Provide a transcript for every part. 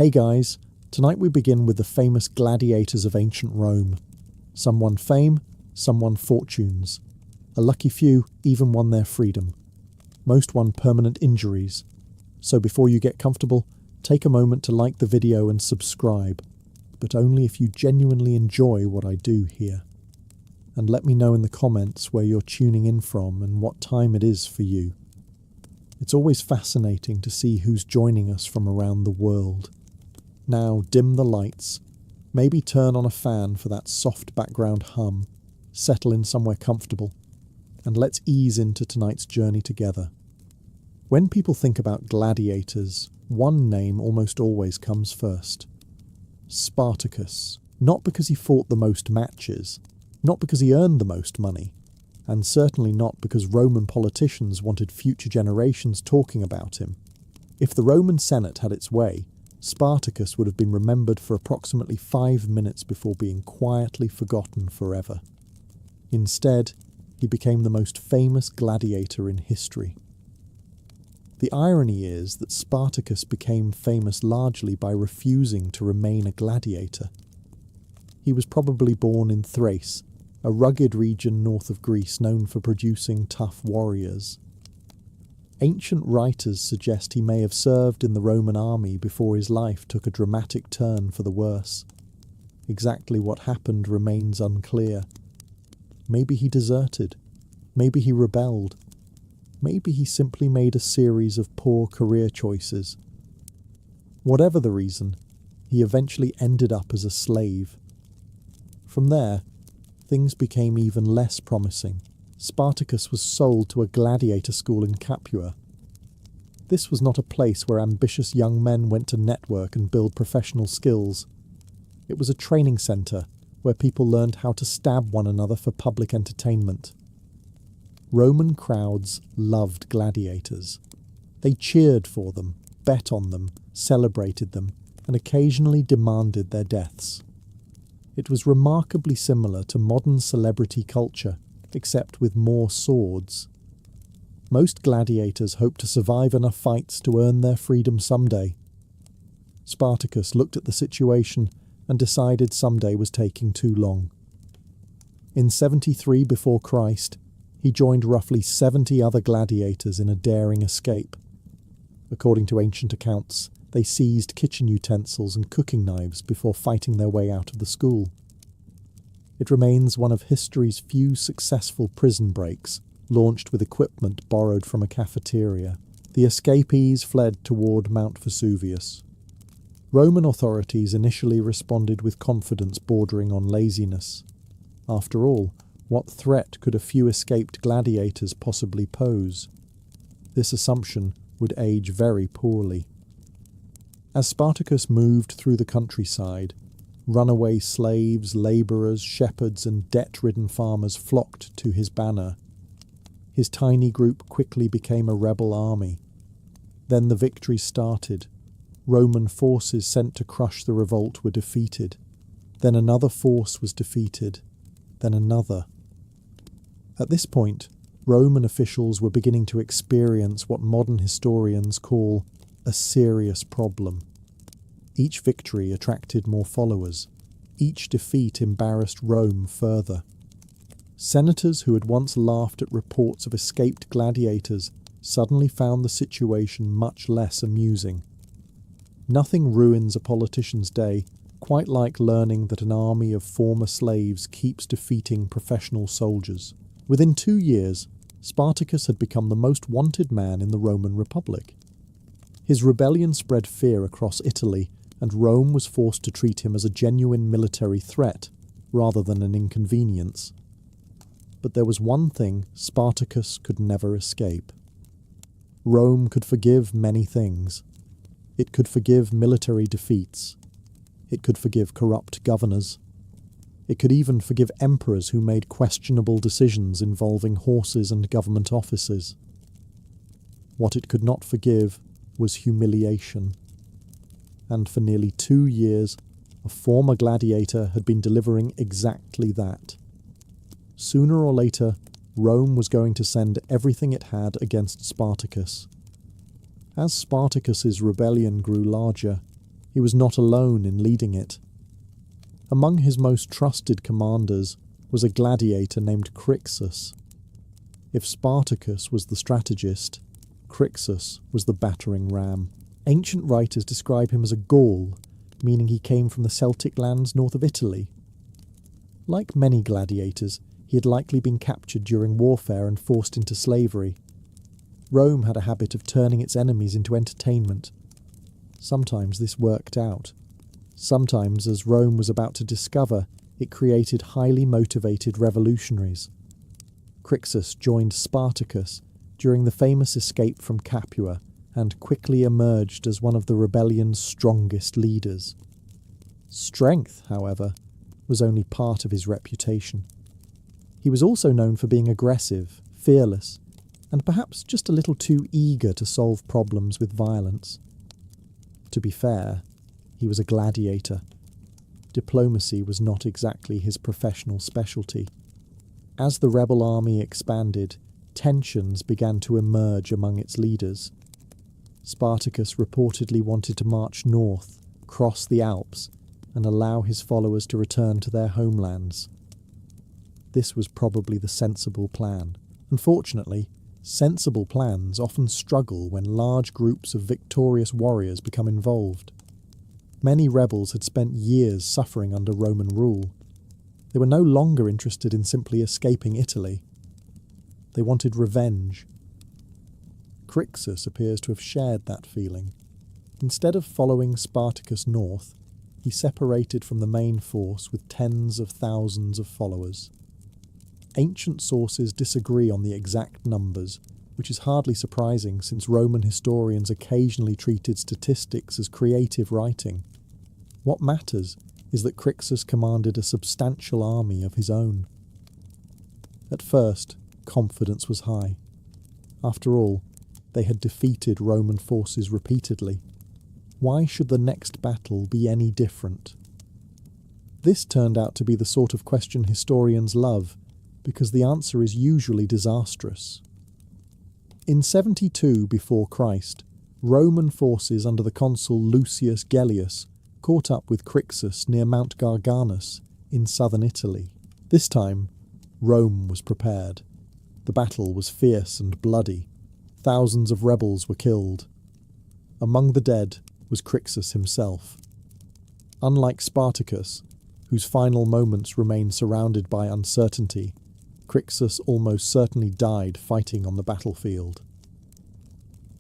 Hey guys, tonight we begin with the famous gladiators of ancient Rome. Some won fame, some won fortunes. A lucky few even won their freedom. Most won permanent injuries. So before you get comfortable, take a moment to like the video and subscribe, but only if you genuinely enjoy what I do here. And let me know in the comments where you're tuning in from and what time it is for you. It's always fascinating to see who's joining us from around the world. Now dim the lights, maybe turn on a fan for that soft background hum, settle in somewhere comfortable, and let's ease into tonight's journey together. When people think about gladiators, one name almost always comes first. Spartacus. Not because he fought the most matches, not because he earned the most money, and certainly not because Roman politicians wanted future generations talking about him. If the Roman Senate had its way, Spartacus would have been remembered for approximately 5 minutes before being quietly forgotten forever. Instead, he became the most famous gladiator in history. The irony is that Spartacus became famous largely by refusing to remain a gladiator. He was probably born in Thrace, a rugged region north of Greece known for producing tough warriors. Ancient writers suggest he may have served in the Roman army before his life took a dramatic turn for the worse. Exactly what happened remains unclear. Maybe he deserted. Maybe he rebelled. Maybe he simply made a series of poor career choices. Whatever the reason, he eventually ended up as a slave. From there, things became even less promising. Spartacus was sold to a gladiator school in Capua. This was not a place where ambitious young men went to network and build professional skills. It was a training centre where people learned how to stab one another for public entertainment. Roman crowds loved gladiators. They cheered for them, bet on them, celebrated them, and occasionally demanded their deaths. It was remarkably similar to modern celebrity culture, except with more swords. Most gladiators hoped to survive enough fights to earn their freedom someday. Spartacus looked at the situation and decided someday was taking too long. In 73 before Christ, he joined roughly 70 other gladiators in a daring escape. According to ancient accounts, they seized kitchen utensils and cooking knives before fighting their way out of the school. It remains one of history's few successful prison breaks, launched with equipment borrowed from a cafeteria. The escapees fled toward Mount Vesuvius. Roman authorities initially responded with confidence bordering on laziness. After all, what threat could a few escaped gladiators possibly pose? This assumption would age very poorly. As Spartacus moved through the countryside, runaway slaves, labourers, shepherds, and debt-ridden farmers flocked to his banner. His tiny group quickly became a rebel army. Then the victory started. Roman forces sent to crush the revolt were defeated. Then another force was defeated. Then another. At this point, Roman officials were beginning to experience what modern historians call a serious problem. Each victory attracted more followers. Each defeat embarrassed Rome further. Senators who had once laughed at reports of escaped gladiators suddenly found the situation much less amusing. Nothing ruins a politician's day quite like learning that an army of former slaves keeps defeating professional soldiers. Within 2 years, Spartacus had become the most wanted man in the Roman Republic. His rebellion spread fear across Italy, and Rome was forced to treat him as a genuine military threat, rather than an inconvenience. But there was one thing Spartacus could never escape. Rome could forgive many things. It could forgive military defeats. It could forgive corrupt governors. It could even forgive emperors who made questionable decisions involving horses and government offices. What it could not forgive was humiliation. And for nearly 2 years, a former gladiator had been delivering exactly that. Sooner or later, Rome was going to send everything it had against Spartacus. As Spartacus's rebellion grew larger, He was not alone in leading it. Among his most trusted commanders was a gladiator named Crixus. If Spartacus was the strategist, Crixus was the battering ram. Ancient writers describe him as a Gaul, meaning he came from the Celtic lands north of Italy. Like many gladiators, he had likely been captured during warfare and forced into slavery. Rome had a habit of turning its enemies into entertainment. Sometimes this worked out. Sometimes, as Rome was about to discover, it created highly motivated revolutionaries. Crixus joined Spartacus during the famous escape from Capua and quickly emerged as one of the rebellion's strongest leaders. Strength, however, was only part of his reputation. He was also known for being aggressive, fearless, and perhaps just a little too eager to solve problems with violence. To be fair, he was a gladiator. Diplomacy was not exactly his professional specialty. As the rebel army expanded, tensions began to emerge among its leaders. Spartacus reportedly wanted to march north, cross the Alps, and allow his followers to return to their homelands. This was probably the sensible plan. Unfortunately, sensible plans often struggle when large groups of victorious warriors become involved. Many rebels had spent years suffering under Roman rule. They were no longer interested in simply escaping Italy. They wanted revenge. Crixus appears to have shared that feeling. Instead of following Spartacus north, he separated from the main force with tens of thousands of followers. Ancient sources disagree on the exact numbers, which is hardly surprising since Roman historians occasionally treated statistics as creative writing. What matters is that Crixus commanded a substantial army of his own. At first, confidence was high. After all, they had defeated Roman forces repeatedly. Why should the next battle be any different? This turned out to be the sort of question historians love, because the answer is usually disastrous. In 72 before Christ, Roman forces under the consul Lucius Gellius caught up with Crixus near Mount Garganus in southern Italy. This time, Rome was prepared. The battle was fierce and bloody. Thousands of rebels were killed. Among the dead was Crixus himself. Unlike Spartacus, whose final moments remained surrounded by uncertainty, Crixus almost certainly died fighting on the battlefield.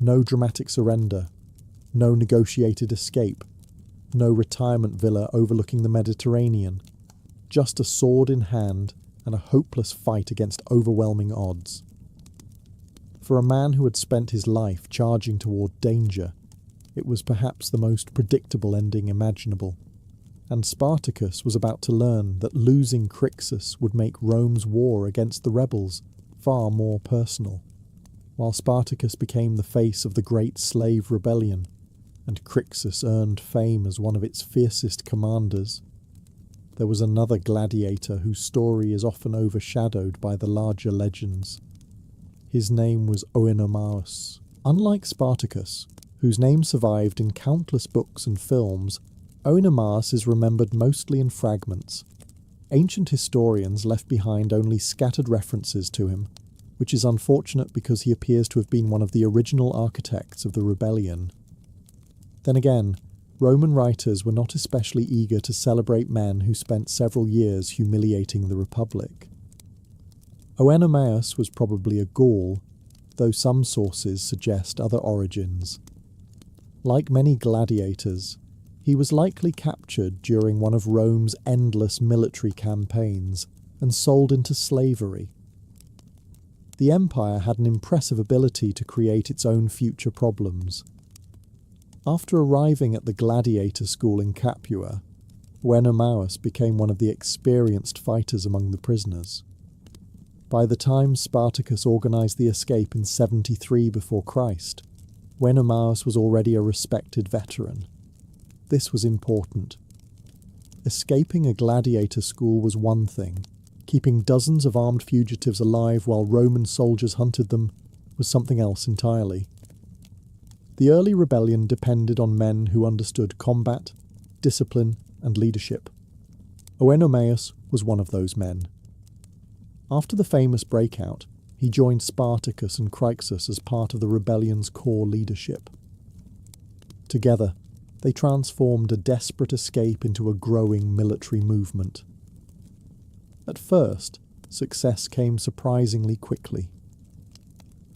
No dramatic surrender, no negotiated escape, no retirement villa overlooking the Mediterranean, just a sword in hand and a hopeless fight against overwhelming odds. For a man who had spent his life charging toward danger, it was perhaps the most predictable ending imaginable. And Spartacus was about to learn that losing Crixus would make Rome's war against the rebels far more personal. While Spartacus became the face of the great slave rebellion, and Crixus earned fame as one of its fiercest commanders, there was another gladiator whose story is often overshadowed by the larger legends. His name was Oenomaus. Unlike Spartacus, whose name survived in countless books and films, Oenomaus is remembered mostly in fragments. Ancient historians left behind only scattered references to him, which is unfortunate because he appears to have been one of the original architects of the rebellion. Then again, Roman writers were not especially eager to celebrate men who spent several years humiliating the Republic. Oenomaus was probably a Gaul, though some sources suggest other origins. Like many gladiators, he was likely captured during one of Rome's endless military campaigns and sold into slavery. The empire had an impressive ability to create its own future problems. After arriving at the gladiator school in Capua, Oenomaus became one of the experienced fighters among the prisoners. By the time Spartacus organized the escape in 73 before Christ, Oenomaus was already a respected veteran. This was important. Escaping a gladiator school was one thing. Keeping dozens of armed fugitives alive while Roman soldiers hunted them was something else entirely. The early rebellion depended on men who understood combat, discipline, and leadership. Oenomaus was one of those men. After the famous breakout, he joined Spartacus and Crixus as part of the rebellion's core leadership. Together, they transformed a desperate escape into a growing military movement. At first, success came surprisingly quickly.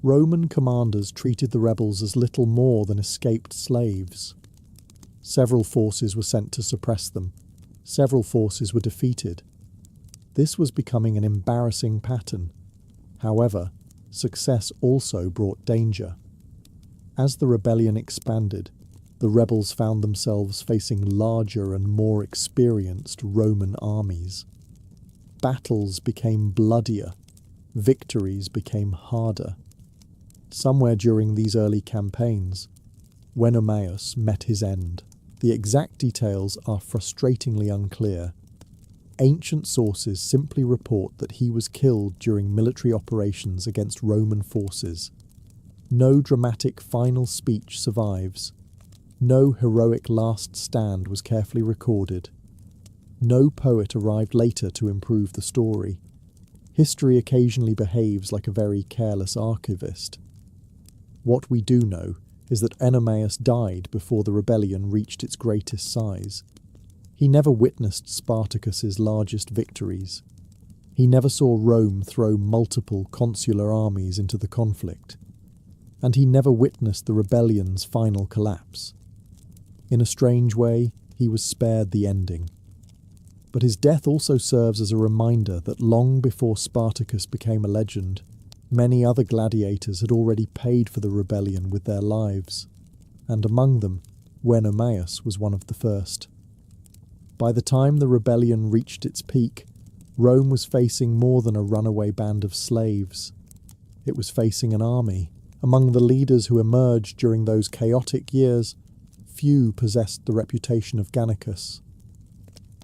Roman commanders treated the rebels as little more than escaped slaves. Several forces were sent to suppress them. Several forces were defeated. This was becoming an embarrassing pattern. However, success also brought danger. As the rebellion expanded, the rebels found themselves facing larger and more experienced Roman armies. Battles became bloodier. Victories became harder. Somewhere during these early campaigns, Oenomaus met his end. The exact details are frustratingly unclear. Ancient sources simply report that he was killed during military operations against Roman forces. No dramatic final speech survives. No heroic last stand was carefully recorded. No poet arrived later to improve the story. History occasionally behaves like a very careless archivist. What we do know is that Oenomaus died before the rebellion reached its greatest size. He never witnessed Spartacus's largest victories. He never saw Rome throw multiple consular armies into the conflict. And he never witnessed the rebellion's final collapse. In a strange way, he was spared the ending. But his death also serves as a reminder that long before Spartacus became a legend, many other gladiators had already paid for the rebellion with their lives, and among them, Oenomaus was one of the first. By the time the rebellion reached its peak, Rome was facing more than a runaway band of slaves. It was facing an army. Among the leaders who emerged during those chaotic years, few possessed the reputation of Gannicus.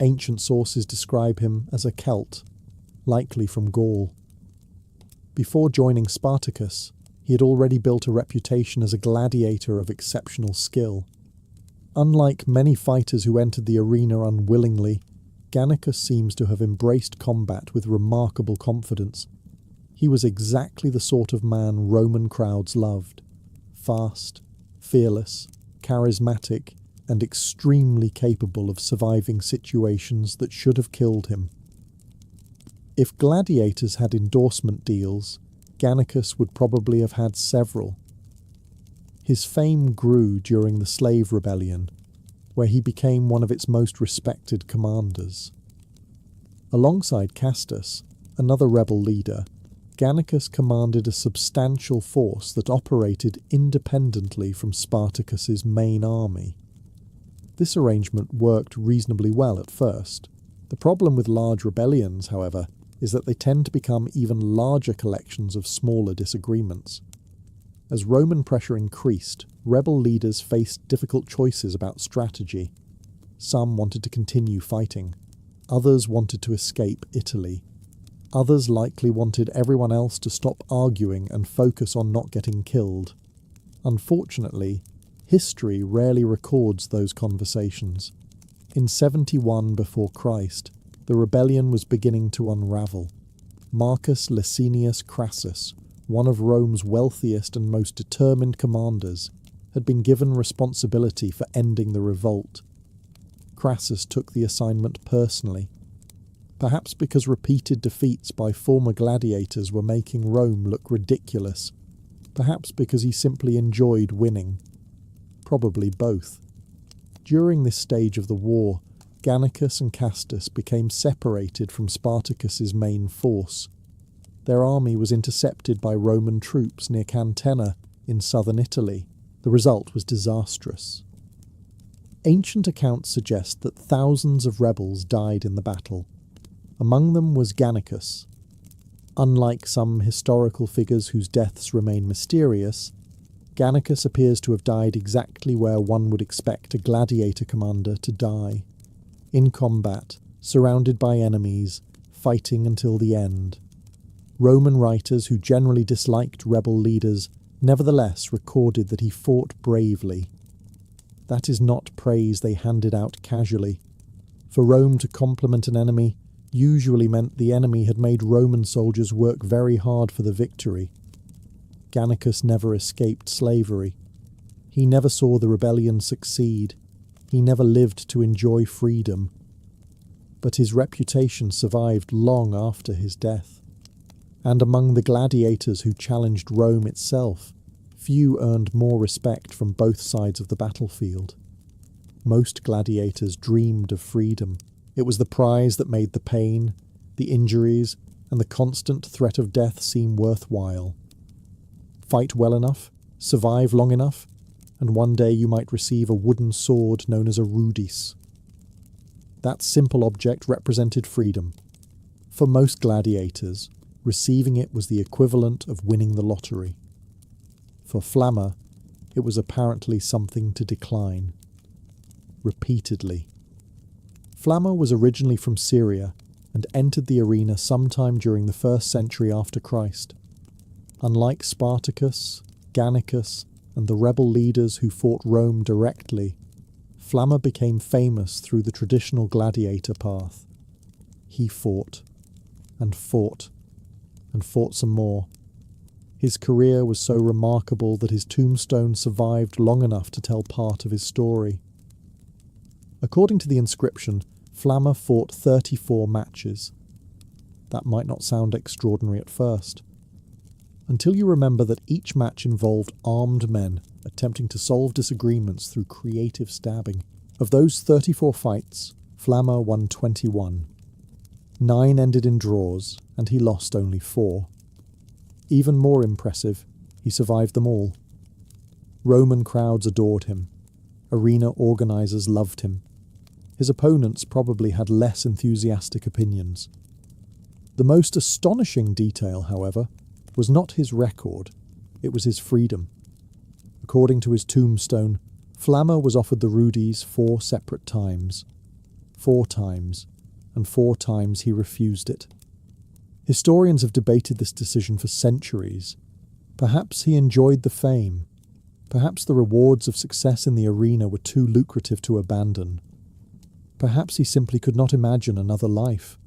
Ancient sources describe him as a Celt, likely from Gaul. Before joining Spartacus, he had already built a reputation as a gladiator of exceptional skill. Unlike many fighters who entered the arena unwillingly, Gannicus seems to have embraced combat with remarkable confidence. He was exactly the sort of man Roman crowds loved. Fast, fearless, charismatic, and extremely capable of surviving situations that should have killed him. If gladiators had endorsement deals, Gannicus would probably have had several. His fame grew during the slave rebellion, where he became one of its most respected commanders. Alongside Castus, another rebel leader, Gannicus commanded a substantial force that operated independently from Spartacus's main army. This arrangement worked reasonably well at first. The problem with large rebellions, however, is that they tend to become even larger collections of smaller disagreements. As Roman pressure increased, rebel leaders faced difficult choices about strategy. Some wanted to continue fighting. Others wanted to escape Italy. Others likely wanted everyone else to stop arguing and focus on not getting killed. Unfortunately, history rarely records those conversations. In 71 before Christ, the rebellion was beginning to unravel. Marcus Licinius Crassus, one of Rome's wealthiest and most determined commanders, had been given responsibility for ending the revolt. Crassus took the assignment personally, perhaps because repeated defeats by former gladiators were making Rome look ridiculous, perhaps because he simply enjoyed winning. Probably both. During this stage of the war, Gannicus and Castus became separated from Spartacus's main force. Their army was intercepted by Roman troops near Cantenna in southern Italy. The result was disastrous. Ancient accounts suggest that thousands of rebels died in the battle. Among them was Gannicus. Unlike some historical figures whose deaths remain mysterious, Gannicus appears to have died exactly where one would expect a gladiator commander to die. In combat, surrounded by enemies, fighting until the end. Roman writers who generally disliked rebel leaders nevertheless recorded that he fought bravely. That is not praise they handed out casually. For Rome to compliment an enemy usually meant the enemy had made Roman soldiers work very hard for the victory. Gannicus never escaped slavery. He never saw the rebellion succeed. He never lived to enjoy freedom. But his reputation survived long after his death. And among the gladiators who challenged Rome itself, few earned more respect from both sides of the battlefield. Most gladiators dreamed of freedom. It was the prize that made the pain, the injuries, and the constant threat of death seem worthwhile. Fight well enough, survive long enough, and one day you might receive a wooden sword known as a rudis. That simple object represented freedom. For most gladiators, receiving it was the equivalent of winning the lottery. For Flamma, it was apparently something to decline. Repeatedly. Flamma was originally from Syria and entered the arena sometime during the 1st century after Christ. Unlike Spartacus, Gannicus, and the rebel leaders who fought Rome directly, Flamma became famous through the traditional gladiator path. He fought, and fought, and fought some more. His career was so remarkable that his tombstone survived long enough to tell part of his story. According to the inscription, Flamma fought 34 matches. That might not sound extraordinary at first, until you remember that each match involved armed men attempting to solve disagreements through creative stabbing. Of those 34 fights, Flamma won 21. 9 ended in draws, and he lost only 4. Even more impressive, he survived them all. Roman crowds adored him. Arena organisers loved him. His opponents probably had less enthusiastic opinions. The most astonishing detail, however, was not his record, it was his freedom. According to his tombstone, Flamma was offered the rudis 4 separate times. 4 times, and 4 times he refused it. Historians have debated this decision for centuries. Perhaps he enjoyed the fame. Perhaps the rewards of success in the arena were too lucrative to abandon. Perhaps he simply could not imagine another life.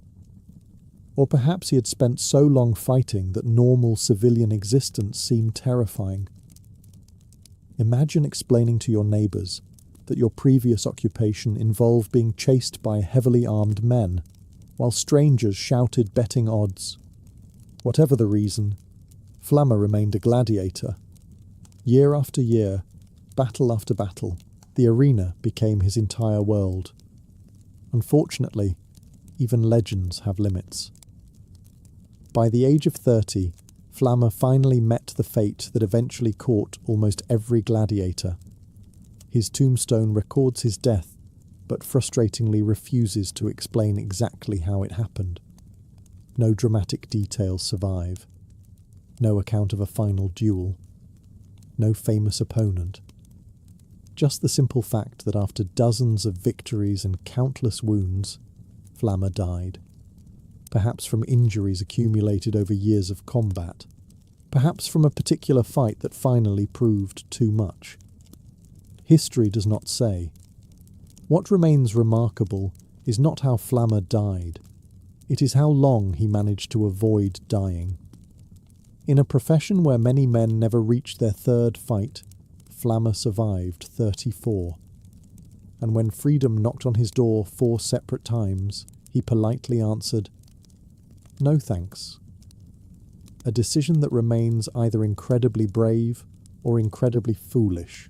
Or perhaps he had spent so long fighting that normal civilian existence seemed terrifying. Imagine explaining to your neighbours that your previous occupation involved being chased by heavily armed men, while strangers shouted betting odds. Whatever the reason, Flamma remained a gladiator. Year after year, battle after battle, the arena became his entire world. Unfortunately, even legends have limits. By the age of 30, Flamma finally met the fate that eventually caught almost every gladiator. His tombstone records his death, but frustratingly refuses to explain exactly how it happened. No dramatic details survive. No account of a final duel. No famous opponent. Just the simple fact that after dozens of victories and countless wounds, Flamma died. Perhaps from injuries accumulated over years of combat. Perhaps from a particular fight that finally proved too much. History does not say. What remains remarkable is not how Flamma died. It is how long he managed to avoid dying. In a profession where many men never reached their 3rd fight, Flamma survived 34. And when freedom knocked on his door 4 separate times, he politely answered, "No thanks." A decision that remains either incredibly brave or incredibly foolish,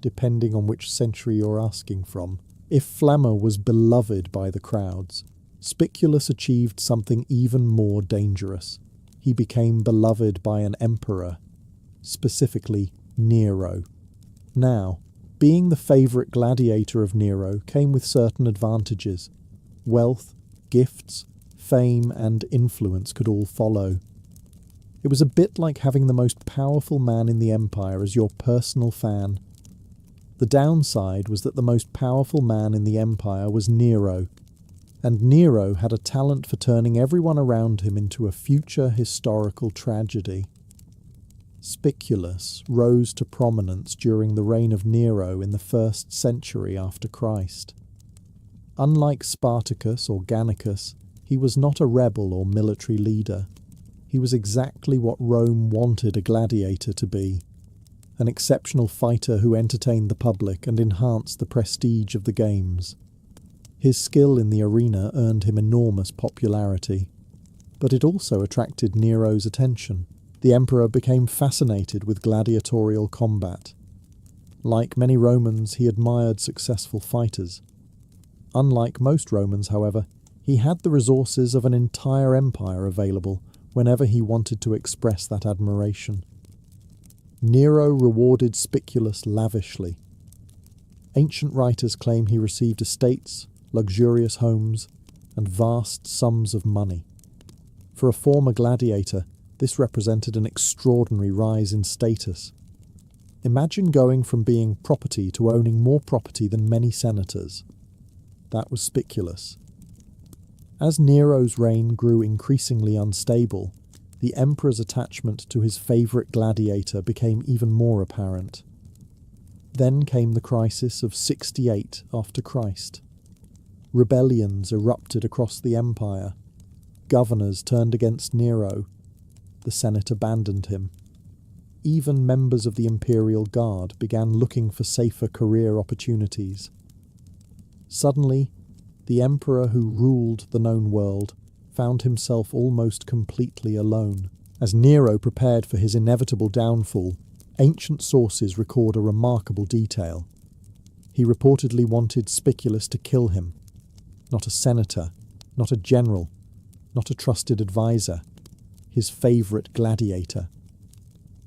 depending on which century you're asking from. If Flamma was beloved by the crowds, Spiculus achieved something even more dangerous. He became beloved by an emperor, specifically Nero. Now, being the favourite gladiator of Nero came with certain advantages. Wealth, gifts, fame, and influence could all follow. It was a bit like having the most powerful man in the empire as your personal fan. The downside was that the most powerful man in the empire was Nero, and Nero had a talent for turning everyone around him into a future historical tragedy. Spiculus rose to prominence during the reign of Nero in the 1st century after Christ. Unlike Spartacus or Gannicus, he was not a rebel or military leader. He was exactly what Rome wanted a gladiator to be, an exceptional fighter who entertained the public and enhanced the prestige of the games. His skill in the arena earned him enormous popularity, but it also attracted Nero's attention. The emperor became fascinated with gladiatorial combat. Like many Romans, he admired successful fighters. Unlike most Romans, however, he had the resources of an entire empire available whenever he wanted to express that admiration. Nero rewarded Spiculus lavishly. Ancient writers claim he received estates, luxurious homes, and vast sums of money. For a former gladiator, this represented an extraordinary rise in status. Imagine going from being property to owning more property than many senators. That was Spiculus. As Nero's reign grew increasingly unstable, the emperor's attachment to his favourite gladiator became even more apparent. Then came the crisis of 68 after Christ. Rebellions erupted across the empire. Governors turned against Nero. The Senate abandoned him. Even members of the imperial guard began looking for safer career opportunities. Suddenly, the emperor who ruled the known world found himself almost completely alone. As Nero prepared for his inevitable downfall, ancient sources record a remarkable detail. He reportedly wanted Spiculus to kill him. Not a senator, not a general, not a trusted advisor. His favourite gladiator.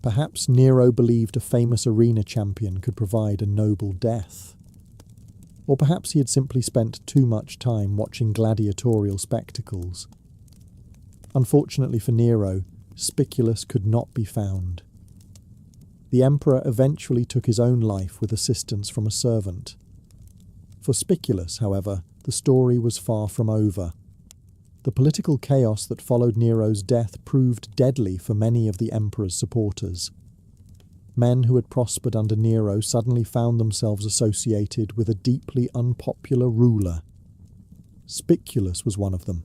Perhaps Nero believed a famous arena champion could provide a noble death. Or perhaps he had simply spent too much time watching gladiatorial spectacles. Unfortunately for Nero, Spiculus could not be found. The emperor eventually took his own life with assistance from a servant. For Spiculus, however, the story was far from over. The political chaos that followed Nero's death proved deadly for many of the emperor's supporters. Men who had prospered under Nero suddenly found themselves associated with a deeply unpopular ruler. Spiculus was one of them.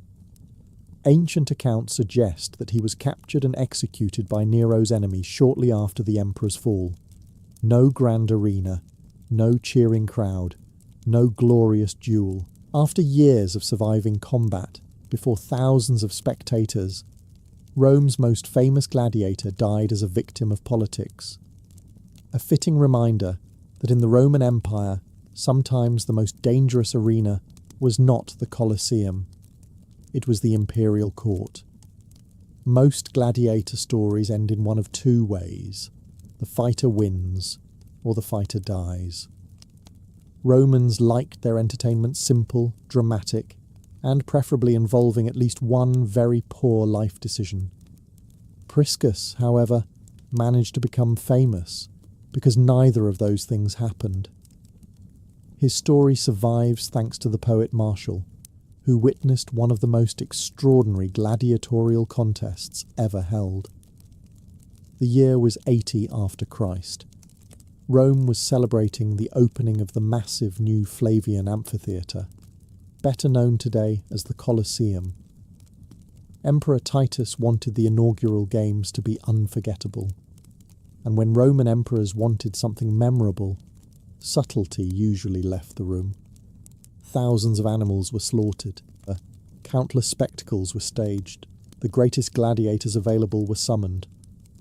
Ancient accounts suggest that he was captured and executed by Nero's enemies shortly after the emperor's fall. No grand arena, no cheering crowd, no glorious duel. After years of surviving combat, before thousands of spectators, Rome's most famous gladiator died as a victim of politics. A fitting reminder that in the Roman Empire, sometimes the most dangerous arena was not the Colosseum. It was the imperial court. Most gladiator stories end in one of two ways. The fighter wins, or the fighter dies. Romans liked their entertainment simple, dramatic, and preferably involving at least one very poor life decision. Priscus, however, managed to become famous because neither of those things happened. His story survives thanks to the poet Martial, who witnessed one of the most extraordinary gladiatorial contests ever held. The year was 80 after Christ. Rome was celebrating the opening of the massive new Flavian amphitheatre, better known today as the Colosseum. Emperor Titus wanted the inaugural games to be unforgettable, and when Roman emperors wanted something memorable, subtlety usually left the room. Thousands of animals were slaughtered, countless spectacles were staged, the greatest gladiators available were summoned.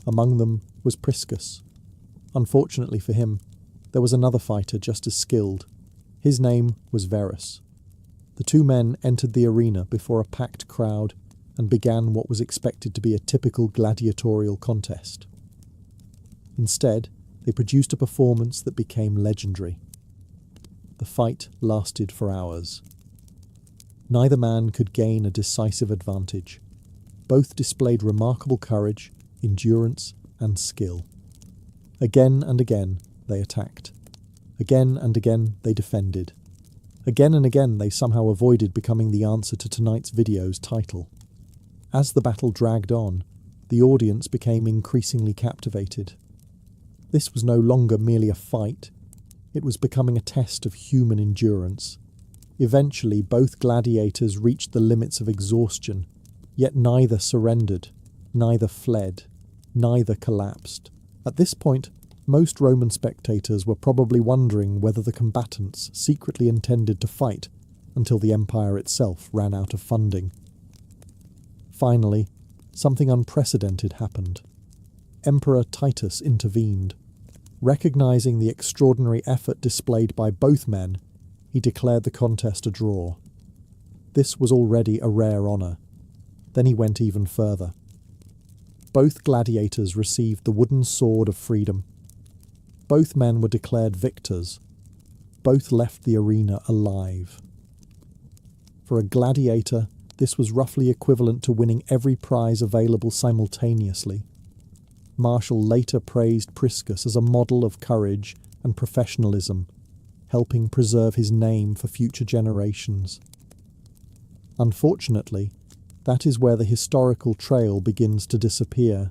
Among them was Priscus. Unfortunately for him, there was another fighter just as skilled. His name was Verus. The two men entered the arena before a packed crowd and began what was expected to be a typical gladiatorial contest. Instead, they produced a performance that became legendary. The fight lasted for hours. Neither man could gain a decisive advantage. Both displayed remarkable courage, endurance, and skill. Again and again, they attacked. Again and again, they defended. Again and again, they somehow avoided becoming the answer to tonight's video's title. As the battle dragged on, the audience became increasingly captivated. This was no longer merely a fight, it was becoming a test of human endurance. Eventually, both gladiators reached the limits of exhaustion, yet neither surrendered, neither fled, neither collapsed. At this point, most Roman spectators were probably wondering whether the combatants secretly intended to fight until the empire itself ran out of funding. Finally, something unprecedented happened. Emperor Titus intervened. Recognizing the extraordinary effort displayed by both men, he declared the contest a draw. This was already a rare honour. Then he went even further. Both gladiators received the wooden sword of freedom. Both men were declared victors. Both left the arena alive. For a gladiator, this was roughly equivalent to winning every prize available simultaneously. Martial later praised Priscus as a model of courage and professionalism, helping preserve his name for future generations. Unfortunately, that is where the historical trail begins to disappear.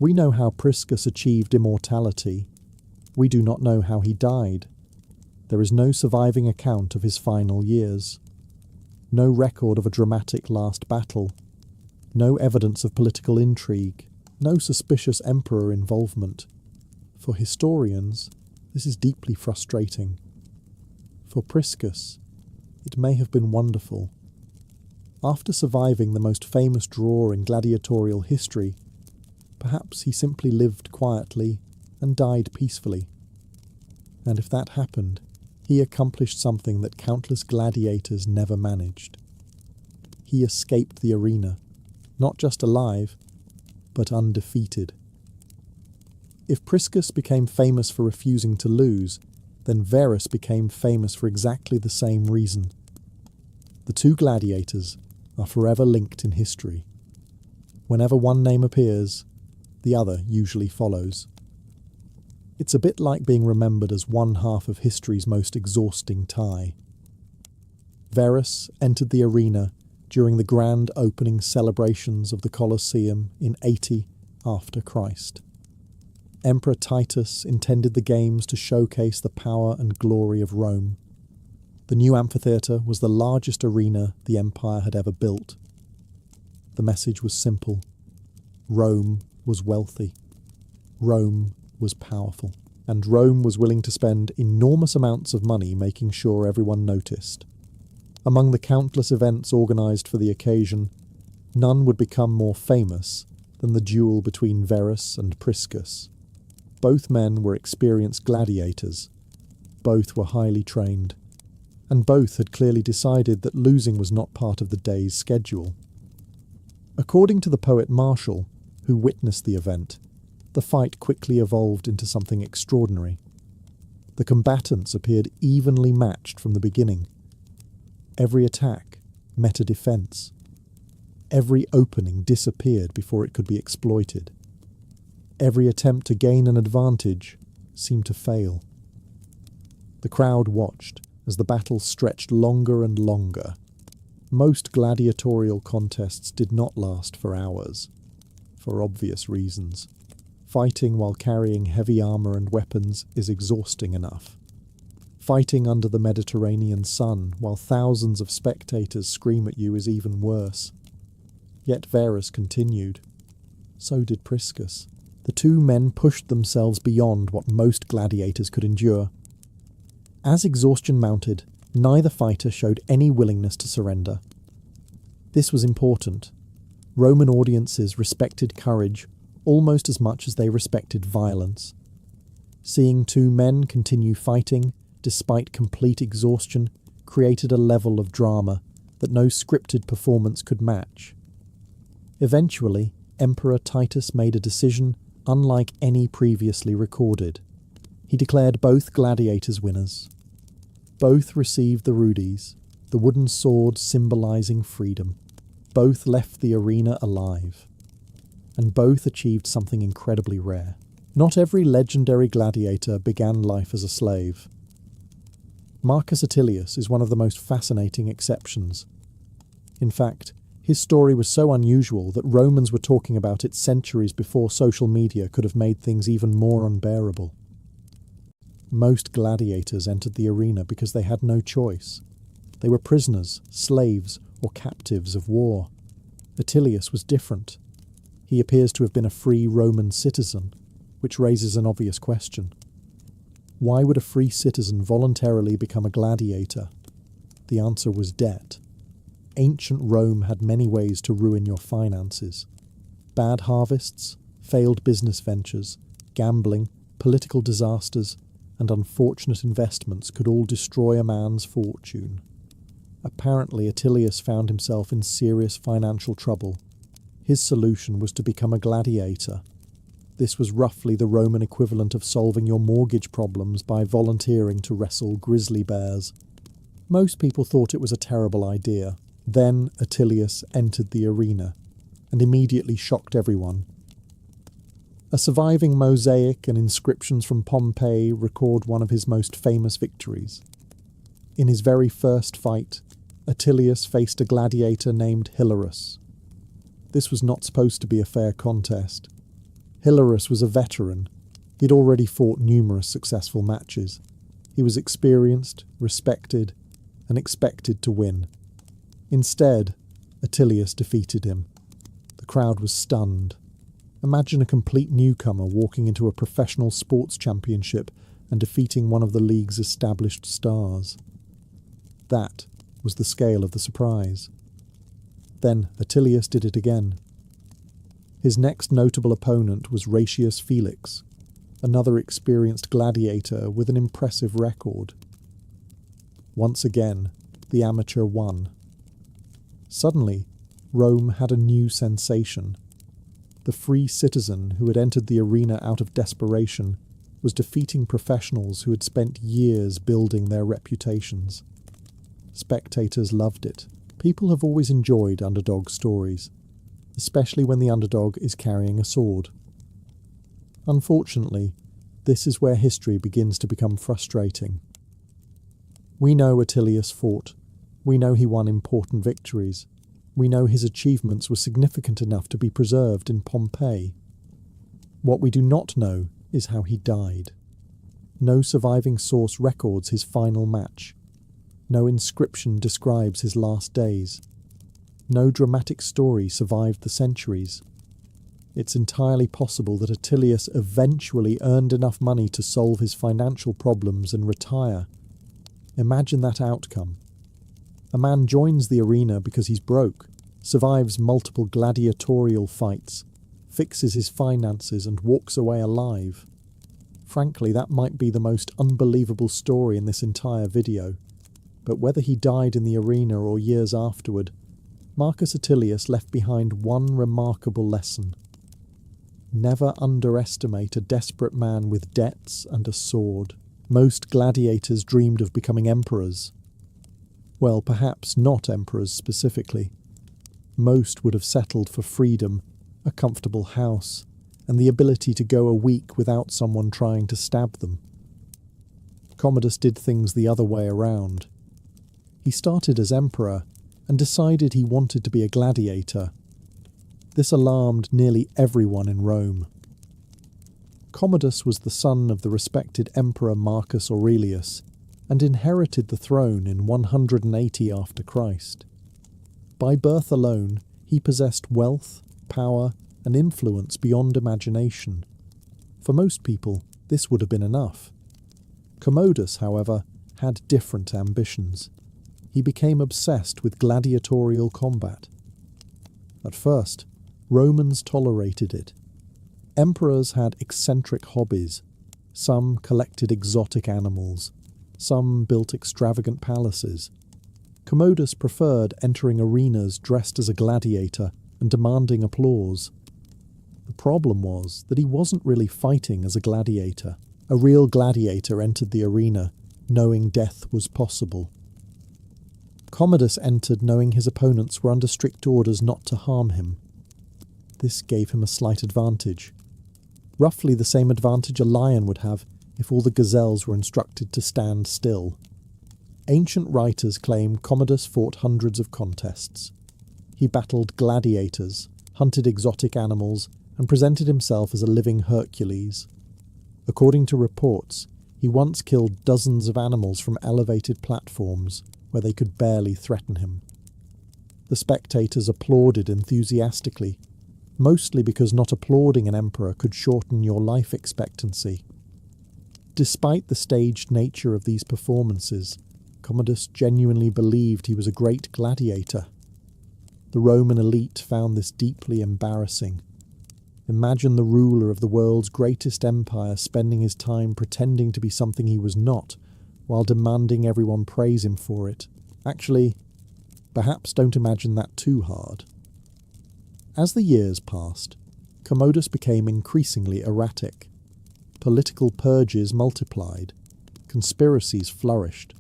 We know how Priscus achieved immortality. We do not know how he died. There is no surviving account of his final years. No record of a dramatic last battle. No evidence of political intrigue. No suspicious emperor involvement. For historians, this is deeply frustrating. For Priscus, it may have been wonderful. After surviving the most famous draw in gladiatorial history, perhaps he simply lived quietly and died peacefully. And if that happened, he accomplished something that countless gladiators never managed. He escaped the arena, not just alive, but undefeated. If Priscus became famous for refusing to lose, then Verus became famous for exactly the same reason. The two gladiators are forever linked in history. Whenever one name appears, the other usually follows. It's a bit like being remembered as one half of history's most exhausting tie. Verus entered the arena during the grand opening celebrations of the Colosseum in 80 after Christ. Emperor Titus intended the games to showcase the power and glory of Rome. The new amphitheatre was the largest arena the empire had ever built. The message was simple. Rome was wealthy. Rome was powerful. And Rome was willing to spend enormous amounts of money making sure everyone noticed. Among the countless events organised for the occasion, none would become more famous than the duel between Verus and Priscus. Both men were experienced gladiators. Both were highly trained. And both had clearly decided that losing was not part of the day's schedule. According to the poet Martial, who witnessed the event, the fight quickly evolved into something extraordinary. The combatants appeared evenly matched from the beginning. Every attack met a defence. Every opening disappeared before it could be exploited. Every attempt to gain an advantage seemed to fail. The crowd watched as the battle stretched longer and longer. Most gladiatorial contests did not last for hours, for obvious reasons. Fighting while carrying heavy armour and weapons is exhausting enough. Fighting under the Mediterranean sun while thousands of spectators scream at you is even worse. Yet Verus continued. So did Priscus. The two men pushed themselves beyond what most gladiators could endure. As exhaustion mounted, neither fighter showed any willingness to surrender. This was important. Roman audiences respected courage almost as much as they respected violence. Seeing two men continue fighting, despite complete exhaustion, created a level of drama that no scripted performance could match. Eventually, Emperor Titus made a decision unlike any previously recorded. He declared both gladiators winners. Both received the rudes, the wooden sword symbolizing freedom. Both left the arena alive. And both achieved something incredibly rare. Not every legendary gladiator began life as a slave. Marcus Attilius is one of the most fascinating exceptions. In fact, His story was so unusual that Romans were talking about it centuries before social media could have made things even more unbearable. Most gladiators entered the arena because they had no choice. They were prisoners, slaves, or captives of war. Attilius was different. He appears to have been a free Roman citizen, which raises an obvious question. Why would a free citizen voluntarily become a gladiator? The answer was debt. Ancient Rome had many ways to ruin your finances. Bad harvests, failed business ventures, gambling, political disasters, and unfortunate investments could all destroy a man's fortune. Apparently, Attilius found himself in serious financial trouble. His solution was to become a gladiator. This was roughly the Roman equivalent of solving your mortgage problems by volunteering to wrestle grizzly bears. Most people thought it was a terrible idea. Then Attilius entered the arena and immediately shocked everyone. A surviving mosaic and inscriptions from Pompeii record one of his most famous victories. In his very first fight, Attilius faced a gladiator named Hilarus. This was not supposed to be a fair contest. Hilarus was a veteran. He'd already fought numerous successful matches. He was experienced, respected, and expected to win. Instead, Attilius defeated him. The crowd was stunned. Imagine a complete newcomer walking into a professional sports championship and defeating one of the league's established stars. That was the scale of the surprise. Then Attilius did it again. His next notable opponent was Ratius Felix, another experienced gladiator with an impressive record. Once again, the amateur won. Suddenly, Rome had a new sensation. The free citizen who had entered the arena out of desperation was defeating professionals who had spent years building their reputations. Spectators loved it. People have always enjoyed underdog stories, especially when the underdog is carrying a sword. Unfortunately, this is where history begins to become frustrating. We know Attilius fought. We know he won important victories. We know his achievements were significant enough to be preserved in Pompeii. What we do not know is how he died. No surviving source records his final match. No inscription describes his last days. No dramatic story survived the centuries. It's entirely possible that Attilius eventually earned enough money to solve his financial problems and retire. Imagine that outcome. A man joins the arena because he's broke, survives multiple gladiatorial fights, fixes his finances and walks away alive. Frankly, that might be the most unbelievable story in this entire video. But whether he died in the arena or years afterward, Marcus Attilius left behind one remarkable lesson. Never underestimate a desperate man with debts and a sword. Most gladiators dreamed of becoming emperors. Well, perhaps not emperors specifically. Most would have settled for freedom, a comfortable house, and the ability to go a week without someone trying to stab them. Commodus did things the other way around. He started as emperor and decided he wanted to be a gladiator. This alarmed nearly everyone in Rome. Commodus was the son of the respected Emperor Marcus Aurelius and inherited the throne in 180 after Christ. By birth alone, he possessed wealth, power, and influence beyond imagination. For most people, this would have been enough. Commodus, however, had different ambitions. He became obsessed with gladiatorial combat. At first, Romans tolerated it. Emperors had eccentric hobbies. Some collected exotic animals. Some built extravagant palaces. Commodus preferred entering arenas dressed as a gladiator and demanding applause. The problem was that he wasn't really fighting as a gladiator. A real gladiator entered the arena, knowing death was possible. Commodus entered knowing his opponents were under strict orders not to harm him. This gave him a slight advantage. Roughly the same advantage a lion would have if all the gazelles were instructed to stand still. Ancient writers claim Commodus fought hundreds of contests. He battled gladiators, hunted exotic animals, and presented himself as a living Hercules. According to reports, he once killed dozens of animals from elevated platforms where they could barely threaten him. The spectators applauded enthusiastically, mostly because not applauding an emperor could shorten your life expectancy. Despite the staged nature of these performances, Commodus genuinely believed he was a great gladiator. The Roman elite found this deeply embarrassing. Imagine the ruler of the world's greatest empire spending his time pretending to be something he was not, while demanding everyone praise him for it. Actually, perhaps don't imagine that too hard. As the years passed, Commodus became increasingly erratic. Political purges multiplied. Conspiracies flourished.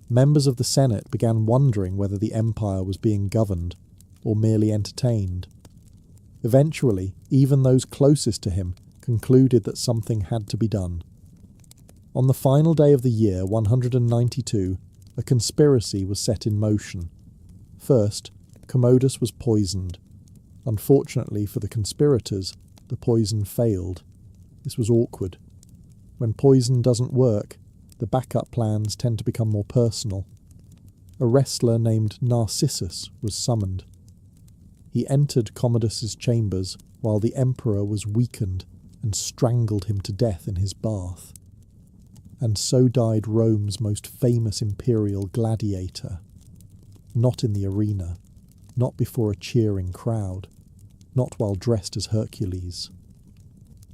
Members of the Senate began wondering whether the empire was being governed or merely entertained. Eventually, even those closest to him concluded that something had to be done. On the final day of the year 192, a conspiracy was set in motion. First, Commodus was poisoned. Unfortunately for the conspirators, the poison failed. This was awkward. When poison doesn't work, the backup plans tend to become more personal. A wrestler named Narcissus was summoned. He entered Commodus's chambers while the emperor was weakened and strangled him to death in his bath. And so died Rome's most famous imperial gladiator. Not in the arena, not before a cheering crowd, not while dressed as Hercules.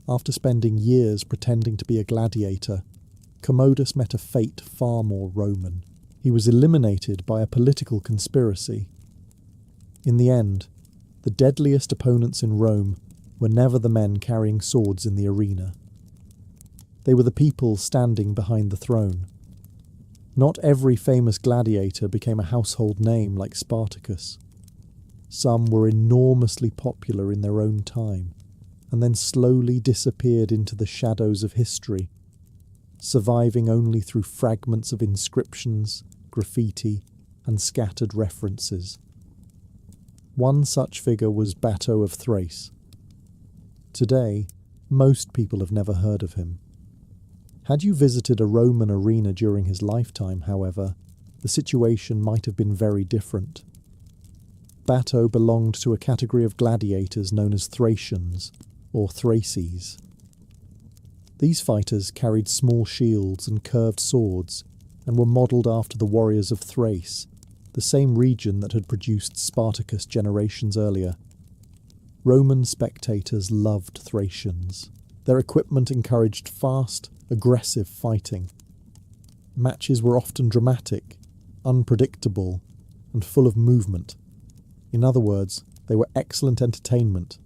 After spending years pretending to be a gladiator, Commodus met a fate far more Roman. He was eliminated by a political conspiracy. In the end, the deadliest opponents in Rome were never the men carrying swords in the arena. They were the people standing behind the throne. Not every famous gladiator became a household name like Spartacus. Some were enormously popular in their own time, and then slowly disappeared into the shadows of history, surviving only through fragments of inscriptions, graffiti, and scattered references. One such figure was Bato of Thrace. Today, most people have never heard of him. Had you visited a Roman arena during his lifetime, however, the situation might have been very different. Bato belonged to a category of gladiators known as Thracians, or Thraces. These fighters carried small shields and curved swords, and were modelled after the warriors of Thrace, the same region that had produced Spartacus generations earlier. Roman spectators loved Thracians. Their equipment encouraged fast, aggressive fighting. Matches were often dramatic, unpredictable, and full of movement. In other words, they were excellent entertainment.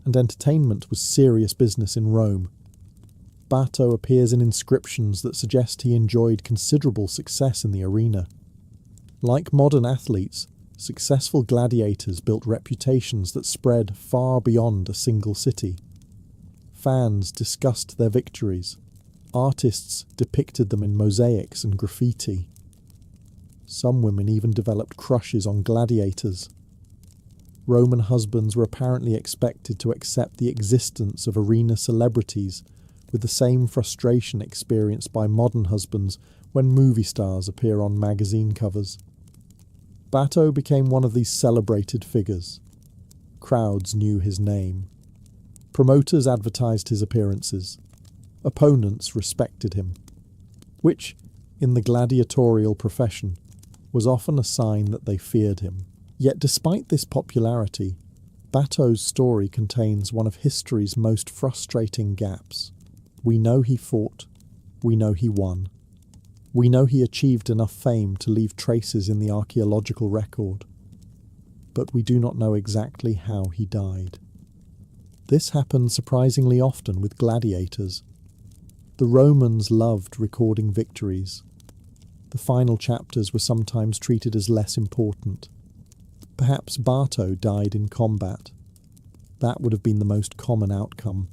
And entertainment was serious business in Rome. Bato appears in inscriptions that suggest he enjoyed considerable success in the arena. Like modern athletes, successful gladiators built reputations that spread far beyond a single city. Fans discussed their victories. Artists depicted them in mosaics and graffiti. Some women even developed crushes on gladiators. Roman husbands were apparently expected to accept the existence of arena celebrities with the same frustration experienced by modern husbands when movie stars appear on magazine covers. Bato became one of these celebrated figures. Crowds knew his name. Promoters advertised his appearances. Opponents respected him, which, in the gladiatorial profession, was often a sign that they feared him. Yet despite this popularity, Bato's story contains one of history's most frustrating gaps. We know he fought. We know he won. We know he achieved enough fame to leave traces in the archaeological record. But we do not know exactly how he died. This happened surprisingly often with gladiators. The Romans loved recording victories. The final chapters were sometimes treated as less important. Perhaps Bato died in combat. That would have been the most common outcome.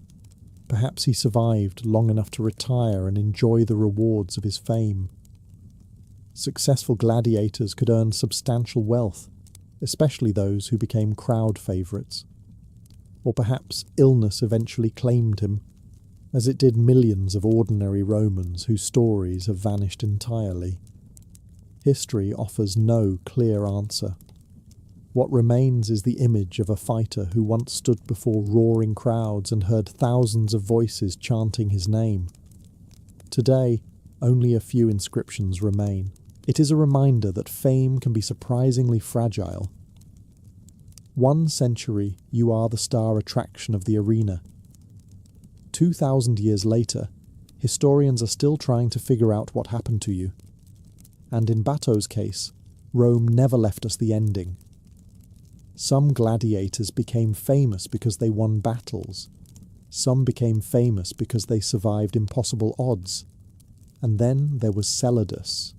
Perhaps he survived long enough to retire and enjoy the rewards of his fame. Successful gladiators could earn substantial wealth, especially those who became crowd favourites. Or perhaps illness eventually claimed him, as it did millions of ordinary Romans whose stories have vanished entirely. History offers no clear answer. What remains is the image of a fighter who once stood before roaring crowds and heard thousands of voices chanting his name. Today, only a few inscriptions remain. It is a reminder that fame can be surprisingly fragile. 1 century, you are the star attraction of the arena. 2,000 years later, historians are still trying to figure out what happened to you. And in Bato's case, Rome never left us the ending. Some gladiators became famous because they won battles. Some became famous because they survived impossible odds. And then there was Celadus.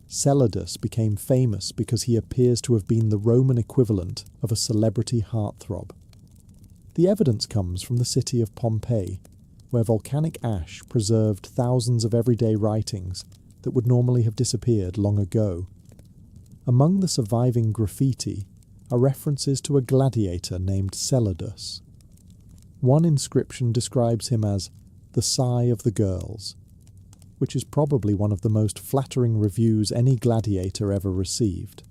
Celadus became famous because he appears to have been the Roman equivalent of a celebrity heartthrob. The evidence comes from the city of Pompeii, where volcanic ash preserved thousands of everyday writings that would normally have disappeared long ago. Among the surviving graffiti are references to a gladiator named Celadus. One inscription describes him as the sigh of the girls, which is probably one of the most flattering reviews any gladiator ever received.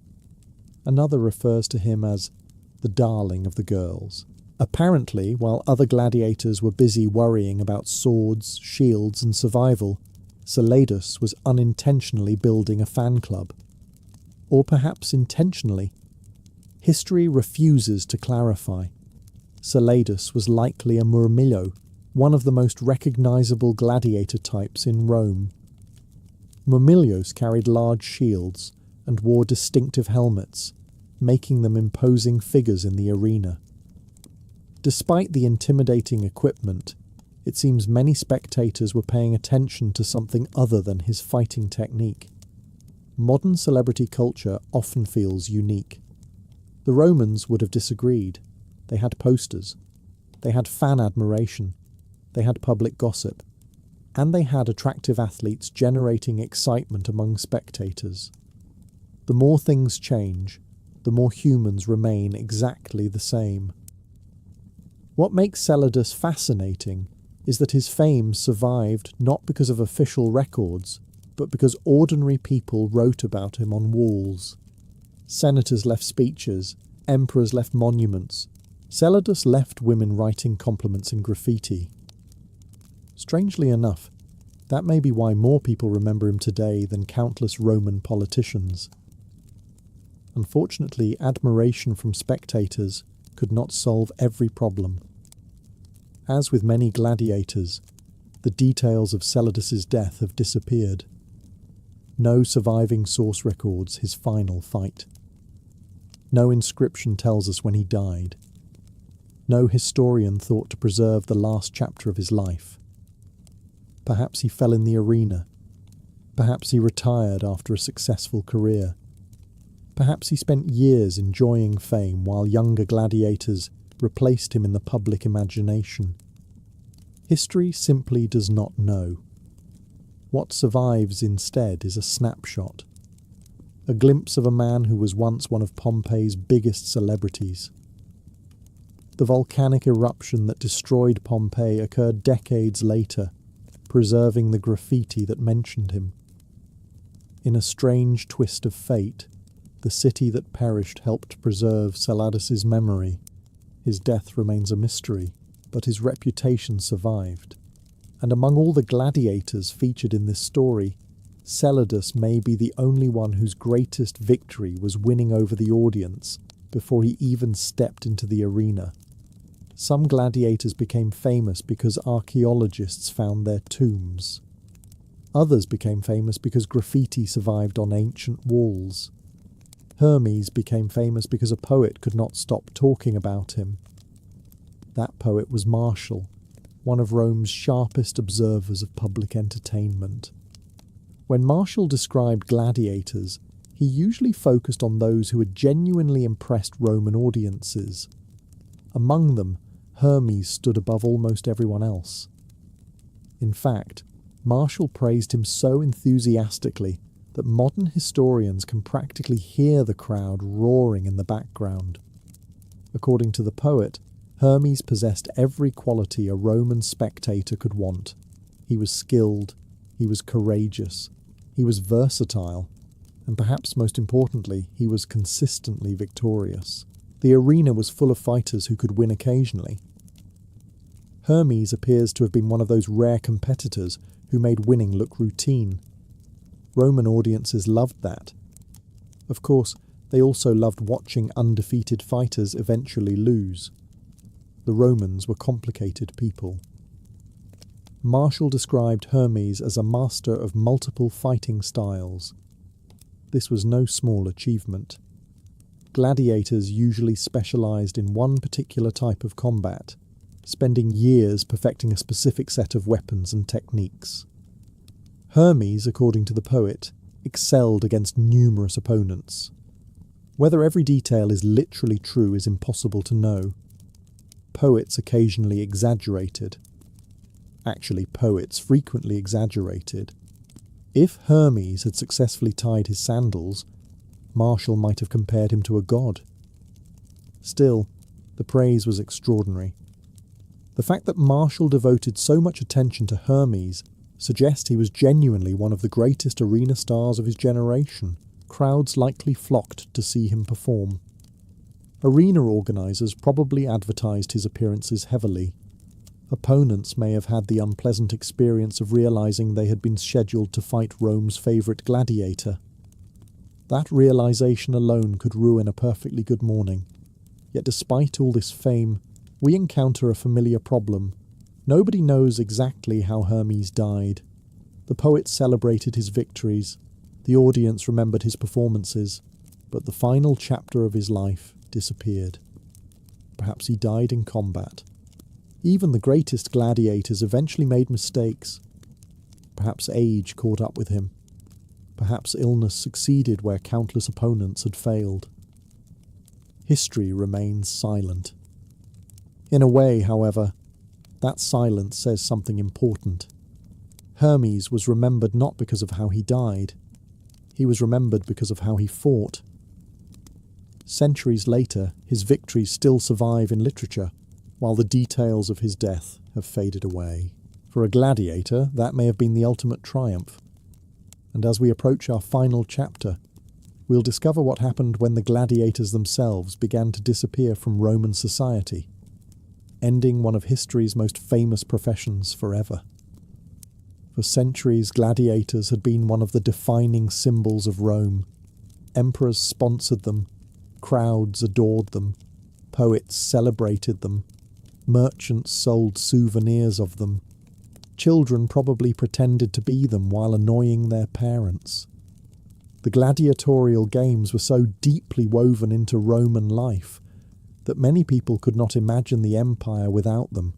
Another refers to him as the darling of the girls. Apparently, while other gladiators were busy worrying about swords, shields, and survival, Celadus was unintentionally building a fan club. Or perhaps intentionally. History refuses to clarify. Celadus was likely a murmillo, one of the most recognizable gladiator types in Rome. Murmillos carried large shields and wore distinctive helmets, making them imposing figures in the arena. Despite the intimidating equipment, it seems many spectators were paying attention to something other than his fighting technique. Modern celebrity culture often feels unique. The Romans would have disagreed. They had posters. They had fan admiration. They had public gossip. And they had attractive athletes generating excitement among spectators. The more things change, the more humans remain exactly the same. What makes Celadus fascinating is that his fame survived not because of official records, but because ordinary people wrote about him on walls. Senators left speeches, emperors left monuments. Celadus left women writing compliments in graffiti. Strangely enough, that may be why more people remember him today than countless Roman politicians. Unfortunately, admiration from spectators could not solve every problem. As with many gladiators, the details of Celadus's death have disappeared. No surviving source records his final fight. No inscription tells us when he died. No historian thought to preserve the last chapter of his life. Perhaps he fell in the arena. Perhaps he retired after a successful career. Perhaps he spent years enjoying fame while younger gladiators replaced him in the public imagination. History simply does not know. What survives instead is a snapshot, a glimpse of a man who was once one of Pompeii's biggest celebrities. The volcanic eruption that destroyed Pompeii occurred decades later, preserving the graffiti that mentioned him. In a strange twist of fate, the city that perished helped preserve Celadus's memory. His death remains a mystery, but his reputation survived. And among all the gladiators featured in this story, Celadus may be the only one whose greatest victory was winning over the audience before he even stepped into the arena. Some gladiators became famous because archaeologists found their tombs. Others became famous because graffiti survived on ancient walls. Hermes became famous because a poet could not stop talking about him. That poet was Martial, one of Rome's sharpest observers of public entertainment. When Martial described gladiators, he usually focused on those who had genuinely impressed Roman audiences. Among them, Hermes stood above almost everyone else. In fact, Martial praised him so enthusiastically that modern historians can practically hear the crowd roaring in the background. According to the poet, Hermes possessed every quality a Roman spectator could want. He was skilled, he was courageous, he was versatile, and perhaps most importantly, he was consistently victorious. The arena was full of fighters who could win occasionally. Hermes appears to have been one of those rare competitors who made winning look routine. Roman audiences loved that. Of course, they also loved watching undefeated fighters eventually lose. The Romans were complicated people. Martial described Hermes as a master of multiple fighting styles. This was no small achievement. Gladiators usually specialized in one particular type of combat, spending years perfecting a specific set of weapons and techniques. Hermes, according to the poet, excelled against numerous opponents. Whether every detail is literally true is impossible to know. Poets occasionally exaggerated. Actually, poets frequently exaggerated. If Hermes had successfully tied his sandals, Martial might have compared him to a god. Still, the praise was extraordinary. The fact that Martial devoted so much attention to Hermes suggests he was genuinely one of the greatest arena stars of his generation. Crowds likely flocked to see him perform. Arena organisers probably advertised his appearances heavily. Opponents may have had the unpleasant experience of realising they had been scheduled to fight Rome's favourite gladiator. That realisation alone could ruin a perfectly good morning. Yet despite all this fame, we encounter a familiar problem. Nobody knows exactly how Hermes died. The poet celebrated his victories, the audience remembered his performances, but the final chapter of his life disappeared. Perhaps he died in combat. Even the greatest gladiators eventually made mistakes. Perhaps age caught up with him. Perhaps illness succeeded where countless opponents had failed. History remains silent. In a way, however, that silence says something important. Hermes was remembered not because of how he died. He was remembered because of how he fought. Centuries later, his victories still survive in literature, while the details of his death have faded away. For a gladiator, that may have been the ultimate triumph. And as we approach our final chapter, we'll discover what happened when the gladiators themselves began to disappear from Roman society, ending one of history's most famous professions forever. For centuries, gladiators had been one of the defining symbols of Rome. Emperors sponsored them, crowds adored them, poets celebrated them, merchants sold souvenirs of them. Children probably pretended to be them while annoying their parents. The gladiatorial games were so deeply woven into Roman life that many people could not imagine the empire without them.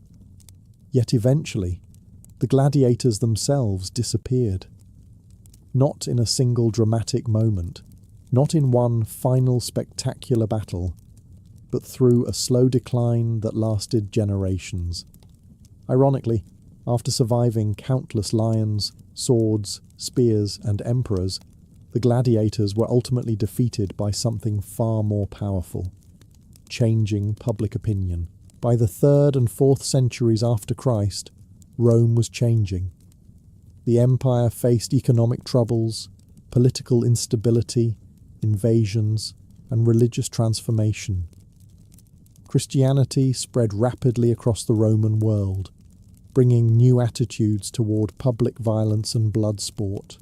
Yet eventually, the gladiators themselves disappeared. Not in a single dramatic moment, not in one final spectacular battle, but through a slow decline that lasted generations. Ironically, after surviving countless lions, swords, spears, and emperors, the gladiators were ultimately defeated by something far more powerful: changing public opinion. By the 3rd and 4th centuries after Christ, Rome was changing. The empire faced economic troubles, political instability, invasions, and religious transformation. Christianity spread rapidly across the Roman world, bringing new attitudes toward public violence and blood sport.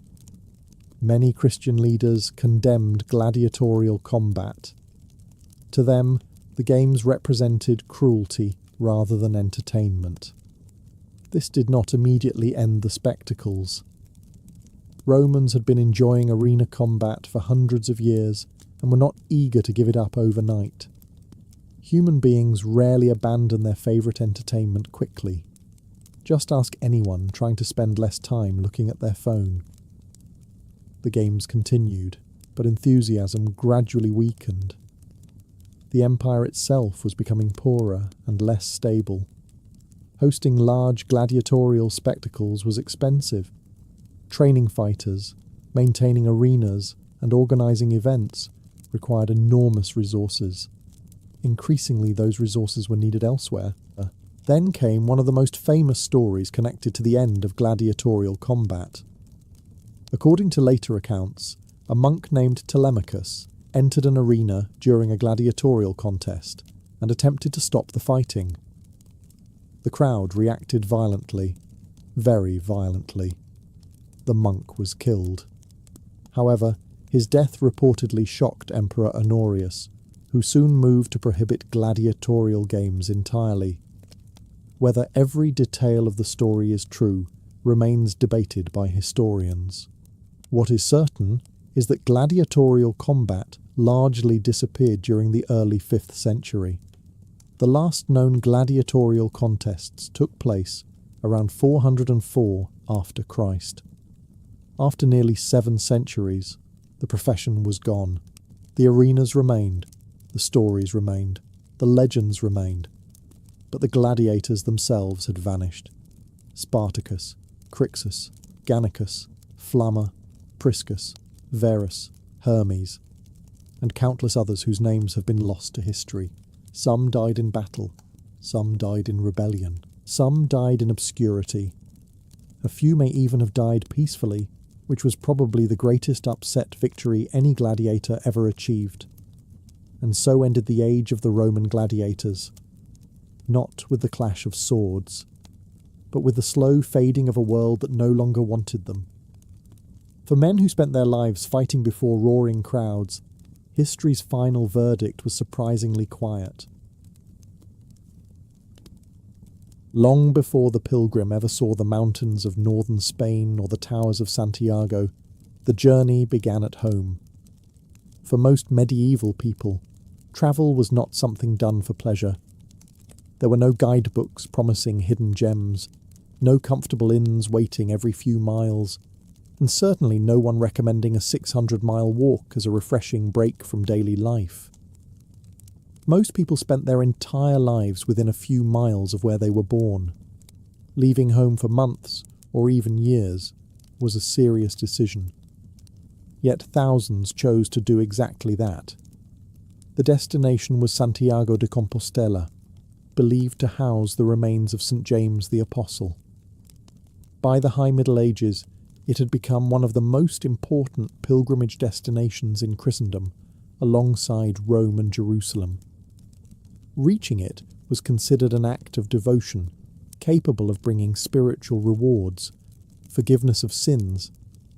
Many Christian leaders condemned gladiatorial combat. To them, the games represented cruelty rather than entertainment. This did not immediately end the spectacles. Romans had been enjoying arena combat for hundreds of years and were not eager to give it up overnight. Human beings rarely abandon their favourite entertainment quickly. Just ask anyone trying to spend less time looking at their phone. The games continued, but enthusiasm gradually weakened. The empire itself was becoming poorer and less stable. Hosting large gladiatorial spectacles was expensive. Training fighters, Maintaining arenas and organising events required enormous resources. Increasingly, those resources were needed elsewhere. Then came one of the most famous stories connected to the end of gladiatorial combat. According to later accounts, a monk named Telemachus entered an arena during a gladiatorial contest and attempted to stop the fighting. The crowd reacted violently, very violently. The monk was killed. However, his death reportedly shocked Emperor Honorius, who soon moved to prohibit gladiatorial games entirely. Whether every detail of the story is true remains debated by historians. What is certain is that gladiatorial combat largely disappeared during the early 5th century. The last known gladiatorial contests took place around 404 after Christ. After nearly 7 centuries, the profession was gone. The arenas remained, the stories remained, the legends remained, but the gladiators themselves had vanished. Spartacus, Crixus, Gannicus, Flamma, Priscus, Verus, Hermes, and countless others whose names have been lost to history. Some died in battle, some died in rebellion, some died in obscurity. A few may even have died peacefully, which was probably the greatest upset victory any gladiator ever achieved. And so ended the age of the Roman gladiators, not with the clash of swords, but with the slow fading of a world that no longer wanted them. For men who spent their lives fighting before roaring crowds, history's final verdict was surprisingly quiet. Long before the pilgrim ever saw the mountains of northern Spain or the towers of Santiago, the journey began at home. For most medieval people, travel was not something done for pleasure. There were no guidebooks promising hidden gems, no comfortable inns waiting every few miles, and certainly no one recommending a 600-mile walk as a refreshing break from daily life. Most people spent their entire lives within a few miles of where they were born. Leaving home for months, or even years, was a serious decision. Yet thousands chose to do exactly that. The destination was Santiago de Compostela, believed to house the remains of St. James the Apostle. By the High Middle Ages, it had become one of the most important pilgrimage destinations in Christendom, alongside Rome and Jerusalem. Reaching it was considered an act of devotion, capable of bringing spiritual rewards, forgiveness of sins,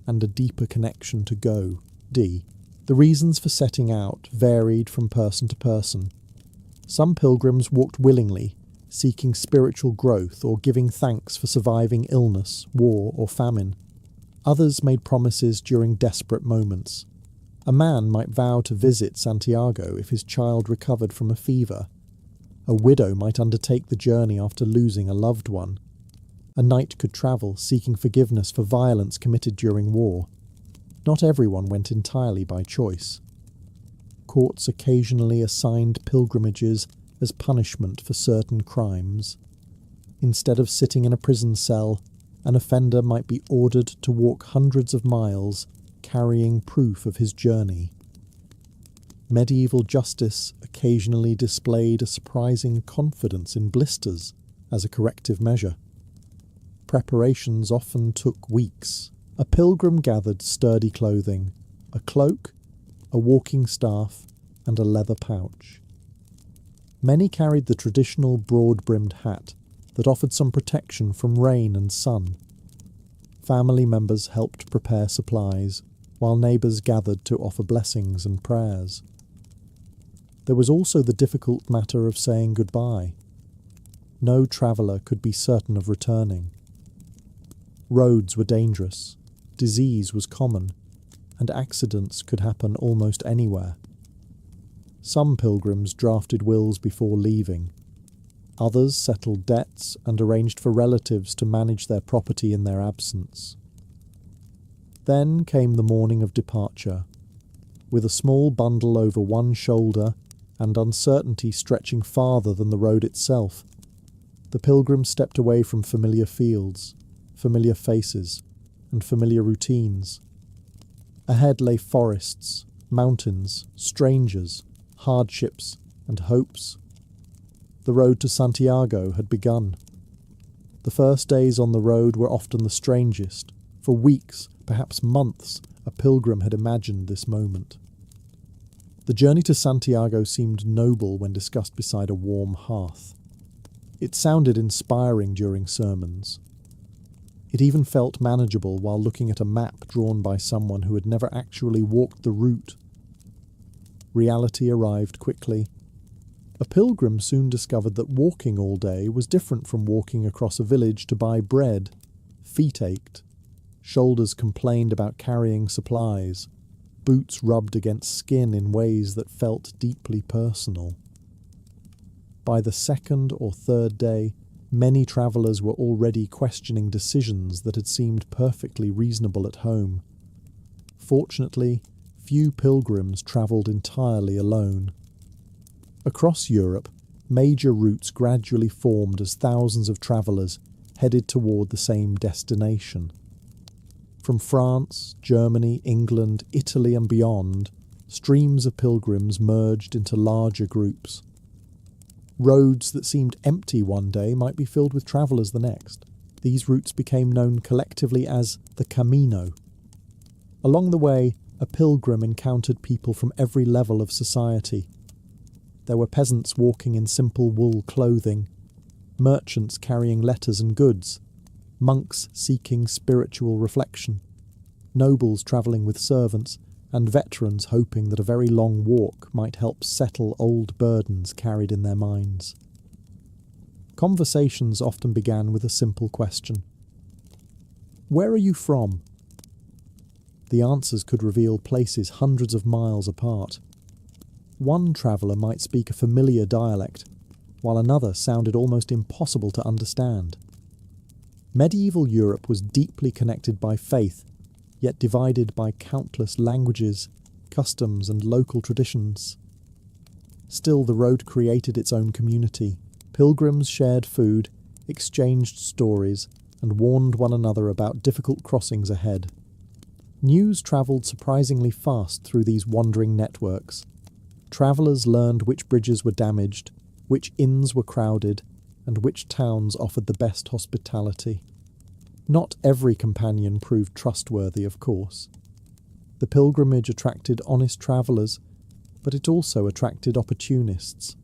and a deeper connection to God. The reasons for setting out varied from person to person. Some pilgrims walked willingly, seeking spiritual growth or giving thanks for surviving illness, war, or famine. Others made promises during desperate moments. A man might vow to visit Santiago if his child recovered from a fever. A widow might undertake the journey after losing a loved one. A knight could travel seeking forgiveness for violence committed during war. Not everyone went entirely by choice. Courts occasionally assigned pilgrimages as punishment for certain crimes. Instead of sitting in a prison cell, an offender might be ordered to walk hundreds of miles, carrying proof of his journey. Medieval justice occasionally displayed a surprising confidence in blisters as a corrective measure. Preparations often took weeks. A pilgrim gathered sturdy clothing, a cloak, a walking staff, and a leather pouch. Many carried the traditional broad-brimmed hat that offered some protection from rain and sun. Family members helped prepare supplies, while neighbours gathered to offer blessings and prayers. There was also the difficult matter of saying goodbye. No traveller could be certain of returning. Roads were dangerous, disease was common, and accidents could happen almost anywhere. Some pilgrims drafted wills before leaving. Others settled debts and arranged for relatives to manage their property in their absence. Then came the morning of departure. With a small bundle over one shoulder and uncertainty stretching farther than the road itself, the pilgrims stepped away from familiar fields, familiar faces, and familiar routines. Ahead lay forests, mountains, strangers, hardships, and hopes. The road to Santiago had begun. The first days on the road were often the strangest. For weeks, perhaps months, a pilgrim had imagined this moment. The journey to Santiago seemed noble when discussed beside a warm hearth. It sounded inspiring during sermons. It even felt manageable while looking at a map drawn by someone who had never actually walked the route. Reality arrived quickly. A pilgrim soon discovered that walking all day was different from walking across a village to buy bread. Feet ached. Shoulders complained about carrying supplies. Boots rubbed against skin in ways that felt deeply personal. By the second or third day, many travellers were already questioning decisions that had seemed perfectly reasonable at home. Fortunately, few pilgrims travelled entirely alone. Across Europe, major routes gradually formed as thousands of travellers headed toward the same destination. From France, Germany, England, Italy and beyond, streams of pilgrims merged into larger groups. Roads that seemed empty one day might be filled with travellers the next. These routes became known collectively as the Camino. Along the way, a pilgrim encountered people from every level of society. There were peasants walking in simple wool clothing, merchants carrying letters and goods, monks seeking spiritual reflection, nobles travelling with servants, and veterans hoping that a very long walk might help settle old burdens carried in their minds. Conversations often began with a simple question. "Where are you from?" The answers could reveal places hundreds of miles apart. One traveller might speak a familiar dialect, while another sounded almost impossible to understand. Medieval Europe was deeply connected by faith, yet divided by countless languages, customs, and local traditions. Still, the road created its own community. Pilgrims shared food, exchanged stories, and warned one another about difficult crossings ahead. News travelled surprisingly fast through these wandering networks. Travellers learned which bridges were damaged, which inns were crowded, and which towns offered the best hospitality. Not every companion proved trustworthy, of course. The pilgrimage attracted honest travellers, but it also attracted opportunists.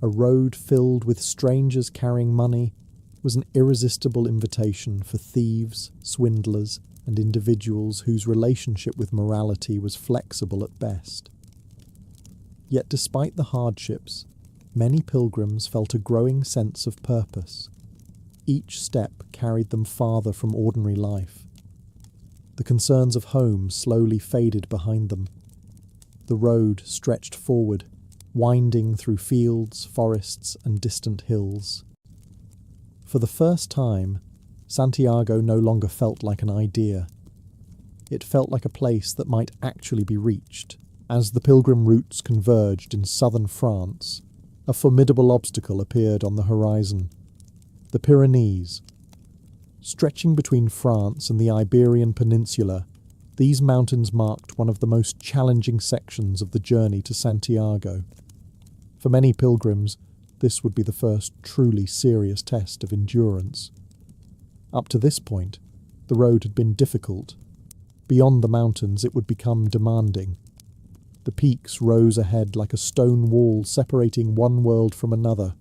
A road filled with strangers carrying money was an irresistible invitation for thieves, swindlers, and individuals whose relationship with morality was flexible at best. Yet despite the hardships, many pilgrims felt a growing sense of purpose. Each step carried them farther from ordinary life. The concerns of home slowly faded behind them. The road stretched forward, winding through fields, forests, and distant hills. For the first time, Santiago no longer felt like an idea. It felt like a place that might actually be reached. As the pilgrim routes converged in southern France, a formidable obstacle appeared on the horizon. The Pyrenees. Stretching between France and the Iberian Peninsula, these mountains marked one of the most challenging sections of the journey to Santiago. For many pilgrims, this would be the first truly serious test of endurance. Up to this point, the road had been difficult. Beyond the mountains, it would become demanding. The peaks rose ahead like a stone wall separating one world from another.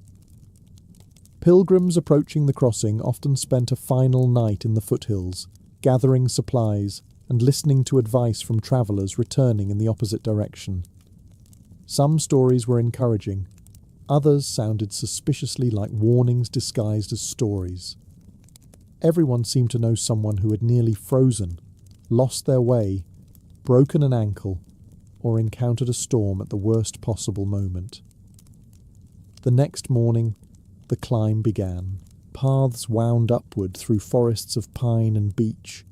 Pilgrims approaching the crossing often spent a final night in the foothills, gathering supplies and listening to advice from travellers returning in the opposite direction. Some stories were encouraging, others sounded suspiciously like warnings disguised as stories. Everyone seemed to know someone who had nearly frozen, lost their way, broken an ankle, or encountered a storm at the worst possible moment. The next morning, the climb began. Paths wound upward through forests of pine and beech.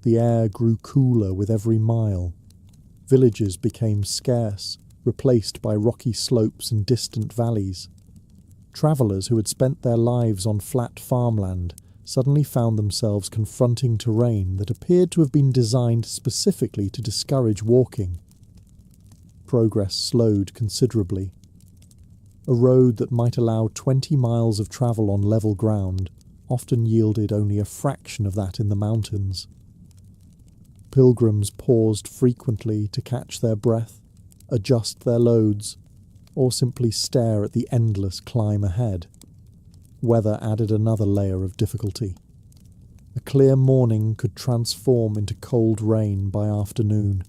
The air grew cooler with every mile. Villages became scarce, replaced by rocky slopes and distant valleys. Travellers who had spent their lives on flat farmland suddenly found themselves confronting terrain that appeared to have been designed specifically to discourage walking. Progress slowed considerably. A road that might allow 20 miles of travel on level ground often yielded only a fraction of that in the mountains. Pilgrims paused frequently to catch their breath, adjust their loads, or simply stare at the endless climb ahead. Weather added another layer of difficulty. A clear morning could transform into cold rain by afternoon.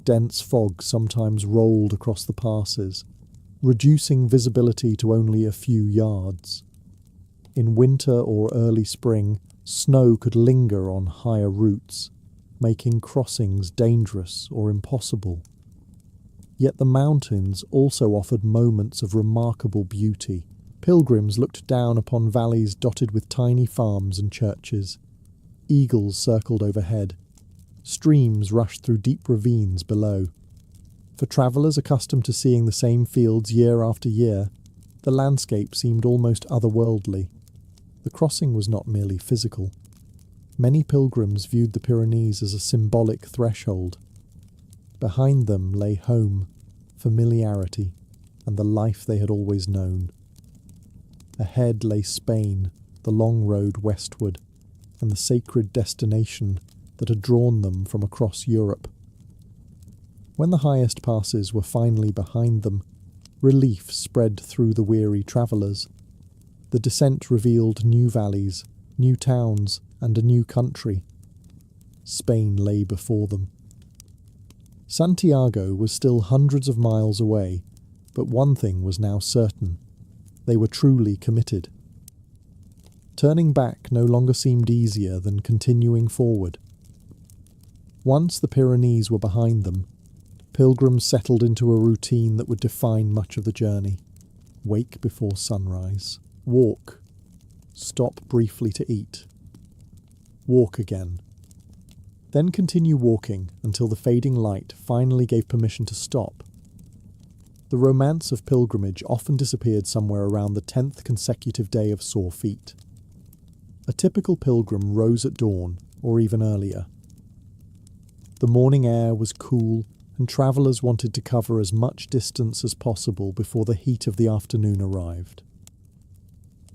Dense fog sometimes rolled across the passes, reducing visibility to only a few yards. In winter or early spring, snow could linger on higher routes, making crossings dangerous or impossible. Yet the mountains also offered moments of remarkable beauty. Pilgrims looked down upon valleys dotted with tiny farms and churches. Eagles circled overhead. Streams rushed through deep ravines below. For travellers accustomed to seeing the same fields year after year, the landscape seemed almost otherworldly. The crossing was not merely physical. Many pilgrims viewed the Pyrenees as a symbolic threshold. Behind them lay home, familiarity, and the life they had always known. Ahead lay Spain, the long road westward, and the sacred destination that had drawn them from across Europe. When the highest passes were finally behind them, relief spread through the weary travellers. The descent revealed new valleys, new towns, and a new country. Spain lay before them. Santiago was still hundreds of miles away, but one thing was now certain. They were truly committed. Turning back no longer seemed easier than continuing forward. Once the Pyrenees were behind them, pilgrims settled into a routine that would define much of the journey. Wake before sunrise. Walk. Stop briefly to eat. Walk again. Then continue walking until the fading light finally gave permission to stop. The romance of pilgrimage often disappeared somewhere around the 10th consecutive day of sore feet. A typical pilgrim rose at dawn, or even earlier. The morning air was cool, and travellers wanted to cover as much distance as possible before the heat of the afternoon arrived.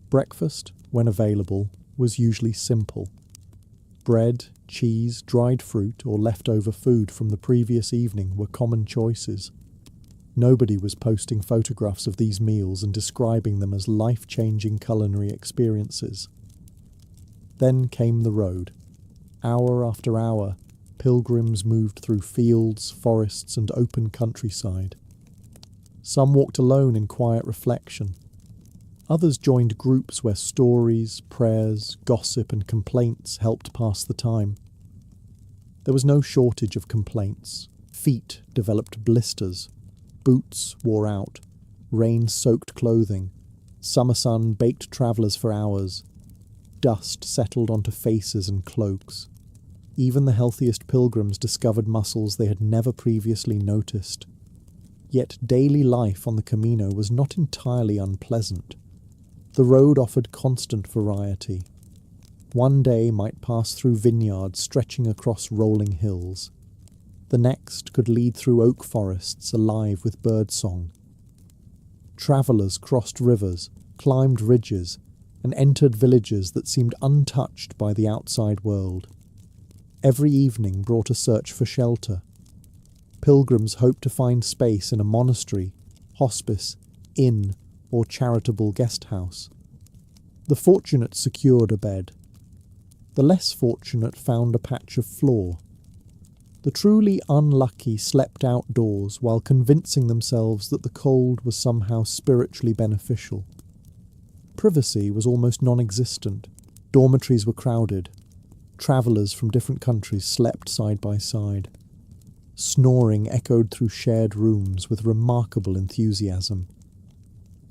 Breakfast, when available, was usually simple. Bread, cheese, dried fruit, or leftover food from the previous evening were common choices. Nobody was posting photographs of these meals and describing them as life-changing culinary experiences. Then came the road. Hour after hour, pilgrims moved through fields, forests, and open countryside. Some walked alone in quiet reflection. Others joined groups where stories, prayers, gossip, and complaints helped pass the time. There was no shortage of complaints. Feet developed blisters. Boots wore out. Rain-soaked clothing. Summer sun baked travellers for hours. Dust settled onto faces and cloaks. Even the healthiest pilgrims discovered muscles they had never previously noticed. Yet daily life on the Camino was not entirely unpleasant. The road offered constant variety. One day might pass through vineyards stretching across rolling hills. The next could lead through oak forests alive with birdsong. Travellers crossed rivers, climbed ridges, and entered villages that seemed untouched by the outside world. Every evening brought a search for shelter. Pilgrims hoped to find space in a monastery, hospice, inn, or charitable guest house. The fortunate secured a bed. The less fortunate found a patch of floor. The truly unlucky slept outdoors while convincing themselves that the cold was somehow spiritually beneficial. Privacy was almost non-existent. Dormitories were crowded. Travellers from different countries slept side by side. Snoring echoed through shared rooms with remarkable enthusiasm.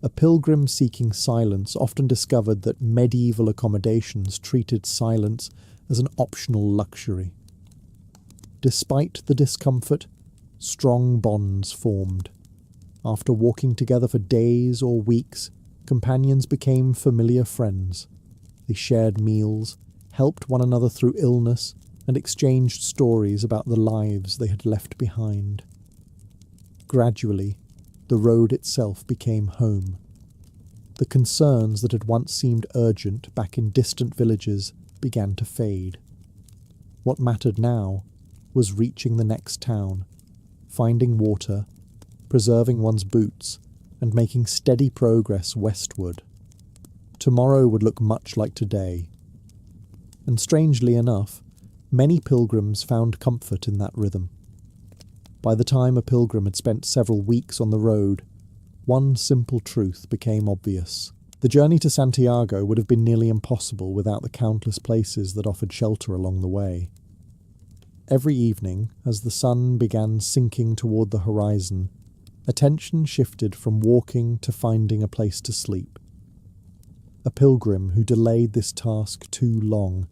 A pilgrim seeking silence often discovered that medieval accommodations treated silence as an optional luxury. Despite the discomfort, strong bonds formed. After walking together for days or weeks, companions became familiar friends. They shared meals, helped one another through illness, and exchanged stories about the lives they had left behind. Gradually, the road itself became home. The concerns that had once seemed urgent back in distant villages began to fade. What mattered now was reaching the next town, finding water, preserving one's boots, and making steady progress westward. Tomorrow would look much like today. And strangely enough, many pilgrims found comfort in that rhythm. By the time a pilgrim had spent several weeks on the road, one simple truth became obvious. The journey to Santiago would have been nearly impossible without the countless places that offered shelter along the way. Every evening, as the sun began sinking toward the horizon, attention shifted from walking to finding a place to sleep. A pilgrim who delayed this task too long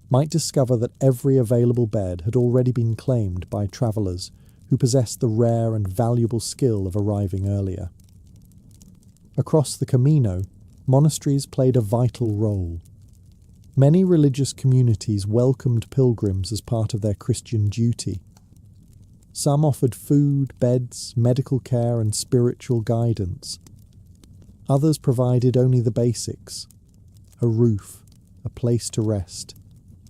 might discover that every available bed had already been claimed by travellers who possessed the rare and valuable skill of arriving earlier. Across the Camino, monasteries played a vital role. Many religious communities welcomed pilgrims as part of their Christian duty. Some offered food, beds, medical care, and spiritual guidance. Others provided only the basics: a roof, a place to rest,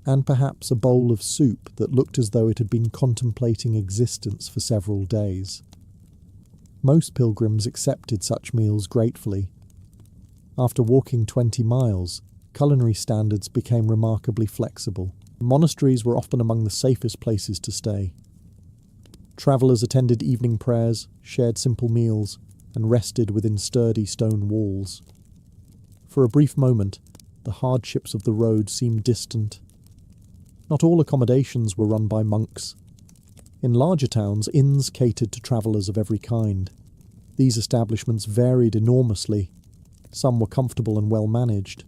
and perhaps a bowl of soup that looked as though it had been contemplating existence for several days. Most pilgrims accepted such meals gratefully. After walking 20 miles, culinary standards became remarkably flexible. Monasteries were often among the safest places to stay. Travellers attended evening prayers, shared simple meals, and rested within sturdy stone walls. For a brief moment, the hardships of the road seemed distant. Not all accommodations were run by monks. In larger towns, inns catered to travellers of every kind. These establishments varied enormously. Some were comfortable and well managed.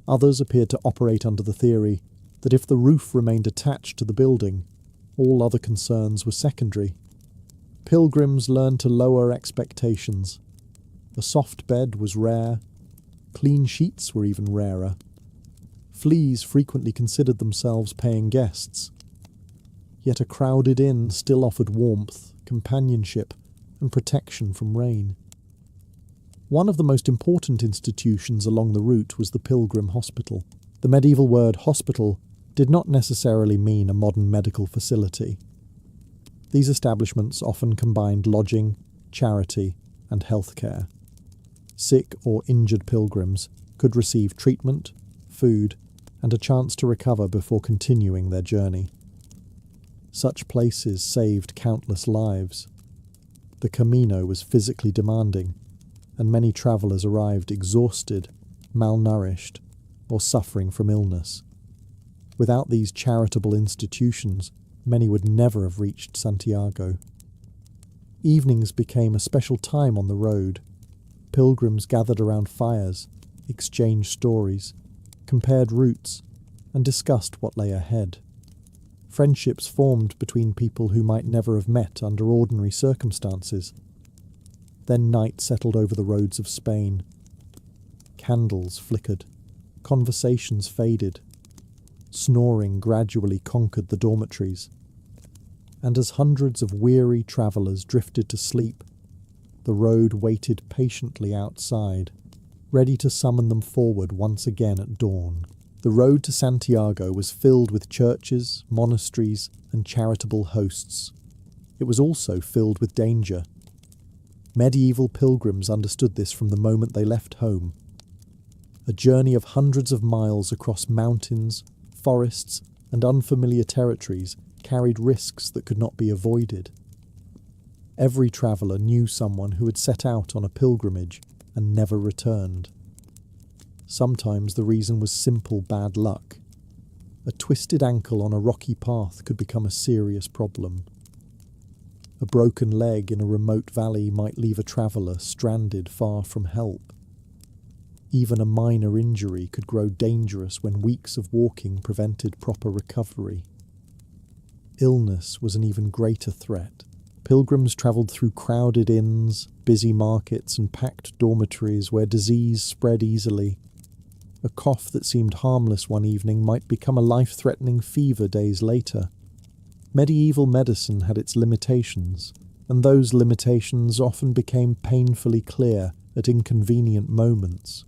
Others appeared to operate under the theory that if the roof remained attached to the building, all other concerns were secondary. Pilgrims learned to lower expectations. A soft bed was rare. Clean sheets were even rarer. Fleas frequently considered themselves paying guests. Yet a crowded inn still offered warmth, companionship, and protection from rain. One of the most important institutions along the route was the Pilgrim Hospital. The medieval word hospital did not necessarily mean a modern medical facility. These establishments often combined lodging, charity, and healthcare. Sick or injured pilgrims could receive treatment, food, and a chance to recover before continuing their journey. Such places saved countless lives. The Camino was physically demanding, and many travellers arrived exhausted, malnourished, or suffering from illness. Without these charitable institutions, many would never have reached Santiago. Evenings became a special time on the road. Pilgrims gathered around fires, exchanged stories, compared routes, and discussed what lay ahead. Friendships formed between people who might never have met under ordinary circumstances. Then night settled over the roads of Spain. Candles flickered. Conversations faded. Snoring gradually conquered the dormitories. And as hundreds of weary travellers drifted to sleep, the road waited patiently outside, ready to summon them forward once again at dawn. The road to Santiago was filled with churches, monasteries, and charitable hosts. It was also filled with danger. Medieval pilgrims understood this from the moment they left home. A journey of hundreds of miles across mountains, forests, and unfamiliar territories carried risks that could not be avoided. Every traveller knew someone who had set out on a pilgrimage and never returned. Sometimes the reason was simple bad luck. A twisted ankle on a rocky path could become a serious problem. A broken leg in a remote valley might leave a traveller stranded far from help. Even a minor injury could grow dangerous when weeks of walking prevented proper recovery. Illness was an even greater threat. Pilgrims travelled through crowded inns, busy markets, and packed dormitories where disease spread easily. A cough that seemed harmless one evening might become a life-threatening fever days later. Medieval medicine had its limitations, and those limitations often became painfully clear at inconvenient moments.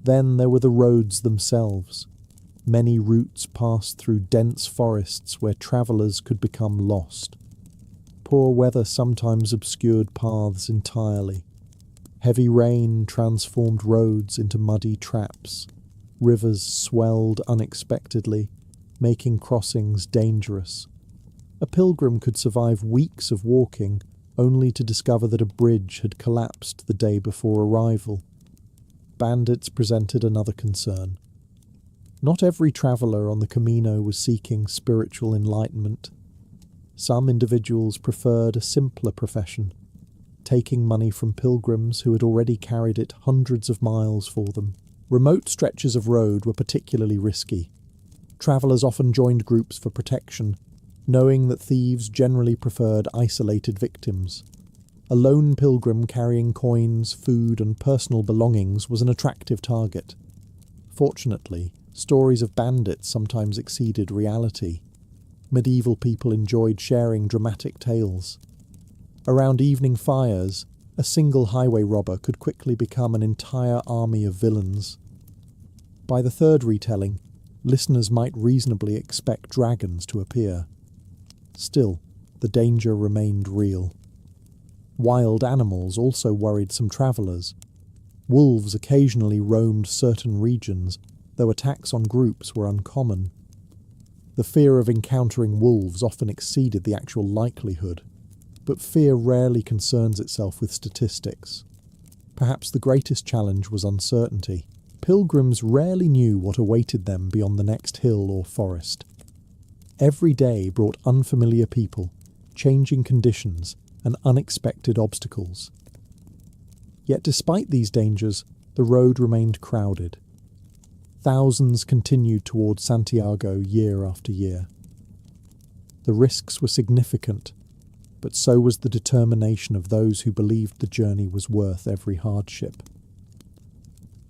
Then there were the roads themselves. Many routes passed through dense forests where travellers could become lost. Poor weather sometimes obscured paths entirely. Heavy rain transformed roads into muddy traps. Rivers swelled unexpectedly, making crossings dangerous. A pilgrim could survive weeks of walking, only to discover that a bridge had collapsed the day before arrival. Bandits presented another concern. Not every traveller on the Camino was seeking spiritual enlightenment. Some individuals preferred a simpler profession, taking money from pilgrims who had already carried it hundreds of miles for them. Remote stretches of road were particularly risky. Travellers often joined groups for protection, knowing that thieves generally preferred isolated victims. A lone pilgrim carrying coins, food, and personal belongings was an attractive target. Fortunately, stories of bandits sometimes exceeded reality. Medieval people enjoyed sharing dramatic tales. Around evening fires, a single highway robber could quickly become an entire army of villains. By the third retelling, listeners might reasonably expect dragons to appear. Still, the danger remained real. Wild animals also worried some travellers. Wolves occasionally roamed certain regions, though attacks on groups were uncommon. The fear of encountering wolves often exceeded the actual likelihood, but fear rarely concerns itself with statistics. Perhaps the greatest challenge was uncertainty. Pilgrims rarely knew what awaited them beyond the next hill or forest. Every day brought unfamiliar people, changing conditions, and unexpected obstacles. Yet despite these dangers, the road remained crowded. Thousands continued toward Santiago year after year. The risks were significant, but so was the determination of those who believed the journey was worth every hardship.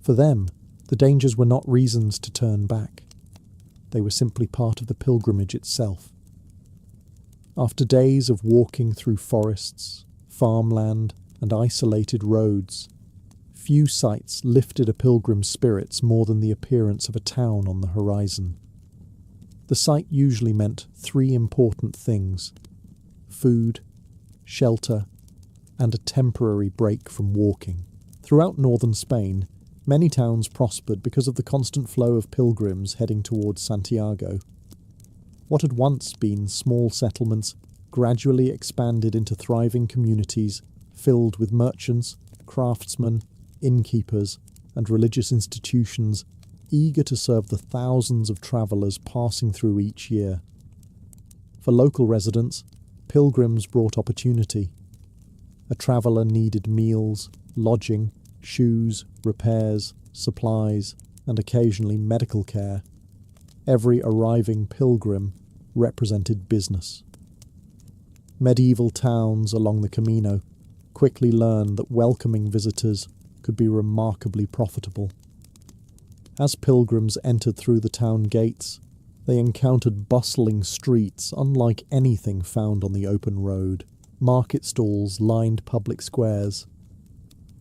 For them, the dangers were not reasons to turn back. They were simply part of the pilgrimage itself. After days of walking through forests, farmland, and isolated roads, few sights lifted a pilgrim's spirits more than the appearance of a town on the horizon. The sight usually meant three important things: food, shelter, and a temporary break from walking. Throughout northern Spain, many towns prospered because of the constant flow of pilgrims heading towards Santiago. What had once been small settlements gradually expanded into thriving communities filled with merchants, craftsmen, innkeepers, and religious institutions eager to serve the thousands of travellers passing through each year. For local residents, pilgrims brought opportunity. A traveller needed meals, lodging, shoes, repairs, supplies, and occasionally medical care. Every arriving pilgrim represented business. Medieval towns along the Camino quickly learned that welcoming visitors could be remarkably profitable. As pilgrims entered through the town gates, they encountered bustling streets unlike anything found on the open road. Market stalls lined public squares.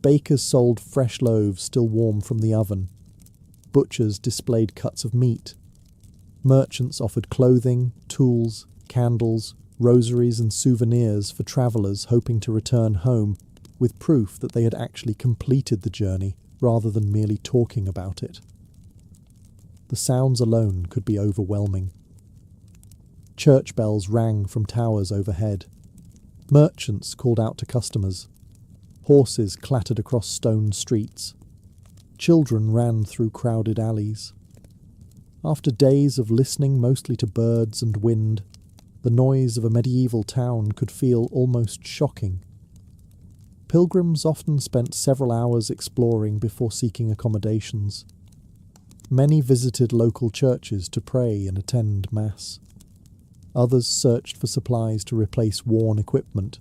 Bakers sold fresh loaves still warm from the oven. Butchers displayed cuts of meat. Merchants offered clothing, tools, candles, rosaries and souvenirs for travellers hoping to return home with proof that they had actually completed the journey rather than merely talking about it. The sounds alone could be overwhelming. Church bells rang from towers overhead. Merchants called out to customers. Horses clattered across stone streets. Children ran through crowded alleys. After days of listening mostly to birds and wind, the noise of a medieval town could feel almost shocking. Pilgrims often spent several hours exploring before seeking accommodations. Many visited local churches to pray and attend Mass. Others searched for supplies to replace worn equipment.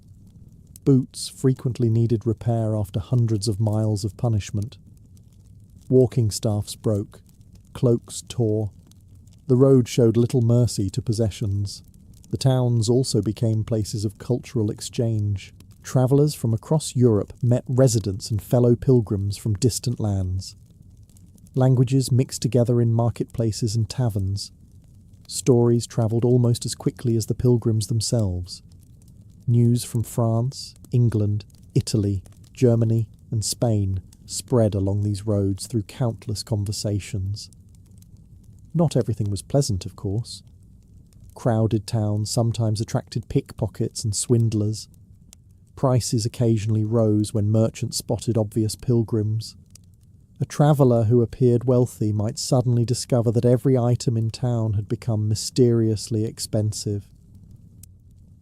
Boots frequently needed repair after hundreds of miles of punishment. Walking staffs broke, cloaks tore. The road showed little mercy to possessions. The towns also became places of cultural exchange. Travellers from across Europe met residents and fellow pilgrims from distant lands. Languages mixed together in marketplaces and taverns. Stories travelled almost as quickly as the pilgrims themselves. News from France, England, Italy, Germany, and Spain spread along these roads through countless conversations. Not everything was pleasant, of course. Crowded towns sometimes attracted pickpockets and swindlers. Prices occasionally rose when merchants spotted obvious pilgrims. A traveller who appeared wealthy might suddenly discover that every item in town had become mysteriously expensive.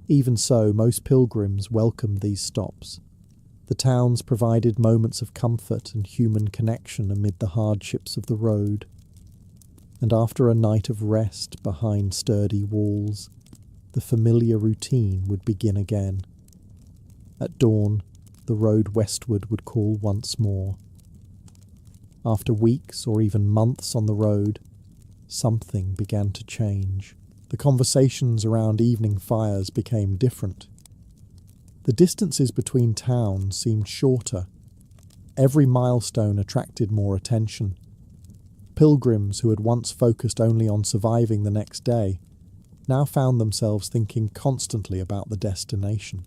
Even so, most pilgrims welcomed these stops. The towns provided moments of comfort and human connection amid the hardships of the road. And after a night of rest behind sturdy walls, the familiar routine would begin again. At dawn, the road westward would call once more. After weeks or even months on the road, something began to change. The conversations around evening fires became different. The distances between towns seemed shorter. Every milestone attracted more attention. Pilgrims who had once focused only on surviving the next day now found themselves thinking constantly about the destination.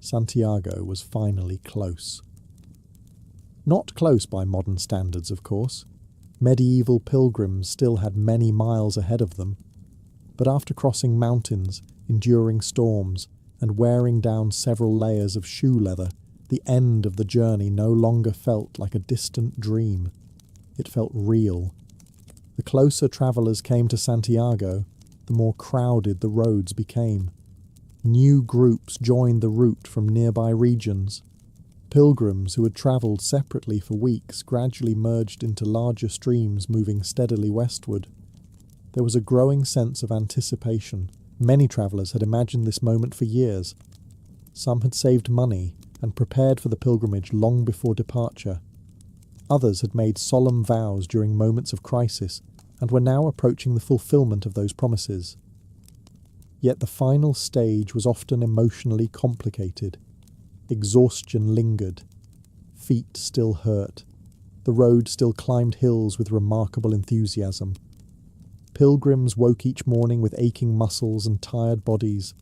Santiago was finally close. Not close by modern standards, of course. Medieval pilgrims still had many miles ahead of them. But after crossing mountains, enduring storms, and wearing down several layers of shoe leather, the end of the journey no longer felt like a distant dream. It felt real. The closer travellers came to Santiago, the more crowded the roads became. New groups joined the route from nearby regions. Pilgrims who had travelled separately for weeks gradually merged into larger streams moving steadily westward. There was a growing sense of anticipation. Many travellers had imagined this moment for years. Some had saved money and prepared for the pilgrimage long before departure. Others had made solemn vows during moments of crisis and were now approaching the fulfilment of those promises. Yet the final stage was often emotionally complicated. Exhaustion lingered. Feet still hurt. The road still climbed hills with remarkable enthusiasm. Pilgrims woke each morning with aching muscles and tired bodies.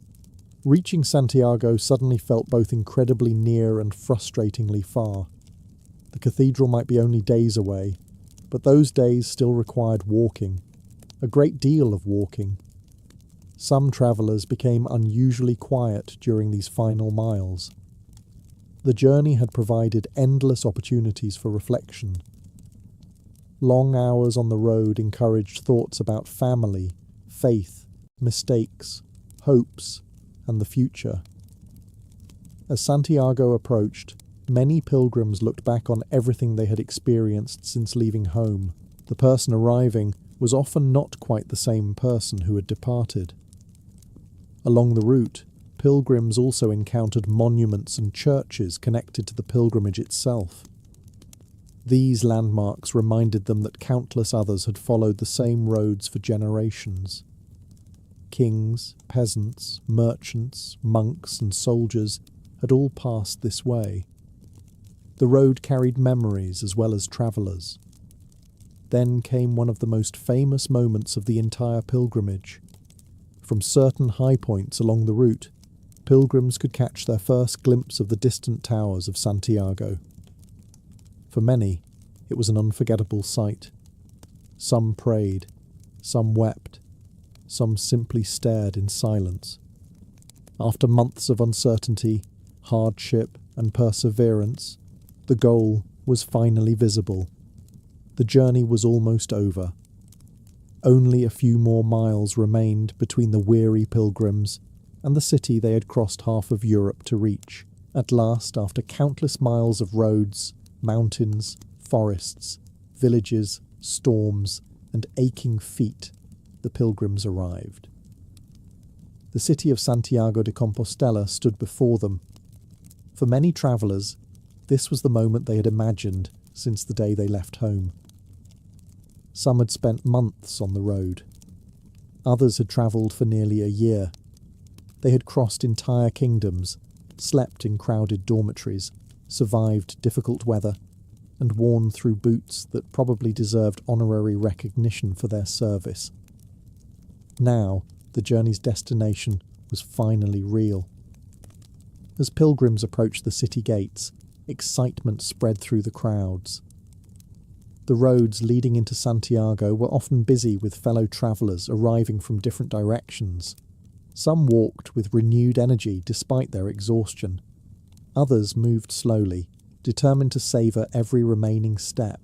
Reaching Santiago suddenly felt both incredibly near and frustratingly far. The cathedral might be only days away, but those days still required walking. A great deal of walking. Some travellers became unusually quiet during these final miles. The journey had provided endless opportunities for reflection. Long hours on the road encouraged thoughts about family, faith, mistakes, hopes, and the future. As Santiago approached, many pilgrims looked back on everything they had experienced since leaving home. The person arriving was often not quite the same person who had departed. Along the route, pilgrims also encountered monuments and churches connected to the pilgrimage itself. These landmarks reminded them that countless others had followed the same roads for generations. Kings, peasants, merchants, monks, and soldiers had all passed this way. The road carried memories as well as travellers. Then came one of the most famous moments of the entire pilgrimage. From certain high points along the route, pilgrims could catch their first glimpse of the distant towers of Santiago. For many, it was an unforgettable sight. Some prayed, some wept, some simply stared in silence. After months of uncertainty, hardship, and perseverance, the goal was finally visible. The journey was almost over. Only a few more miles remained between the weary pilgrims and the city they had crossed half of Europe to reach. At last, after countless miles of roads, mountains, forests, villages, storms, and aching feet, the pilgrims arrived. The city of Santiago de Compostela stood before them. For many travellers, this was the moment they had imagined since the day they left home. Some had spent months on the road. Others had travelled for nearly a year. They had crossed entire kingdoms, slept in crowded dormitories, survived difficult weather, and worn through boots that probably deserved honorary recognition for their service. Now, the journey's destination was finally real. As pilgrims approached the city gates, excitement spread through the crowds. The roads leading into Santiago were often busy with fellow travellers arriving from different directions. Some walked with renewed energy despite their exhaustion. Others moved slowly, determined to savour every remaining step.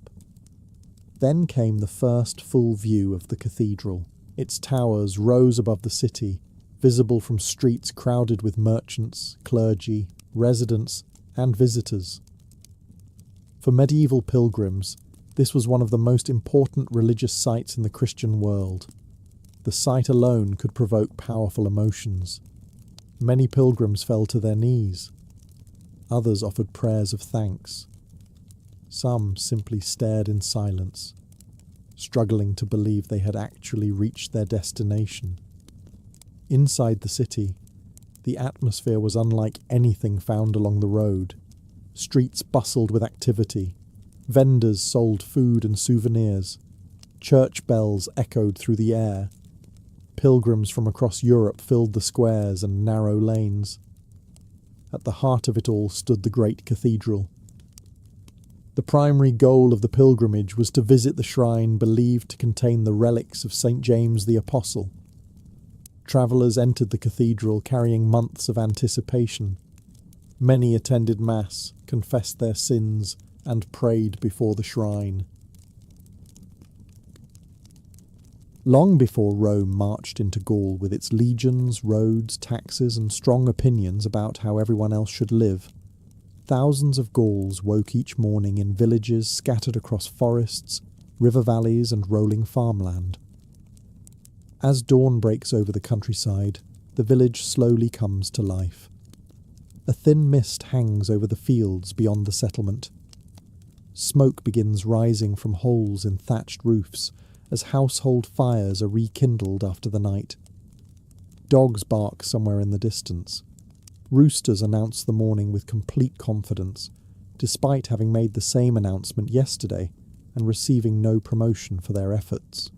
Then came the first full view of the cathedral. Its towers rose above the city, visible from streets crowded with merchants, clergy, residents, and visitors. For medieval pilgrims, this was one of the most important religious sites in the Christian world. The sight alone could provoke powerful emotions. Many pilgrims fell to their knees. Others offered prayers of thanks. Some simply stared in silence, struggling to believe they had actually reached their destination. Inside the city, the atmosphere was unlike anything found along the road. Streets bustled with activity. Vendors sold food and souvenirs. Church bells echoed through the air. Pilgrims from across Europe filled the squares and narrow lanes. At the heart of it all stood the great cathedral. The primary goal of the pilgrimage was to visit the shrine believed to contain the relics of St. James the Apostle. Travellers entered the cathedral carrying months of anticipation. Many attended Mass, confessed their sins, and prayed before the shrine. Long before Rome marched into Gaul with its legions, roads, taxes, and strong opinions about how everyone else should live, thousands of Gauls woke each morning in villages scattered across forests, river valleys, and rolling farmland. As dawn breaks over the countryside, the village slowly comes to life. A thin mist hangs over the fields beyond the settlement. Smoke begins rising from holes in thatched roofs as household fires are rekindled after the night. Dogs bark somewhere in the distance. Roosters announce the morning with complete confidence, despite having made the same announcement yesterday and receiving no promotion for their efforts.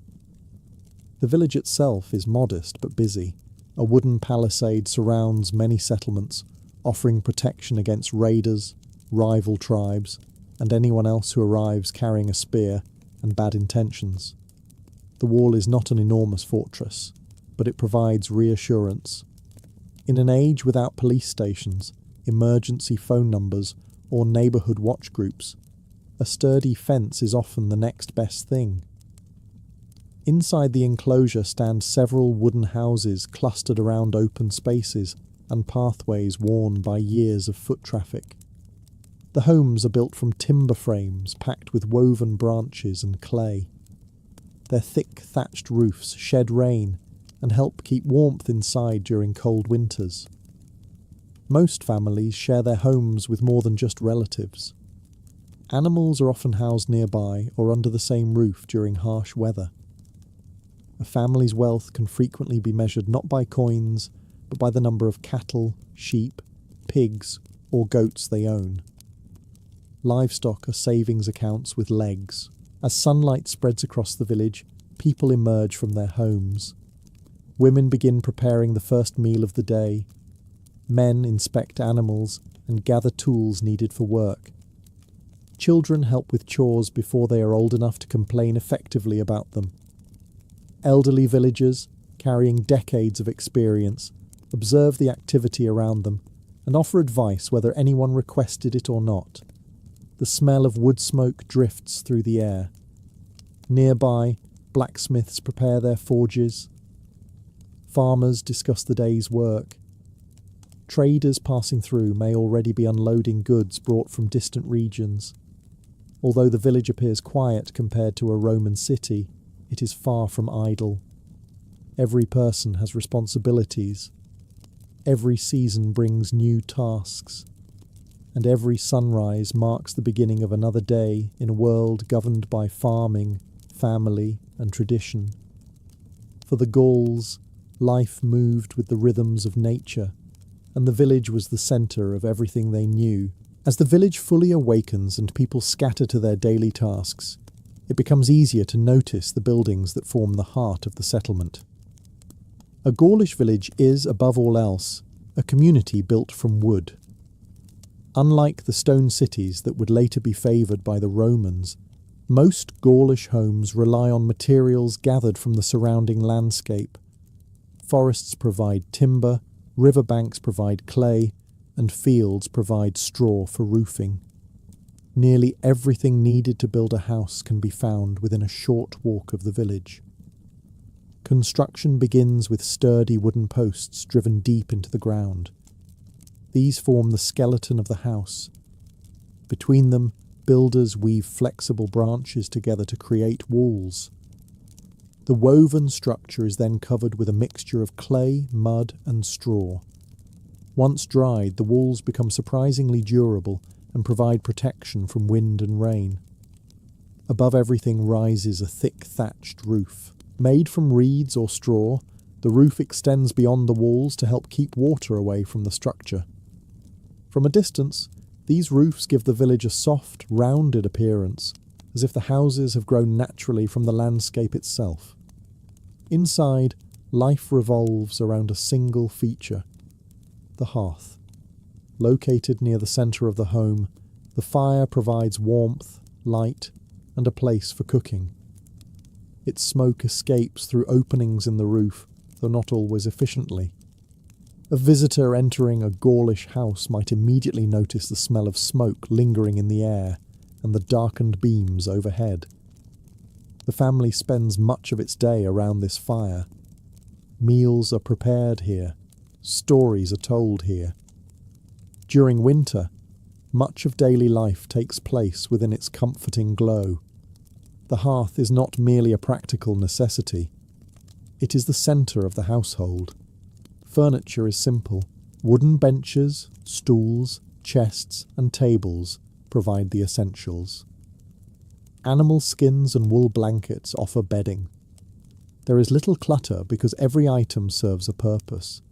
The village itself is modest but busy. A wooden palisade surrounds many settlements, offering protection against raiders, rival tribes, and anyone else who arrives carrying a spear and bad intentions. The wall is not an enormous fortress, but it provides reassurance. In an age without police stations, emergency phone numbers, or neighbourhood watch groups, a sturdy fence is often the next best thing. Inside the enclosure stand several wooden houses clustered around open spaces and pathways worn by years of foot traffic. The homes are built from timber frames packed with woven branches and clay. Their thick thatched roofs shed rain and help keep warmth inside during cold winters. Most families share their homes with more than just relatives. Animals are often housed nearby or under the same roof during harsh weather. A family's wealth can frequently be measured not by coins, but by the number of cattle, sheep, pigs, or goats they own. Livestock are savings accounts with legs. As sunlight spreads across the village, people emerge from their homes. Women begin preparing the first meal of the day. Men inspect animals and gather tools needed for work. Children help with chores before they are old enough to complain effectively about them. Elderly villagers, carrying decades of experience, observe the activity around them and offer advice whether anyone requested it or not. The smell of wood smoke drifts through the air. Nearby, blacksmiths prepare their forges. Farmers discuss the day's work. Traders passing through may already be unloading goods brought from distant regions. Although the village appears quiet compared to a Roman city, it is far from idle. Every person has responsibilities. Every season brings new tasks. and every sunrise marks the beginning of another day in a world governed by farming, family, and tradition. For the Gauls, life moved with the rhythms of nature, and the village was the centre of everything they knew. As the village fully awakens and people scatter to their daily tasks, it becomes easier to notice the buildings that form the heart of the settlement. A Gaulish village is, above all else, a community built from wood. Unlike the stone cities that would later be favoured by the Romans, most Gaulish homes rely on materials gathered from the surrounding landscape. Forests provide timber, riverbanks provide clay, and fields provide straw for roofing. Nearly everything needed to build a house can be found within a short walk of the village. Construction begins with sturdy wooden posts driven deep into the ground. These form the skeleton of the house. Between them, builders weave flexible branches together to create walls. The woven structure is then covered with a mixture of clay, mud, and straw. Once dried, the walls become surprisingly durable and provide protection from wind and rain. Above everything rises a thick thatched roof. Made from reeds or straw, the roof extends beyond the walls to help keep water away from the structure. From a distance, these roofs give the village a soft, rounded appearance, as if the houses have grown naturally from the landscape itself. Inside, life revolves around a single feature: the hearth. Located near the centre of the home, the fire provides warmth, light, and a place for cooking. Its smoke escapes through openings in the roof, though not always efficiently. A visitor entering a Gaulish house might immediately notice the smell of smoke lingering in the air and the darkened beams overhead. The family spends much of its day around this fire. Meals are prepared here. Stories are told here. During winter, much of daily life takes place within its comforting glow. The hearth is not merely a practical necessity. It is the centre of the household. Furniture is simple. Wooden benches, stools, chests, and tables provide the essentials. Animal skins and wool blankets offer bedding. There is little clutter because every item serves a purpose.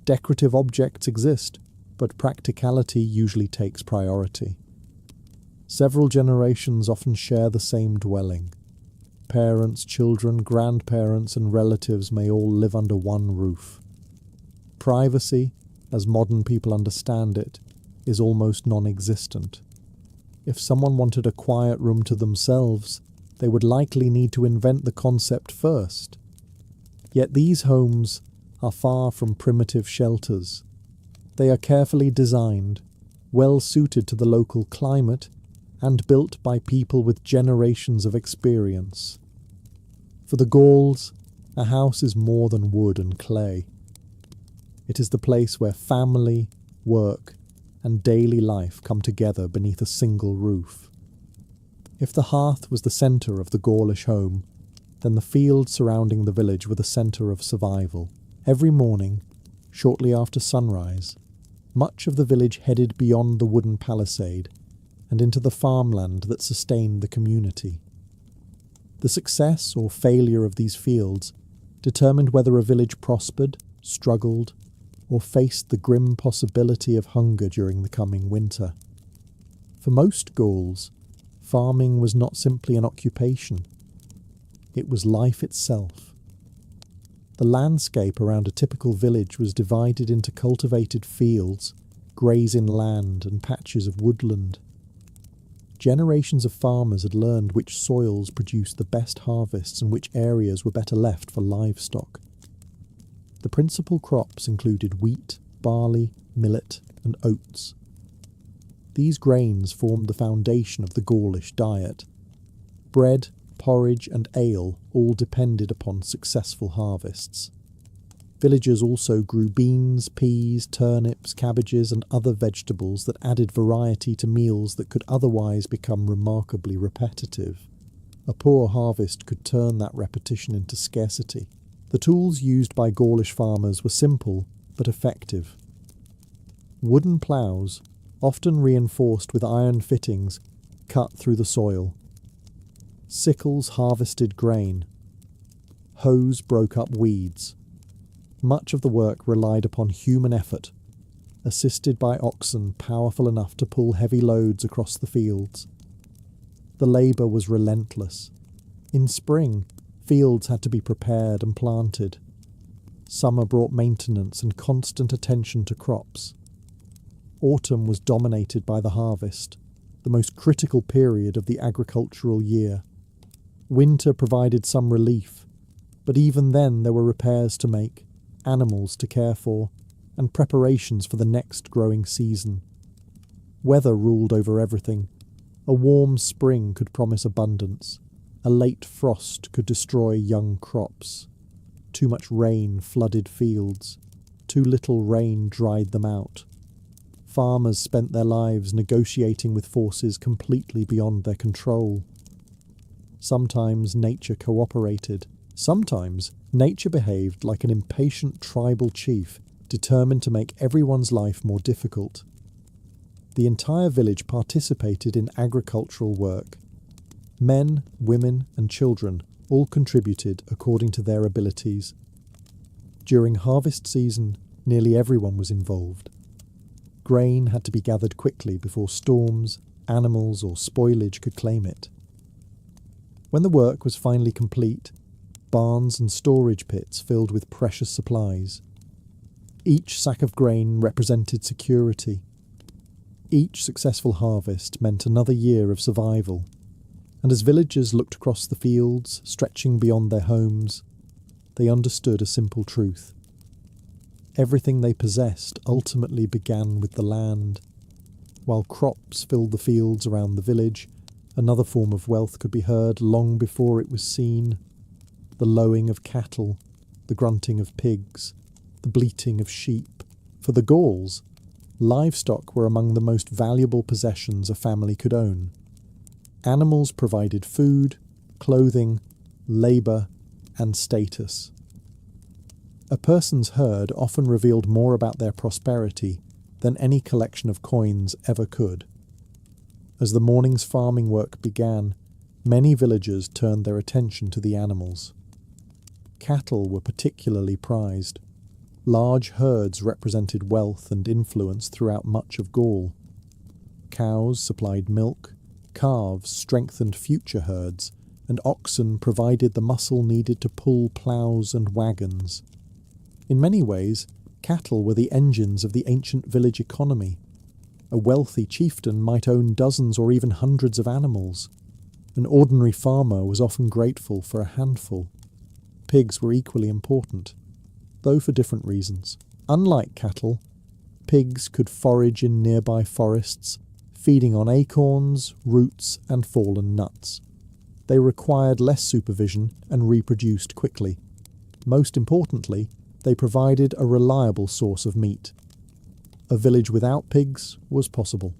Decorative objects exist, but practicality usually takes priority. Several generations often share the same dwelling. Parents, children, grandparents, and relatives may all live under one roof. Privacy, as modern people understand it, is almost non-existent. If someone wanted a quiet room to themselves, they would likely need to invent the concept first. Yet these homes are far from primitive shelters. They are carefully designed, well suited to the local climate, and built by people with generations of experience. For the Gauls, a house is more than wood and clay. It is the place where family, work, and daily life come together beneath a single roof. If the hearth was the centre of the Gaulish home, then the fields surrounding the village were the centre of survival. Every morning, shortly after sunrise, much of the village headed beyond the wooden palisade and into the farmland that sustained the community. The success or failure of these fields determined whether a village prospered, struggled, or faced the grim possibility of hunger during the coming winter. For most Gauls, farming was not simply an occupation. It was life itself. The landscape around a typical village was divided into cultivated fields, grazing land, and patches of woodland. Generations of farmers had learned which soils produced the best harvests and which areas were better left for livestock. The principal crops included wheat, barley, millet, and oats. These grains formed the foundation of the Gaulish diet. Bread, porridge, and ale all depended upon successful harvests. Villagers also grew beans, peas, turnips, cabbages, and other vegetables that added variety to meals that could otherwise become remarkably repetitive. A poor harvest could turn that repetition into scarcity. The tools used by Gaulish farmers were simple but effective. Wooden ploughs, often reinforced with iron fittings cut through the soil. Sickles harvested grain. Hoes broke up weeds. Much of the work relied upon human effort, assisted by oxen powerful enough to pull heavy loads across the fields. The labour was relentless. In spring, fields had to be prepared and planted. Summer brought maintenance and constant attention to crops. Autumn was dominated by the harvest, the most critical period of the agricultural year. Winter provided some relief, but even then there were repairs to make, animals to care for, and preparations for the next growing season. Weather ruled over everything. A warm spring could promise abundance. A late frost could destroy young crops. Too much rain flooded fields. Too little rain dried them out. Farmers spent their lives negotiating with forces completely beyond their control. Sometimes nature cooperated. Sometimes nature behaved like an impatient tribal chief determined to make everyone's life more difficult. The entire village participated in agricultural work. Men, women, and children all contributed according to their abilities. During harvest season, nearly everyone was involved. Grain had to be gathered quickly before storms, animals, or spoilage could claim it. When the work was finally complete, barns and storage pits filled with precious supplies. Each sack of grain represented security. Each successful harvest meant another year of survival, and as villagers looked across the fields, stretching beyond their homes, they understood a simple truth. Everything they possessed ultimately began with the land. While crops filled the fields around the village, another form of wealth could be heard long before it was seen. The lowing of cattle, the grunting of pigs, the bleating of sheep. For the Gauls, livestock were among the most valuable possessions a family could own. Animals provided food, clothing, labour, and status. A person's herd often revealed more about their prosperity than any collection of coins ever could. As the morning's farming work began, many villagers turned their attention to the animals. Cattle were particularly prized. Large herds represented wealth and influence throughout much of Gaul. Cows supplied milk, calves strengthened future herds, and oxen provided the muscle needed to pull ploughs and wagons. In many ways, cattle were the engines of the ancient village economy. A wealthy chieftain might own dozens or even hundreds of animals. An ordinary farmer was often grateful for a handful. Pigs were equally important, though for different reasons. Unlike cattle, pigs could forage in nearby forests, feeding on acorns, roots, and fallen nuts. They required less supervision and reproduced quickly. Most importantly, they provided a reliable source of meat. A village without pigs was possible.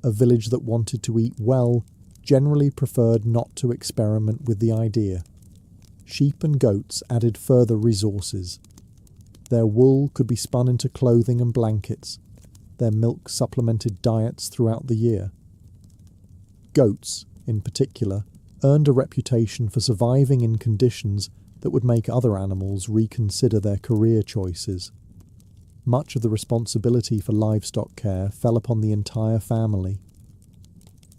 A village that wanted to eat well generally preferred not to experiment with the idea. Sheep and goats added further resources. Their wool could be spun into clothing and blankets. Their milk supplemented diets throughout the year. Goats, in particular, earned a reputation for surviving in conditions that would make other animals reconsider their career choices. Much of the responsibility for livestock care fell upon the entire family.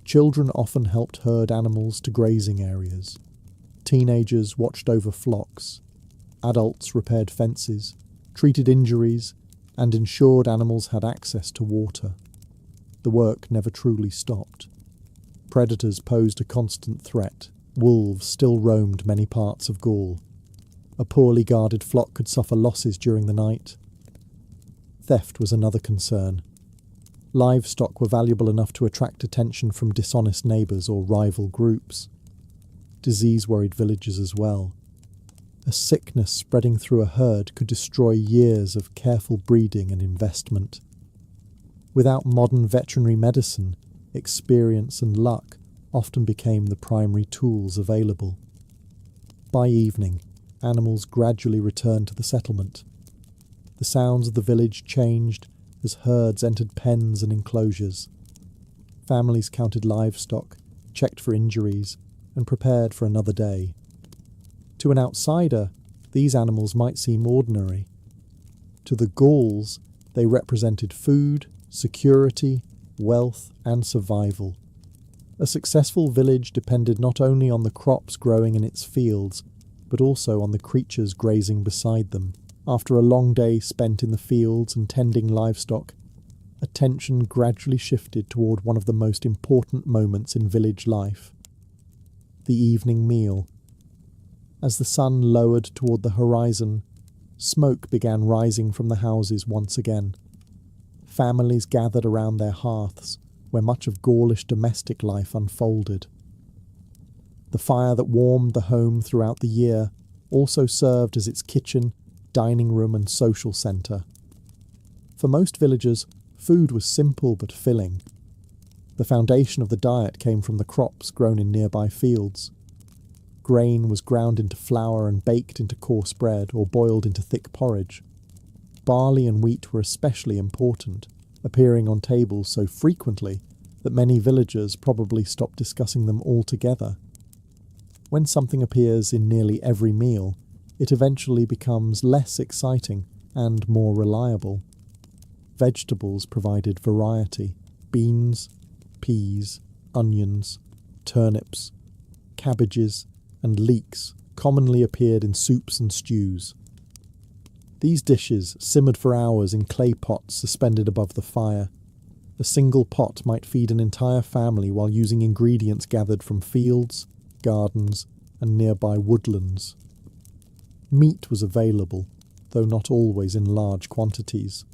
Children often helped herd animals to grazing areas. Teenagers watched over flocks. Adults repaired fences, treated injuries, and ensured animals had access to water. The work never truly stopped. Predators posed a constant threat. Wolves still roamed many parts of Gaul. A poorly guarded flock could suffer losses during the night. Theft was another concern. Livestock were valuable enough to attract attention from dishonest neighbours or rival groups. Disease worried villagers as well. A sickness spreading through a herd could destroy years of careful breeding and investment. Without modern veterinary medicine, experience and luck often became the primary tools available. By evening, animals gradually returned to the settlement. The sounds of the village changed, as herds entered pens and enclosures. Families counted livestock, checked for injuries, and prepared for another day. To an outsider, these animals might seem ordinary. To the Gauls, they represented food, security, wealth, and survival. A successful village depended not only on the crops growing in its fields, but also on the creatures grazing beside them. After a long day spent in the fields and tending livestock, attention gradually shifted toward one of the most important moments in village life: the evening meal. As the sun lowered toward the horizon, smoke began rising from the houses once again. Families gathered around their hearths, where much of Gaulish domestic life unfolded. The fire that warmed the home throughout the year also served as its kitchen, dining room, and social centre. For most villagers, food was simple but filling. The foundation of the diet came from the crops grown in nearby fields. Grain was ground into flour and baked into coarse bread or boiled into thick porridge. Barley and wheat were especially important, appearing on tables so frequently that many villagers probably stopped discussing them altogether. When something appears in nearly every meal, it eventually becomes less exciting and more reliable. Vegetables provided variety: beans, peas, onions, turnips, cabbages, and leeks commonly appeared in soups and stews. These dishes simmered for hours in clay pots suspended above the fire. A single pot might feed an entire family while using ingredients gathered from fields, gardens, and nearby woodlands. Meat was available, though not always in large quantities.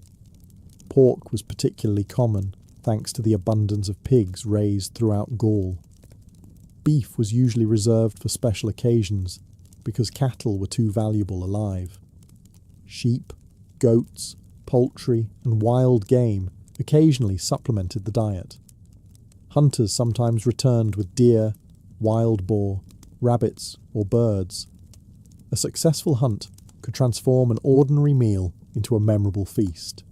Pork was particularly common, thanks to the abundance of pigs raised throughout Gaul. Beef was usually reserved for special occasions, because cattle were too valuable alive. Sheep, goats, poultry, and wild game occasionally supplemented the diet. Hunters sometimes returned with deer, wild boar, rabbits, or birds. A successful hunt could transform an ordinary meal into a memorable feast.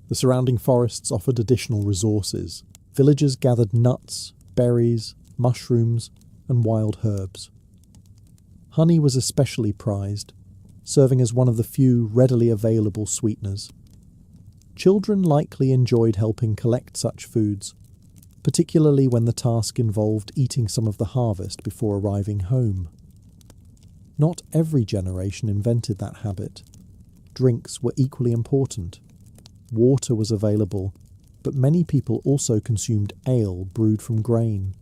The surrounding forests offered additional resources. Villagers gathered nuts, berries, mushrooms, and wild herbs. Honey was especially prized, serving as one of the few readily available sweeteners. Children likely enjoyed helping collect such foods, particularly when the task involved eating some of the harvest before arriving home. Not every generation invented that habit. Drinks were equally important. Water was available, but many people also consumed ale brewed from grain.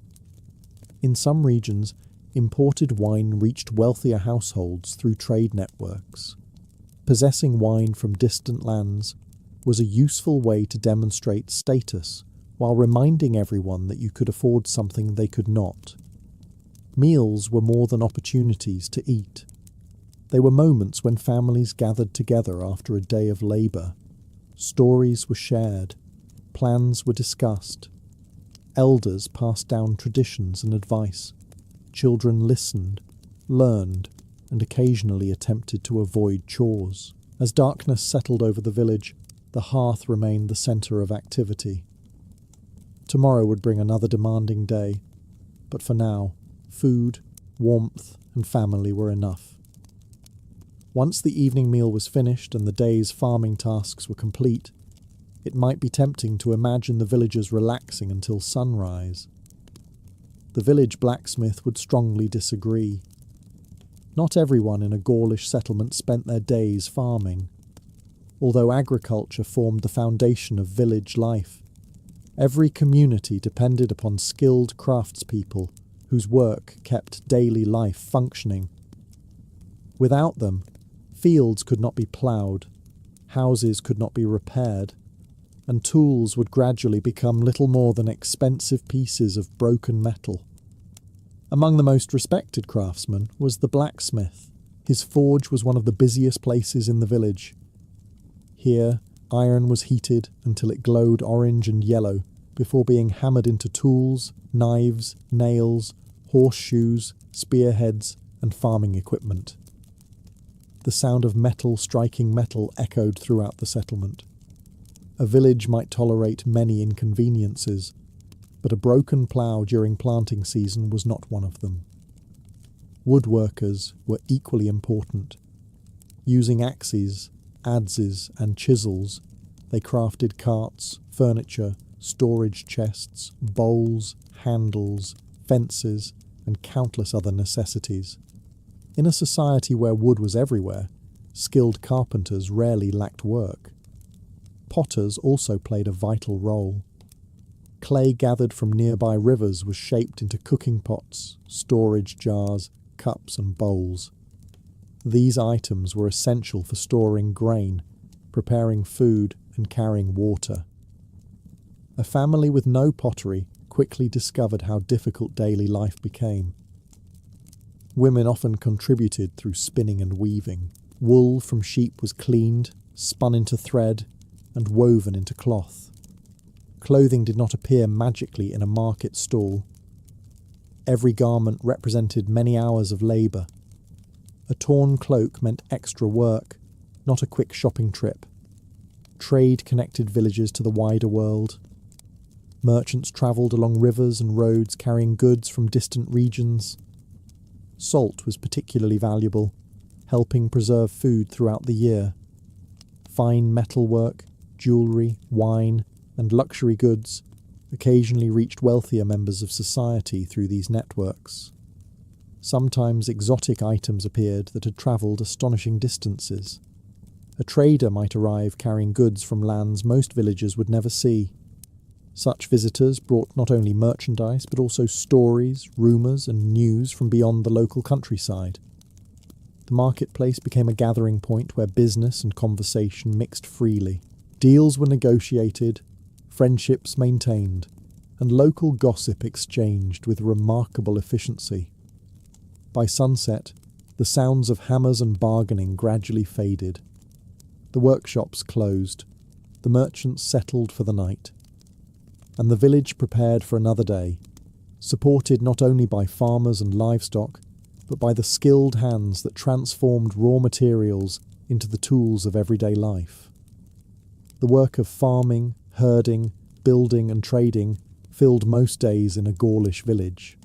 In some regions, imported wine reached wealthier households through trade networks. Possessing wine from distant lands was a useful way to demonstrate status, while reminding everyone that you could afford something they could not. Meals were more than opportunities to eat. They were moments when families gathered together after a day of labour. Stories were shared, plans were discussed. Elders passed down traditions and advice. Children listened, learned, and occasionally attempted to avoid chores. As darkness settled over the village, the hearth remained the centre of activity. Tomorrow would bring another demanding day, but for now, food, warmth, and family were enough. Once the evening meal was finished and the day's farming tasks were complete, it might be tempting to imagine the villagers relaxing until sunrise. The village blacksmith would strongly disagree. Not everyone in a Gaulish settlement spent their days farming. Although agriculture formed the foundation of village life, every community depended upon skilled craftspeople whose work kept daily life functioning. Without them, fields could not be ploughed, houses could not be repaired, and tools would gradually become little more than expensive pieces of broken metal. Among the most respected craftsmen was the blacksmith. His forge was one of the busiest places in the village. Here, iron was heated until it glowed orange and yellow before being hammered into tools, knives, nails, horseshoes, spearheads, and farming equipment. The sound of metal striking metal echoed throughout the settlement. A village might tolerate many inconveniences, but a broken plough during planting season was not one of them. Woodworkers were equally important. Using axes, adzes, and chisels, they crafted carts, furniture, storage chests, bowls, handles, fences, and countless other necessities. In a society where wood was everywhere, skilled carpenters rarely lacked work. Potters also played a vital role. Clay gathered from nearby rivers was shaped into cooking pots, storage jars, cups, and bowls. These items were essential for storing grain, preparing food, and carrying water. A family with no pottery quickly discovered how difficult daily life became. Women often contributed through spinning and weaving. Wool from sheep was cleaned, spun into thread, and woven into cloth. Clothing did not appear magically in a market stall. Every garment represented many hours of labour. A torn cloak meant extra work, not a quick shopping trip. Trade connected villages to the wider world. Merchants travelled along rivers and roads carrying goods from distant regions. Salt was particularly valuable, helping preserve food throughout the year. Fine metalwork, jewellery, wine, and luxury goods occasionally reached wealthier members of society through these networks. Sometimes exotic items appeared that had travelled astonishing distances. A trader might arrive carrying goods from lands most villagers would never see. Such visitors brought not only merchandise but also stories, rumours, and news from beyond the local countryside. The marketplace became a gathering point where business and conversation mixed freely. Deals were negotiated, friendships maintained, and local gossip exchanged with remarkable efficiency. By sunset, the sounds of hammers and bargaining gradually faded. The workshops closed, the merchants settled for the night, and the village prepared for another day, supported not only by farmers and livestock, but by the skilled hands that transformed raw materials into the tools of everyday life. The work of farming, herding, building and trading filled most days in a Gaulish village.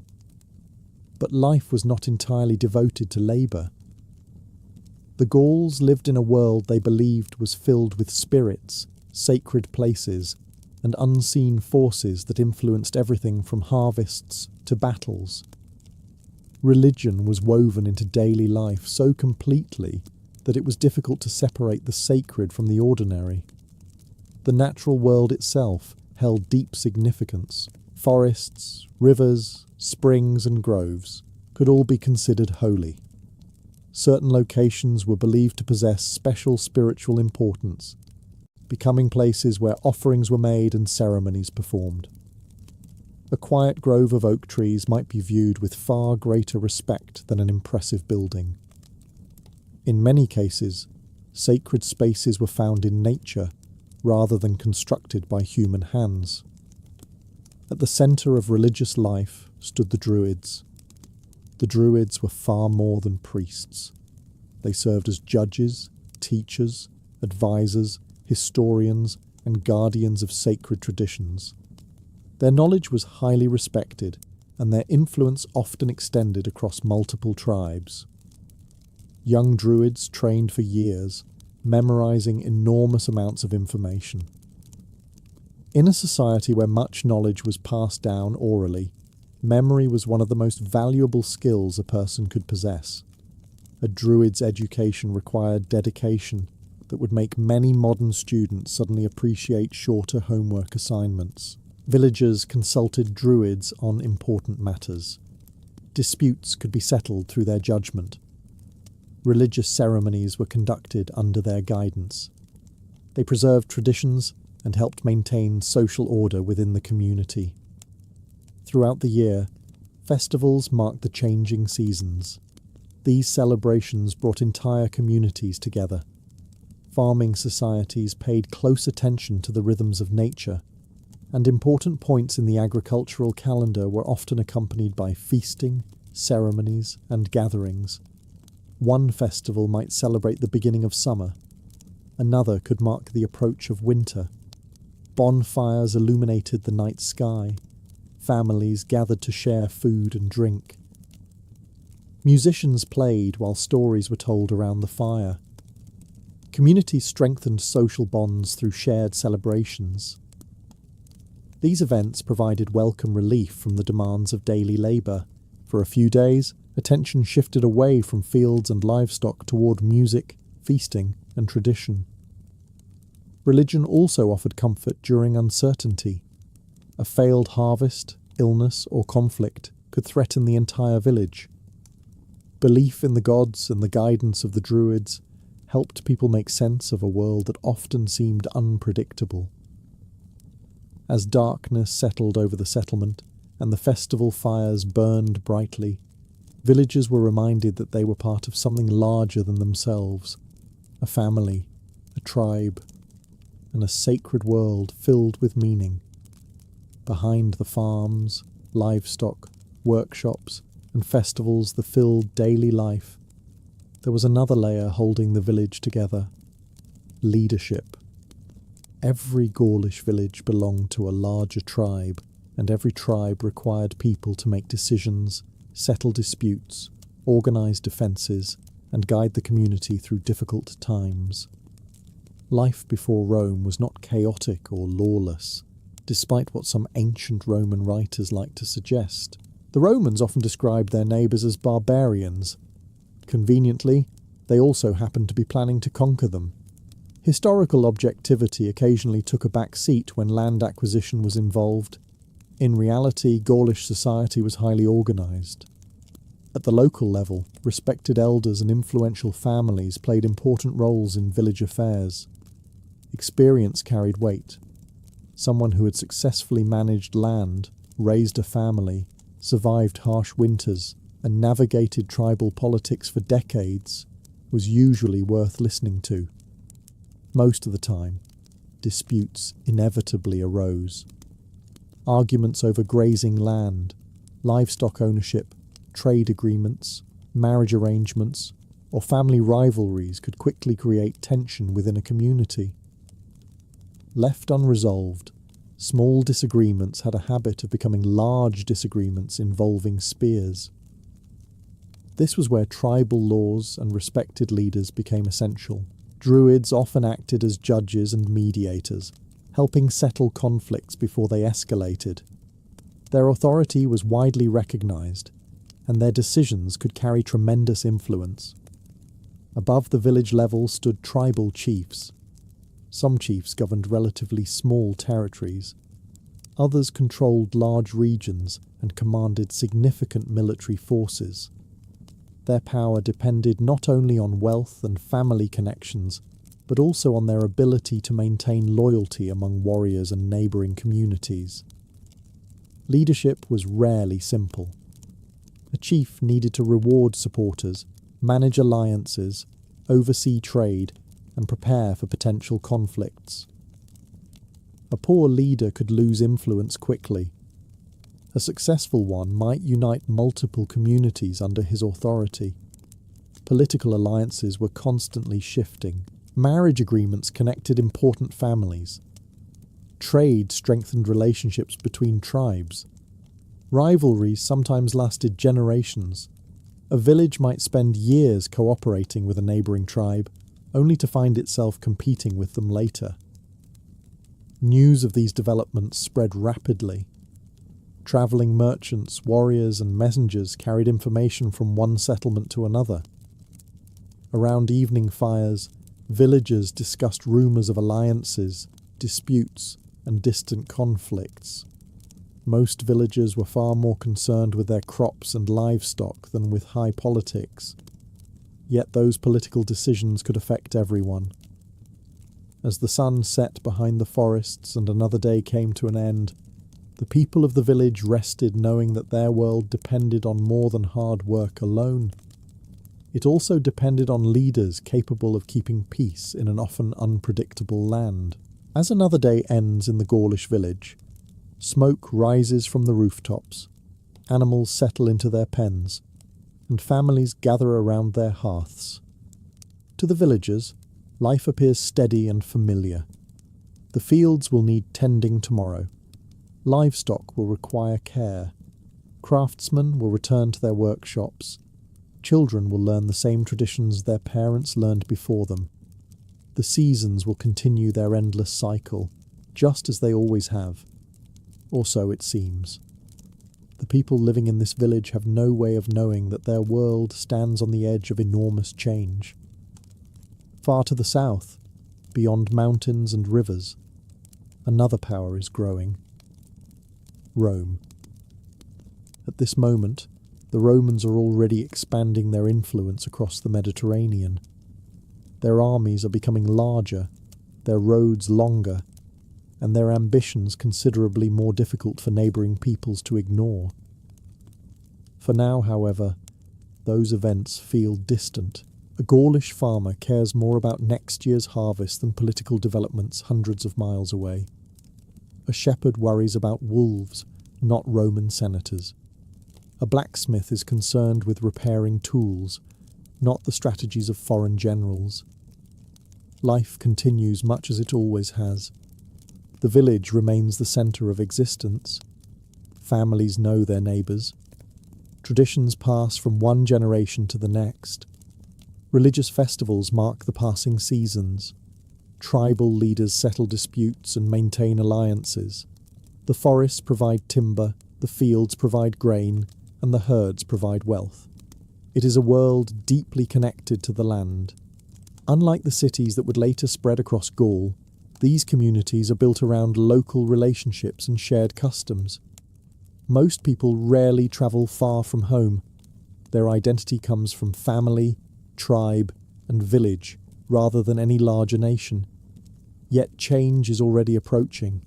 But life was not entirely devoted to labour. The Gauls lived in a world they believed was filled with spirits, sacred places, and unseen forces that influenced everything from harvests to battles. Religion was woven into daily life so completely that it was difficult to separate the sacred from the ordinary. The natural world itself held deep significance. Forests, rivers, springs, and groves could all be considered holy. Certain locations were believed to possess special spiritual importance, becoming places where offerings were made and ceremonies performed. A quiet grove of oak trees might be viewed with far greater respect than an impressive building. In many cases, sacred spaces were found in nature rather than constructed by human hands. At the centre of religious life stood the Druids. The Druids were far more than priests. They served as judges, teachers, advisors, historians, and guardians of sacred traditions. Their knowledge was highly respected, and their influence often extended across multiple tribes. Young Druids trained for years, memorizing enormous amounts of information. In a society where much knowledge was passed down orally, memory was one of the most valuable skills a person could possess. A Druid's education required dedication that would make many modern students suddenly appreciate shorter homework assignments. Villagers consulted Druids on important matters. Disputes could be settled through their judgment. Religious ceremonies were conducted under their guidance. They preserved traditions and helped maintain social order within the community. Throughout the year, festivals marked the changing seasons. These celebrations brought entire communities together. Farming societies paid close attention to the rhythms of nature, and important points in the agricultural calendar were often accompanied by feasting, ceremonies, and gatherings. One festival might celebrate the beginning of summer. Another could mark the approach of winter, Bonfires illuminated the night sky. Families gathered to share food and drink. Musicians played while stories were told around the fire. Communities strengthened social bonds through shared celebrations. These events provided welcome relief from the demands of daily labour. For a few days, attention shifted away from fields and livestock toward music, feasting, and tradition. Religion also offered comfort during uncertainty. A failed harvest, illness, or conflict could threaten the entire village. Belief in the gods and the guidance of the Druids helped people make sense of a world that often seemed unpredictable. As darkness settled over the settlement and the festival fires burned brightly, villagers were reminded that they were part of something larger than themselves, a family, a tribe, and a sacred world filled with meaning. Behind the farms, livestock, workshops, and festivals that filled daily life, there was another layer holding the village together: leadership. Every Gaulish village belonged to a larger tribe, and every tribe required people to make decisions, settle disputes, organise defences, and guide the community through difficult times. Life before Rome was not chaotic or lawless, despite what some ancient Roman writers like to suggest. The Romans often described their neighbours as barbarians. Conveniently, they also happened to be planning to conquer them. Historical objectivity occasionally took a back seat when land acquisition was involved. In reality, Gaulish society was highly organised. At the local level, respected elders and influential families played important roles in village affairs. Experience carried weight. Someone who had successfully managed land, raised a family, survived harsh winters, and navigated tribal politics for decades was usually worth listening to. Most of the time, disputes inevitably arose. Arguments over grazing land, livestock ownership, trade agreements, marriage arrangements, or family rivalries could quickly create tension within a community. Left unresolved, small disagreements had a habit of becoming large disagreements involving spears. This was where tribal laws and respected leaders became essential. Druids often acted as judges and mediators, helping settle conflicts before they escalated. Their authority was widely recognised, and their decisions could carry tremendous influence. Above the village level stood tribal chiefs. Some chiefs governed relatively small territories. Others controlled large regions and commanded significant military forces. Their power depended not only on wealth and family connections, but also on their ability to maintain loyalty among warriors and neighbouring communities. Leadership was rarely simple. A chief needed to reward supporters, manage alliances, oversee trade, and prepare for potential conflicts. A poor leader could lose influence quickly. A successful one might unite multiple communities under his authority. Political alliances were constantly shifting. Marriage agreements connected important families. Trade strengthened relationships between tribes. Rivalries sometimes lasted generations. A village might spend years cooperating with a neighbouring tribe, only to find itself competing with them later. News of these developments spread rapidly. Travelling merchants, warriors, and messengers carried information from one settlement to another. Around evening fires, villagers discussed rumours of alliances, disputes, and distant conflicts. Most villagers were far more concerned with their crops and livestock than with high politics. Yet those political decisions could affect everyone. As the sun set behind the forests and another day came to an end, the people of the village rested knowing that their world depended on more than hard work alone. It also depended on leaders capable of keeping peace in an often unpredictable land. As another day ends in the Gaulish village, smoke rises from the rooftops, animals settle into their pens, and families gather around their hearths. To the villagers, life appears steady and familiar. The fields will need tending tomorrow. Livestock will require care. Craftsmen will return to their workshops. Children will learn the same traditions their parents learned before them. The seasons will continue their endless cycle, just as they always have. Or so it seems. The people living in this village have no way of knowing that their world stands on the edge of enormous change. Far to the south, beyond mountains and rivers, another power is growing. Rome. At this moment, the Romans are already expanding their influence across the Mediterranean. Their armies are becoming larger, their roads longer, and their ambitions considerably more difficult for neighbouring peoples to ignore. For now, however, those events feel distant. A Gaulish farmer cares more about next year's harvest than political developments hundreds of miles away. A shepherd worries about wolves, not Roman senators. A blacksmith is concerned with repairing tools, not the strategies of foreign generals. Life continues much as it always has. The village remains the centre of existence. Families know their neighbours. Traditions pass from one generation to the next. Religious festivals mark the passing seasons. Tribal leaders settle disputes and maintain alliances. The forests provide timber, the fields provide grain, and the herds provide wealth. It is a world deeply connected to the land. Unlike the cities that would later spread across Gaul, these communities are built around local relationships and shared customs. Most people rarely travel far from home. Their identity comes from family, tribe, and village, rather than any larger nation. Yet change is already approaching.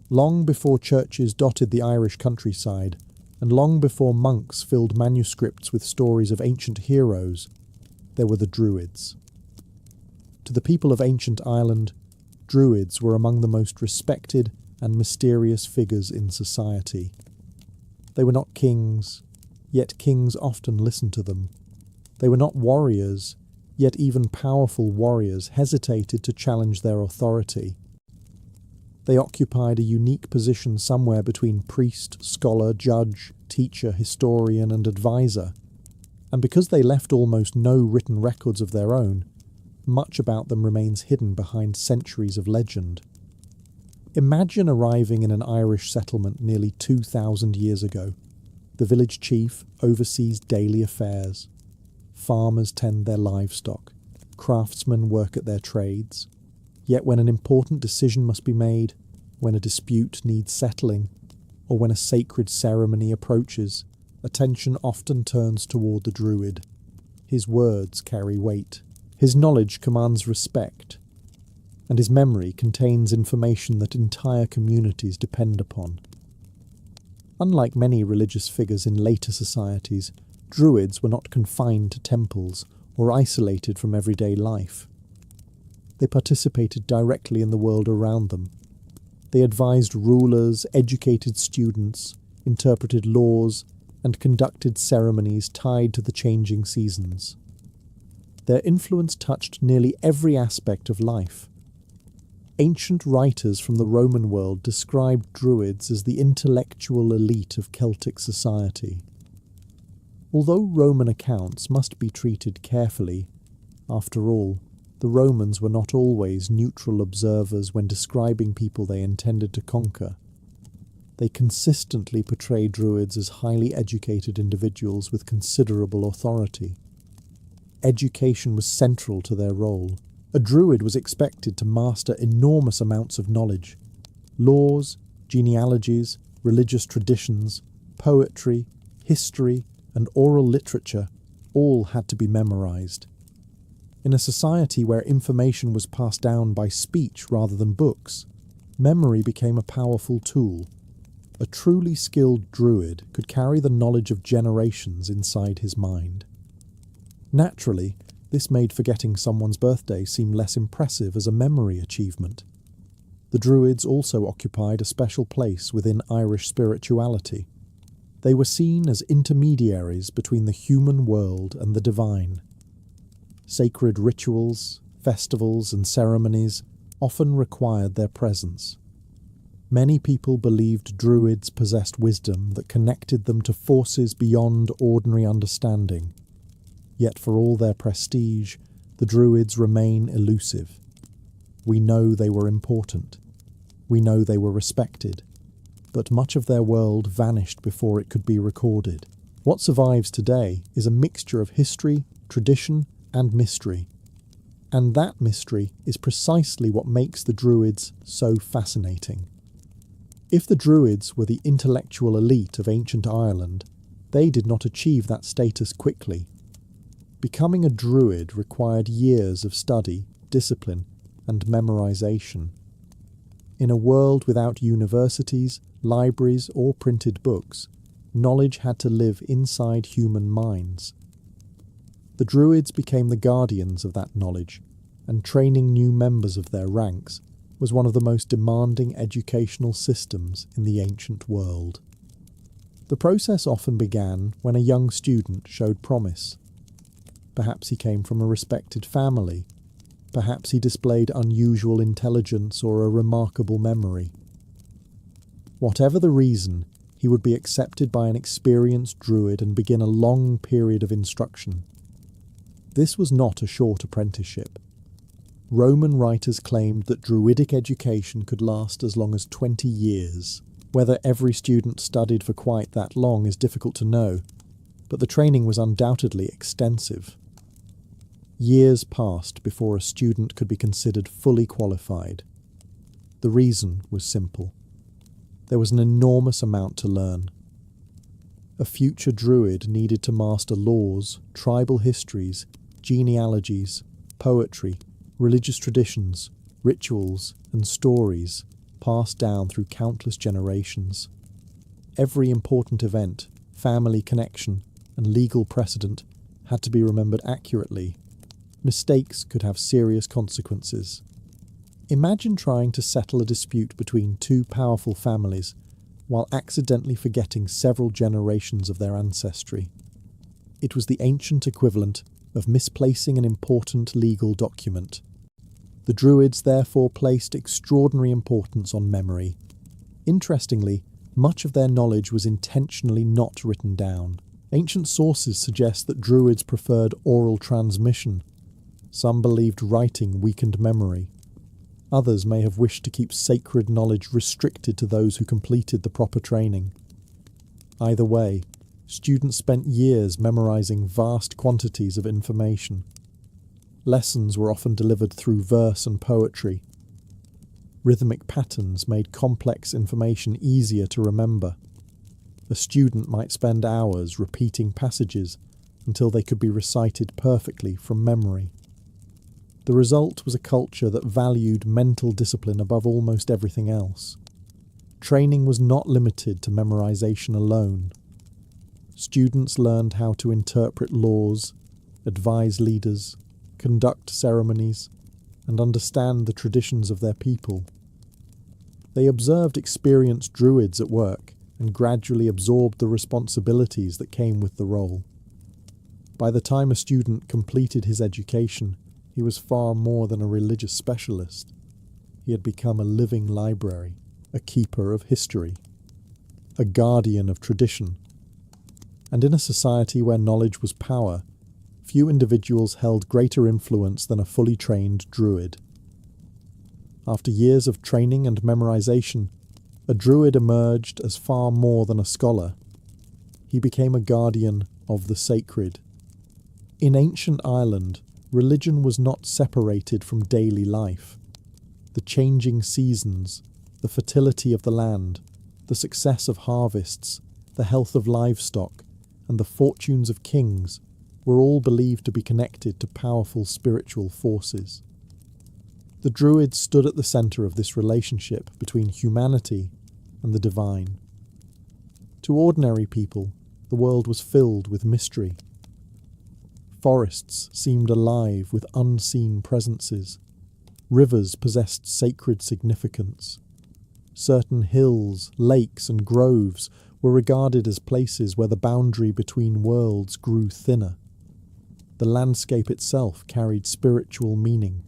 Long before churches dotted the Irish countryside, and long before monks filled manuscripts with stories of ancient heroes, there were the Druids. To the people of ancient Ireland, Druids were among the most respected and mysterious figures in society. They were not kings, yet kings often listened to them. They were not warriors, yet even powerful warriors hesitated to challenge their authority. They occupied a unique position somewhere between priest, scholar, judge, teacher, historian, and advisor, and because they left almost no written records of their own, much about them remains hidden behind centuries of legend. Imagine arriving in an Irish settlement nearly 2,000 years ago. The village chief oversees daily affairs. Farmers tend their livestock. Craftsmen work at their trades. Yet when an important decision must be made, when a dispute needs settling, or when a sacred ceremony approaches, attention often turns toward the Druid. His words carry weight. His knowledge commands respect, and his memory contains information that entire communities depend upon. Unlike many religious figures in later societies, Druids were not confined to temples or isolated from everyday life. They participated directly in the world around them. They advised rulers, educated students, interpreted laws, and conducted ceremonies tied to the changing seasons. Their influence touched nearly every aspect of life. Ancient writers from the Roman world described Druids as the intellectual elite of Celtic society. Although Roman accounts must be treated carefully, after all, the Romans were not always neutral observers when describing people they intended to conquer. They consistently portray Druids as highly educated individuals with considerable authority. Education was central to their role. A Druid was expected to master enormous amounts of knowledge. Laws, genealogies, religious traditions, poetry, history, and oral literature all had to be memorized. In a society where information was passed down by speech rather than books, memory became a powerful tool. A truly skilled Druid could carry the knowledge of generations inside his mind. Naturally, this made forgetting someone's birthday seem less impressive as a memory achievement. The Druids also occupied a special place within Irish spirituality. They were seen as intermediaries between the human world and the divine. Sacred rituals, festivals, and ceremonies often required their presence. Many people believed Druids possessed wisdom that connected them to forces beyond ordinary understanding. Yet for all their prestige, the Druids remain elusive. We know they were important. We know they were respected. But much of their world vanished before it could be recorded. What survives today is a mixture of history, tradition, and mystery. And that mystery is precisely what makes the Druids so fascinating. If the Druids were the intellectual elite of ancient Ireland, they did not achieve that status quickly. Becoming a Druid required years of study, discipline, and memorization. In a world without universities, libraries, or printed books, knowledge had to live inside human minds. The Druids became the guardians of that knowledge, and training new members of their ranks was one of the most demanding educational systems in the ancient world. The process often began when a young student showed promise. Perhaps he came from a respected family. Perhaps he displayed unusual intelligence or a remarkable memory. Whatever the reason, he would be accepted by an experienced Druid and begin a long period of instruction. This was not a short apprenticeship. Roman writers claimed that Druidic education could last as long as 20 years. Whether every student studied for quite that long is difficult to know, but the training was undoubtedly extensive. Years passed before a student could be considered fully qualified. The reason was simple. There was an enormous amount to learn. A future Druid needed to master laws, tribal histories, genealogies, poetry, religious traditions, rituals, and stories passed down through countless generations. Every important event, family connection, and legal precedent had to be remembered accurately. Mistakes could have serious consequences. Imagine trying to settle a dispute between two powerful families while accidentally forgetting several generations of their ancestry. It was the ancient equivalent of misplacing an important legal document. The Druids therefore placed extraordinary importance on memory. Interestingly, much of their knowledge was intentionally not written down. Ancient sources suggest that Druids preferred oral transmission. Some believed writing weakened memory. Others may have wished to keep sacred knowledge restricted to those who completed the proper training. Either way, students spent years memorizing vast quantities of information. Lessons were often delivered through verse and poetry. Rhythmic patterns made complex information easier to remember. A student might spend hours repeating passages until they could be recited perfectly from memory. The result was a culture that valued mental discipline above almost everything else. Training was not limited to memorization alone. Students learned how to interpret laws, advise leaders, conduct ceremonies, and understand the traditions of their people. They observed experienced Druids at work and gradually absorbed the responsibilities that came with the role. By the time a student completed his education, he was far more than a religious specialist. He had become a living library, a keeper of history, a guardian of tradition. And in a society where knowledge was power, few individuals held greater influence than a fully trained Druid. After years of training and memorization, a Druid emerged as far more than a scholar. He became a guardian of the sacred. In ancient Ireland, religion was not separated from daily life. The changing seasons, the fertility of the land, the success of harvests, the health of livestock, and the fortunes of kings were all believed to be connected to powerful spiritual forces. The Druids stood at the centre of this relationship between humanity and the divine. To ordinary people, the world was filled with mystery. Forests seemed alive with unseen presences. Rivers possessed sacred significance. Certain hills, lakes, and groves were regarded as places where the boundary between worlds grew thinner. The landscape itself carried spiritual meaning,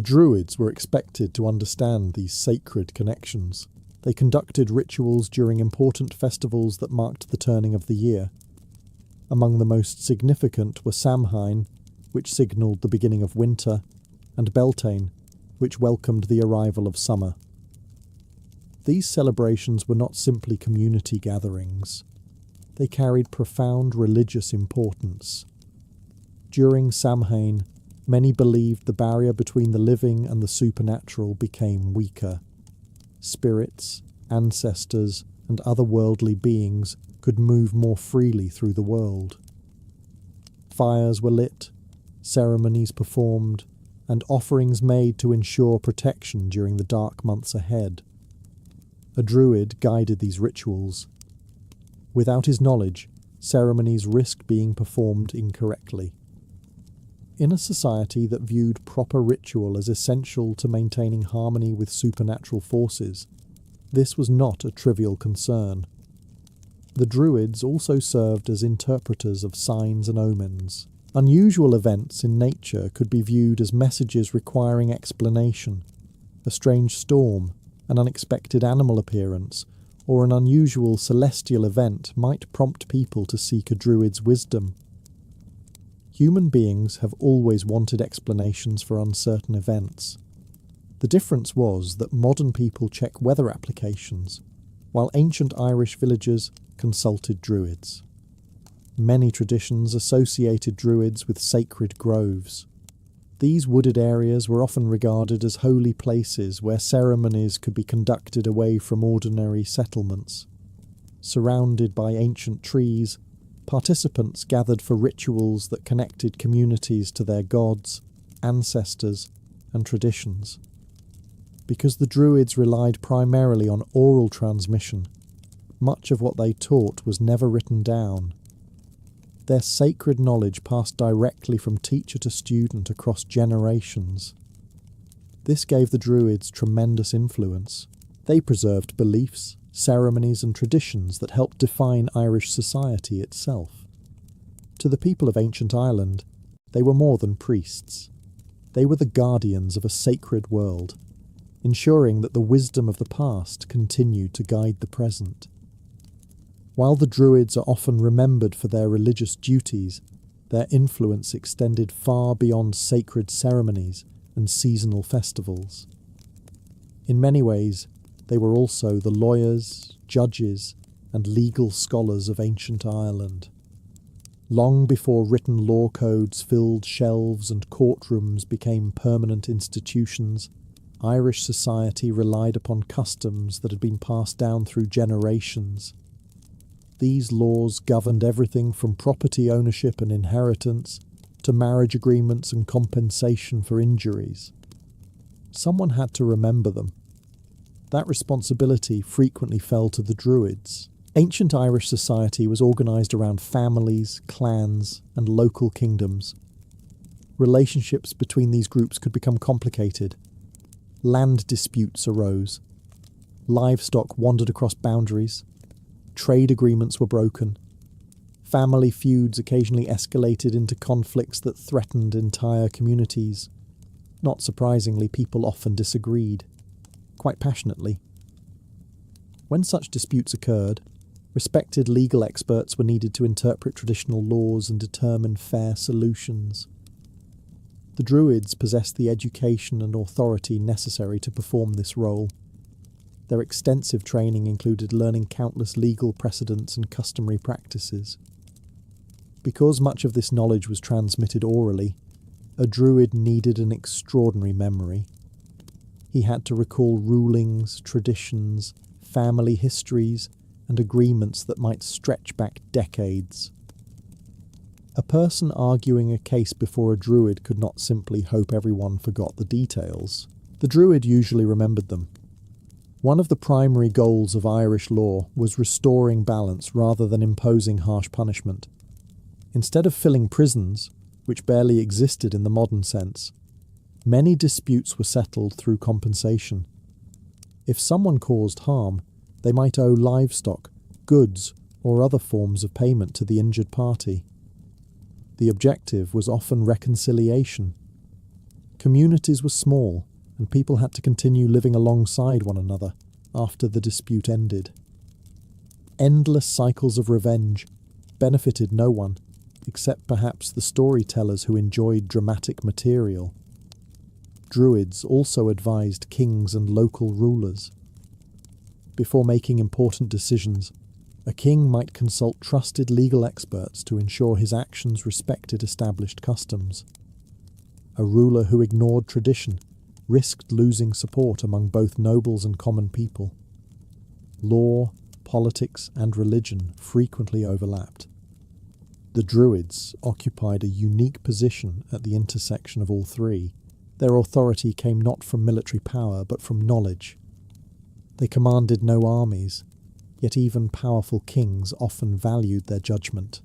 The Druids were expected to understand these sacred connections. They conducted rituals during important festivals that marked the turning of the year. Among the most significant were Samhain, which signalled the beginning of winter, and Beltane, which welcomed the arrival of summer. These celebrations were not simply community gatherings. They carried profound religious importance. During Samhain, many believed the barrier between the living and the supernatural became weaker. Spirits, ancestors, and otherworldly beings could move more freely through the world. Fires were lit, ceremonies performed, and offerings made to ensure protection during the dark months ahead. A druid guided these rituals. Without his knowledge, ceremonies risked being performed incorrectly. In a society that viewed proper ritual as essential to maintaining harmony with supernatural forces, this was not a trivial concern. The Druids also served as interpreters of signs and omens. Unusual events in nature could be viewed as messages requiring explanation. A strange storm, an unexpected animal appearance, or an unusual celestial event might prompt people to seek a Druid's wisdom. Human beings have always wanted explanations for uncertain events. The difference was that modern people check weather applications, while ancient Irish villagers consulted Druids. Many traditions associated Druids with sacred groves. These wooded areas were often regarded as holy places where ceremonies could be conducted away from ordinary settlements. Surrounded by ancient trees, participants gathered for rituals that connected communities to their gods, ancestors, and traditions. Because the Druids relied primarily on oral transmission, much of what they taught was never written down. Their sacred knowledge passed directly from teacher to student across generations. This gave the Druids tremendous influence. They preserved beliefs, ceremonies and traditions that helped define Irish society itself. To the people of ancient Ireland, they were more than priests. They were the guardians of a sacred world, ensuring that the wisdom of the past continued to guide the present. While the Druids are often remembered for their religious duties, their influence extended far beyond sacred ceremonies and seasonal festivals. In many ways, they were also the lawyers, judges, and legal scholars of ancient Ireland. Long before written law codes filled shelves and courtrooms became permanent institutions, Irish society relied upon customs that had been passed down through generations. These laws governed everything from property ownership and inheritance to marriage agreements and compensation for injuries. Someone had to remember them. That responsibility frequently fell to the Druids. Ancient Irish society was organised around families, clans, and local kingdoms. Relationships between these groups could become complicated. Land disputes arose. Livestock wandered across boundaries. Trade agreements were broken. Family feuds occasionally escalated into conflicts that threatened entire communities. Not surprisingly, people often disagreed, quite passionately. When such disputes occurred, respected legal experts were needed to interpret traditional laws and determine fair solutions. The Druids possessed the education and authority necessary to perform this role. Their extensive training included learning countless legal precedents and customary practices. Because much of this knowledge was transmitted orally, a Druid needed an extraordinary memory. He had to recall rulings, traditions, family histories, and agreements that might stretch back decades. A person arguing a case before a Druid could not simply hope everyone forgot the details. The Druid usually remembered them. One of the primary goals of Irish law was restoring balance rather than imposing harsh punishment. Instead of filling prisons, which barely existed in the modern sense, many disputes were settled through compensation. If someone caused harm, they might owe livestock, goods, or other forms of payment to the injured party. The objective was often reconciliation. Communities were small, and people had to continue living alongside one another after the dispute ended. Endless cycles of revenge benefited no one, except perhaps the storytellers who enjoyed dramatic material. Druids also advised kings and local rulers. Before making important decisions, a king might consult trusted legal experts to ensure his actions respected established customs. A ruler who ignored tradition risked losing support among both nobles and common people. Law, politics, and religion frequently overlapped. The Druids occupied a unique position at the intersection of all three. Their authority came not from military power, but from knowledge. They commanded no armies, yet even powerful kings often valued their judgment.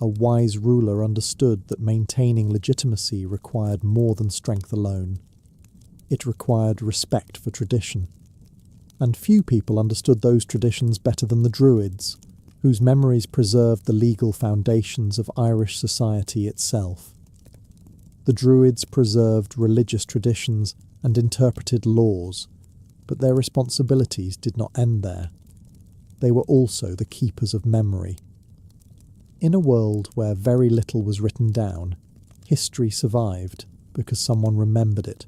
A wise ruler understood that maintaining legitimacy required more than strength alone. It required respect for tradition. And few people understood those traditions better than the Druids, whose memories preserved the legal foundations of Irish society itself. The Druids preserved religious traditions and interpreted laws, but their responsibilities did not end there. They were also the keepers of memory. In a world where very little was written down, history survived because someone remembered it.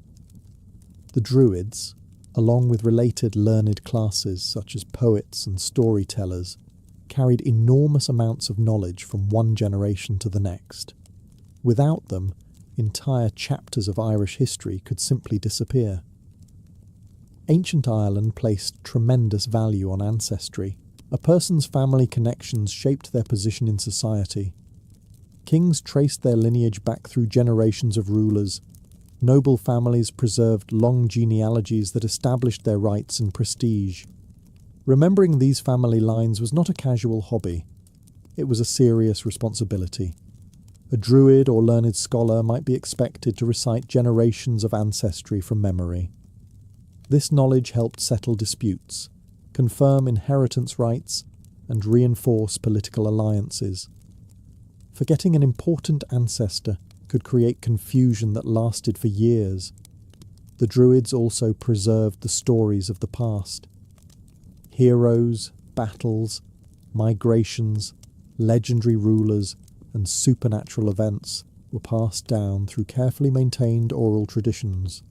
The Druids, along with related learned classes such as poets and storytellers, carried enormous amounts of knowledge from one generation to the next. Without them, entire chapters of Irish history could simply disappear. Ancient Ireland placed tremendous value on ancestry. A person's family connections shaped their position in society. Kings traced their lineage back through generations of rulers. Noble families preserved long genealogies that established their rights and prestige. Remembering these family lines was not a casual hobby. It was a serious responsibility. A druid or learned scholar might be expected to recite generations of ancestry from memory. This knowledge helped settle disputes, confirm inheritance rights, and reinforce political alliances. Forgetting an important ancestor could create confusion that lasted for years. The Druids also preserved the stories of the past. Heroes, battles, migrations, legendary rulers, and supernatural events were passed down through carefully maintained oral traditions.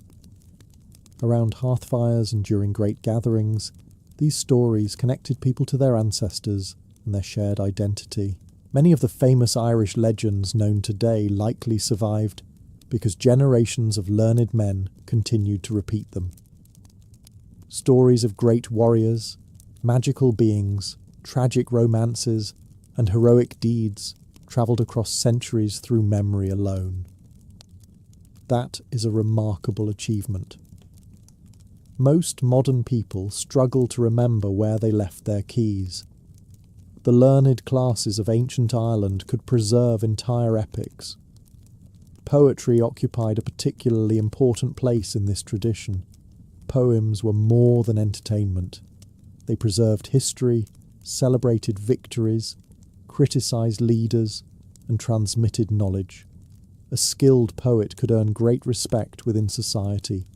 Around hearthfires and during great gatherings, these stories connected people to their ancestors and their shared identity. Many of the famous Irish legends known today likely survived because generations of learned men continued to repeat them. Stories of great warriors, magical beings, tragic romances, and heroic deeds travelled across centuries through memory alone. That is a remarkable achievement. Most modern people struggle to remember where they left their keys. The learned classes of ancient Ireland could preserve entire epics. Poetry occupied a particularly important place in this tradition. Poems were more than entertainment. They preserved history, celebrated victories, criticised leaders, and transmitted knowledge. A skilled poet could earn great respect within society.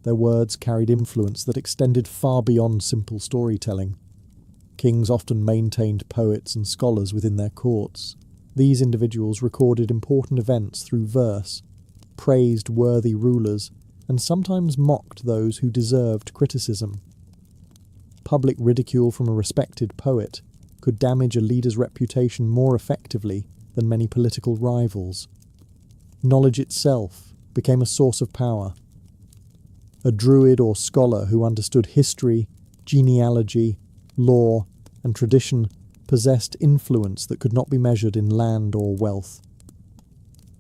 Their words carried influence that extended far beyond simple storytelling. Kings often maintained poets and scholars within their courts. These individuals recorded important events through verse, praised worthy rulers, and sometimes mocked those who deserved criticism. Public ridicule from a respected poet could damage a leader's reputation more effectively than many political rivals. Knowledge itself became a source of power. A druid or scholar who understood history, genealogy, law, and tradition possessed influence that could not be measured in land or wealth.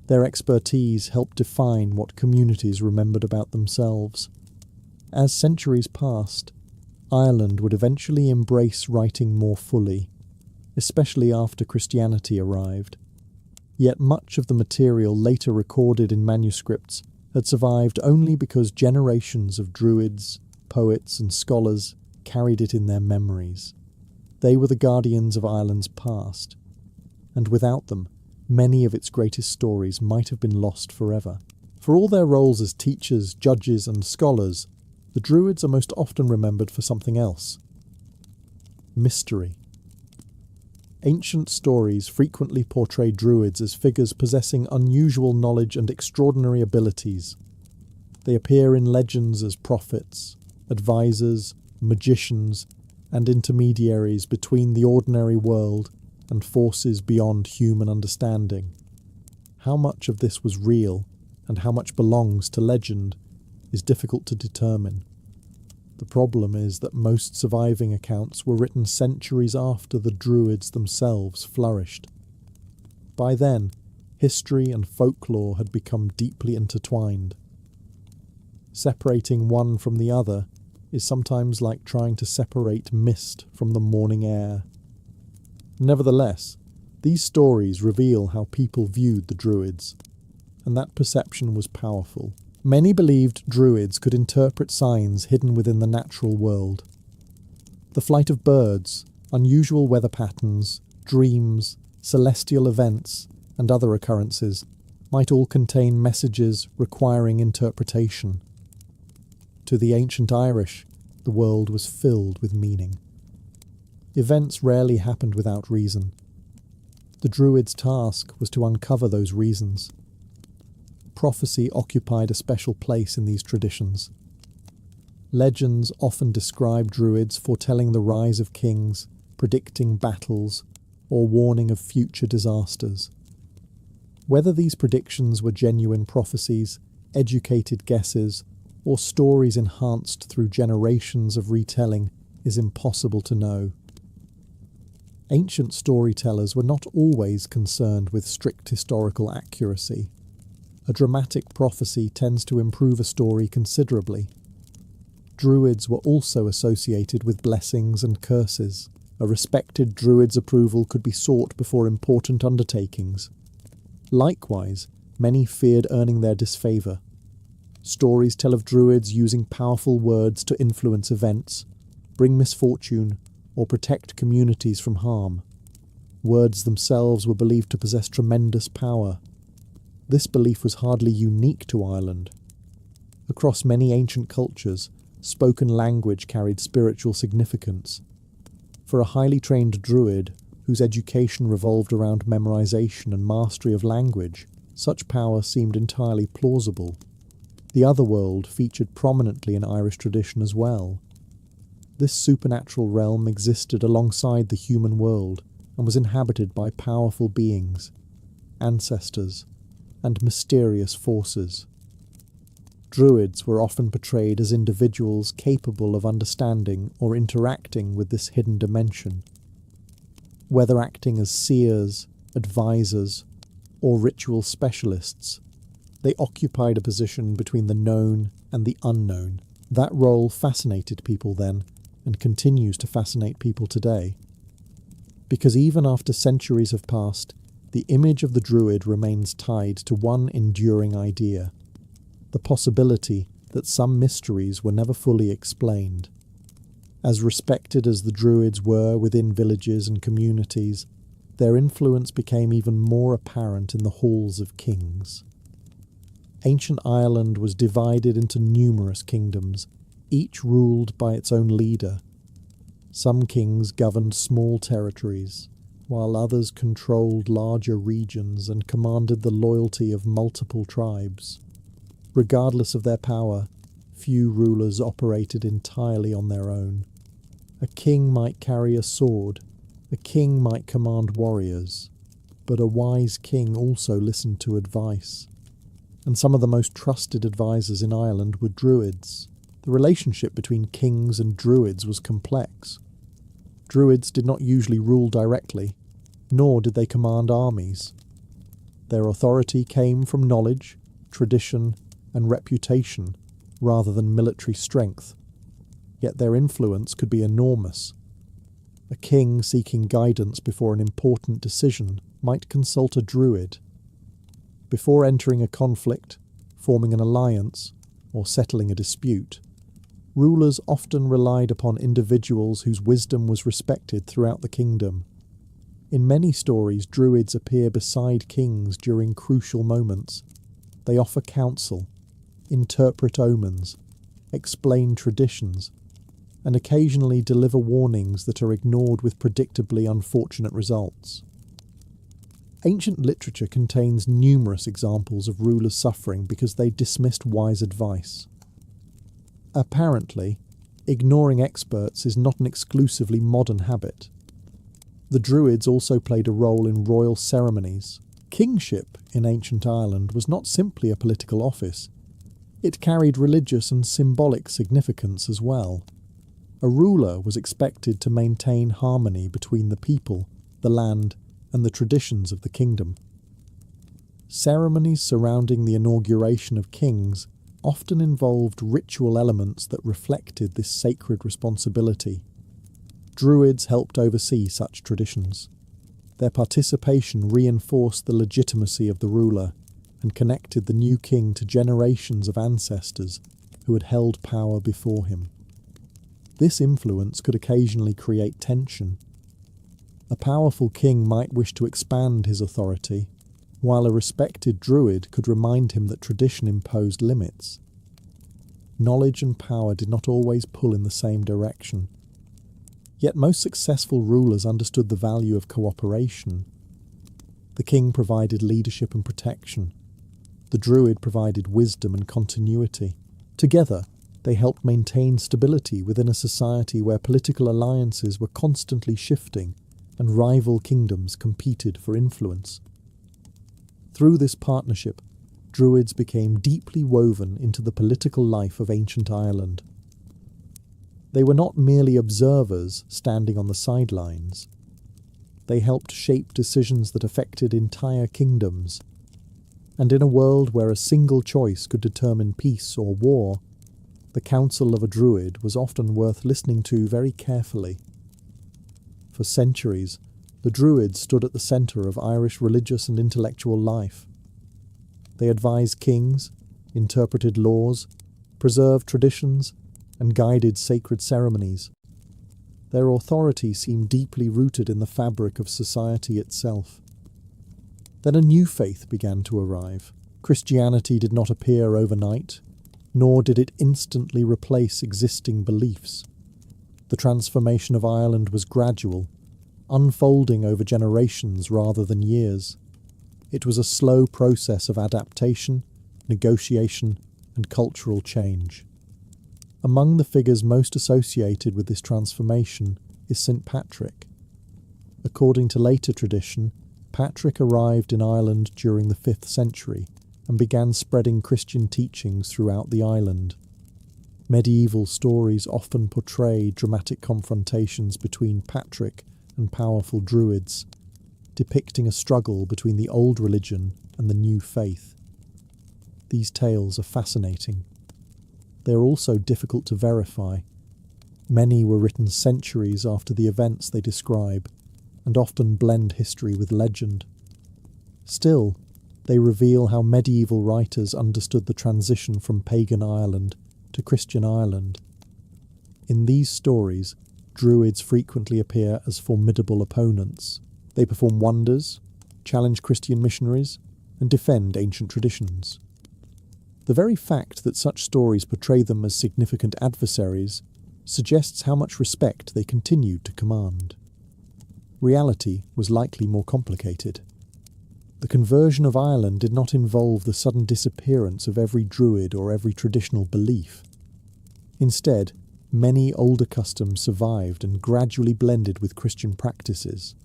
Their expertise helped define what communities remembered about themselves. As centuries passed, Ireland would eventually embrace writing more fully, especially after Christianity arrived. Yet much of the material later recorded in manuscripts had survived only because generations of druids, poets, and scholars carried it in their memories. They were the guardians of Ireland's past, and without them, many of its greatest stories might have been lost forever. For all their roles as teachers, judges, and scholars, the Druids are most often remembered for something else: mystery. Ancient stories frequently portray Druids as figures possessing unusual knowledge and extraordinary abilities. They appear in legends as prophets, advisors, magicians, and intermediaries between the ordinary world and forces beyond human understanding. How much of this was real and how much belongs to legend is difficult to determine. The problem is that most surviving accounts were written centuries after the Druids themselves flourished. By then, history and folklore had become deeply intertwined. Separating one from the other is sometimes like trying to separate mist from the morning air. Nevertheless, these stories reveal how people viewed the Druids, and that perception was powerful. Many believed Druids could interpret signs hidden within the natural world. The flight of birds, unusual weather patterns, dreams, celestial events, and other occurrences might all contain messages requiring interpretation. To the ancient Irish, the world was filled with meaning. Events rarely happened without reason. The Druids' task was to uncover those reasons. Prophecy occupied a special place in these traditions. Legends often describe Druids foretelling the rise of kings, predicting battles, or warning of future disasters. Whether these predictions were genuine prophecies, educated guesses, or stories enhanced through generations of retelling is impossible to know. Ancient storytellers were not always concerned with strict historical accuracy. A dramatic prophecy tends to improve a story considerably. Druids were also associated with blessings and curses. A respected Druid's approval could be sought before important undertakings. Likewise, many feared earning their disfavour. Stories tell of Druids using powerful words to influence events, bring misfortune, or protect communities from harm. Words themselves were believed to possess tremendous power. This belief was hardly unique to Ireland. Across many ancient cultures, spoken language carried spiritual significance. For a highly trained Druid, whose education revolved around memorization and mastery of language, such power seemed entirely plausible. The otherworld featured prominently in Irish tradition as well. This supernatural realm existed alongside the human world and was inhabited by powerful beings, ancestors, and mysterious forces. Druids were often portrayed as individuals capable of understanding or interacting with this hidden dimension. Whether acting as seers, advisors, or ritual specialists, they occupied a position between the known and the unknown. That role fascinated people then, and continues to fascinate people today. Because even after centuries have passed, the image of the Druid remains tied to one enduring idea: the possibility that some mysteries were never fully explained. As respected as the Druids were within villages and communities, their influence became even more apparent in the halls of kings. Ancient Ireland was divided into numerous kingdoms, each ruled by its own leader. Some kings governed small territories, while others controlled larger regions and commanded the loyalty of multiple tribes. Regardless of their power, few rulers operated entirely on their own. A king might carry a sword, a king might command warriors, but a wise king also listened to advice. And some of the most trusted advisors in Ireland were Druids. The relationship between kings and Druids was complex. Druids did not usually rule directly, nor did they command armies. Their authority came from knowledge, tradition, and reputation, rather than military strength. Yet their influence could be enormous. A king seeking guidance before an important decision might consult a Druid. Before entering a conflict, forming an alliance, or settling a dispute, rulers often relied upon individuals whose wisdom was respected throughout the kingdom. In many stories, Druids appear beside kings during crucial moments. They offer counsel, interpret omens, explain traditions, and occasionally deliver warnings that are ignored with predictably unfortunate results. Ancient literature contains numerous examples of rulers suffering because they dismissed wise advice. Apparently, ignoring experts is not an exclusively modern habit. The Druids also played a role in royal ceremonies. Kingship in ancient Ireland was not simply a political office. It carried religious and symbolic significance as well. A ruler was expected to maintain harmony between the people, the land, and the traditions of the kingdom. Ceremonies surrounding the inauguration of kings often involved ritual elements that reflected this sacred responsibility. Druids helped oversee such traditions. Their participation reinforced the legitimacy of the ruler and connected the new king to generations of ancestors who had held power before him. This influence could occasionally create tension. A powerful king might wish to expand his authority, while a respected druid could remind him that tradition imposed limits. Knowledge and power did not always pull in the same direction. Yet most successful rulers understood the value of cooperation. The king provided leadership and protection. The druid provided wisdom and continuity. Together, they helped maintain stability within a society where political alliances were constantly shifting and rival kingdoms competed for influence. Through this partnership, Druids became deeply woven into the political life of ancient Ireland. They were not merely observers standing on the sidelines. They helped shape decisions that affected entire kingdoms. And in a world where a single choice could determine peace or war, the counsel of a druid was often worth listening to very carefully. For centuries, the Druids stood at the centre of Irish religious and intellectual life. They advised kings, interpreted laws, preserved traditions, and guided sacred ceremonies. Their authority seemed deeply rooted in the fabric of society itself. Then a new faith began to arrive. Christianity did not appear overnight, nor did it instantly replace existing beliefs. The transformation of Ireland was gradual, unfolding over generations rather than years. It was a slow process of adaptation, negotiation, and cultural change. Among the figures most associated with this transformation is St. Patrick. According to later tradition, Patrick arrived in Ireland during the 5th century and began spreading Christian teachings throughout the island. Medieval stories often portray dramatic confrontations between Patrick and powerful druids, depicting a struggle between the old religion and the new faith. These tales are fascinating. They are also difficult to verify. Many were written centuries after the events they describe, and often blend history with legend. Still, they reveal how medieval writers understood the transition from pagan Ireland to Christian Ireland. In these stories, druids frequently appear as formidable opponents. They perform wonders, challenge Christian missionaries, and defend ancient traditions. The very fact that such stories portray them as significant adversaries suggests how much respect they continued to command. Reality was likely more complicated. The conversion of Ireland did not involve the sudden disappearance of every druid or every traditional belief. Instead, many older customs survived and gradually blended with Christian practices.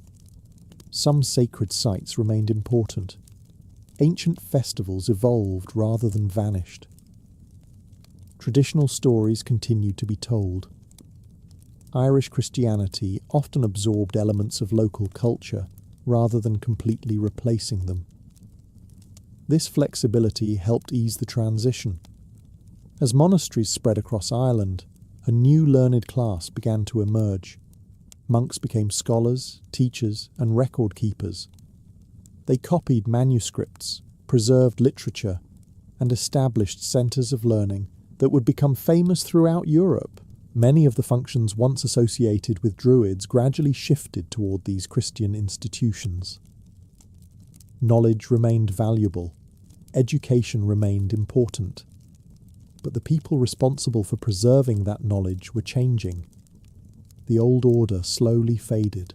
Some sacred sites remained important. Ancient festivals evolved rather than vanished. Traditional stories continued to be told. Irish Christianity often absorbed elements of local culture rather than completely replacing them. This flexibility helped ease the transition. As monasteries spread across Ireland, a new learned class began to emerge. Monks became scholars, teachers, and record keepers. They copied manuscripts, preserved literature, and established centres of learning that would become famous throughout Europe. Many of the functions once associated with Druids gradually shifted toward these Christian institutions. Knowledge remained valuable. education remained important. But the people responsible for preserving that knowledge were changing. The old order slowly faded.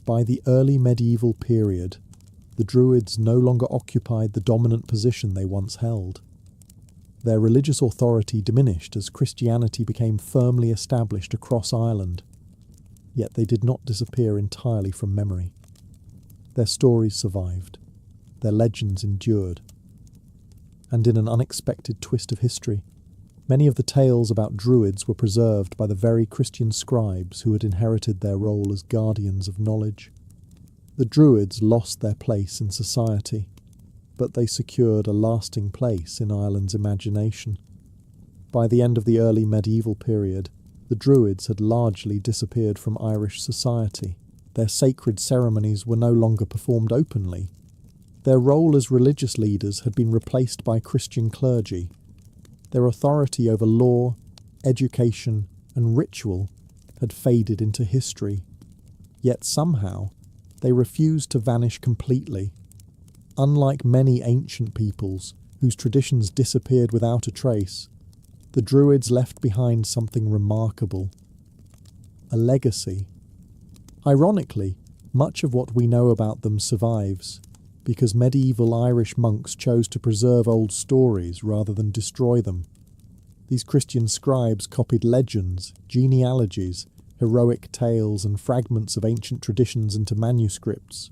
By the early medieval period, the Druids no longer occupied the dominant position they once held. Their religious authority diminished as Christianity became firmly established across Ireland, yet they did not disappear entirely from memory. Their stories survived, their legends endured, and in an unexpected twist of history, many of the tales about Druids were preserved by the very Christian scribes who had inherited their role as guardians of knowledge. The Druids lost their place in society, but they secured a lasting place in Ireland's imagination. By the end of the early medieval period, the Druids had largely disappeared from Irish society. Their sacred ceremonies were no longer performed openly. Their role as religious leaders had been replaced by Christian clergy. Their authority over law, education, and ritual had faded into history. Yet somehow, they refused to vanish completely. Unlike many ancient peoples, whose traditions disappeared without a trace, the Druids left behind something remarkable: a legacy. Ironically, much of what we know about them survives, because medieval Irish monks chose to preserve old stories rather than destroy them. These Christian scribes copied legends, genealogies, heroic tales, and fragments of ancient traditions into manuscripts,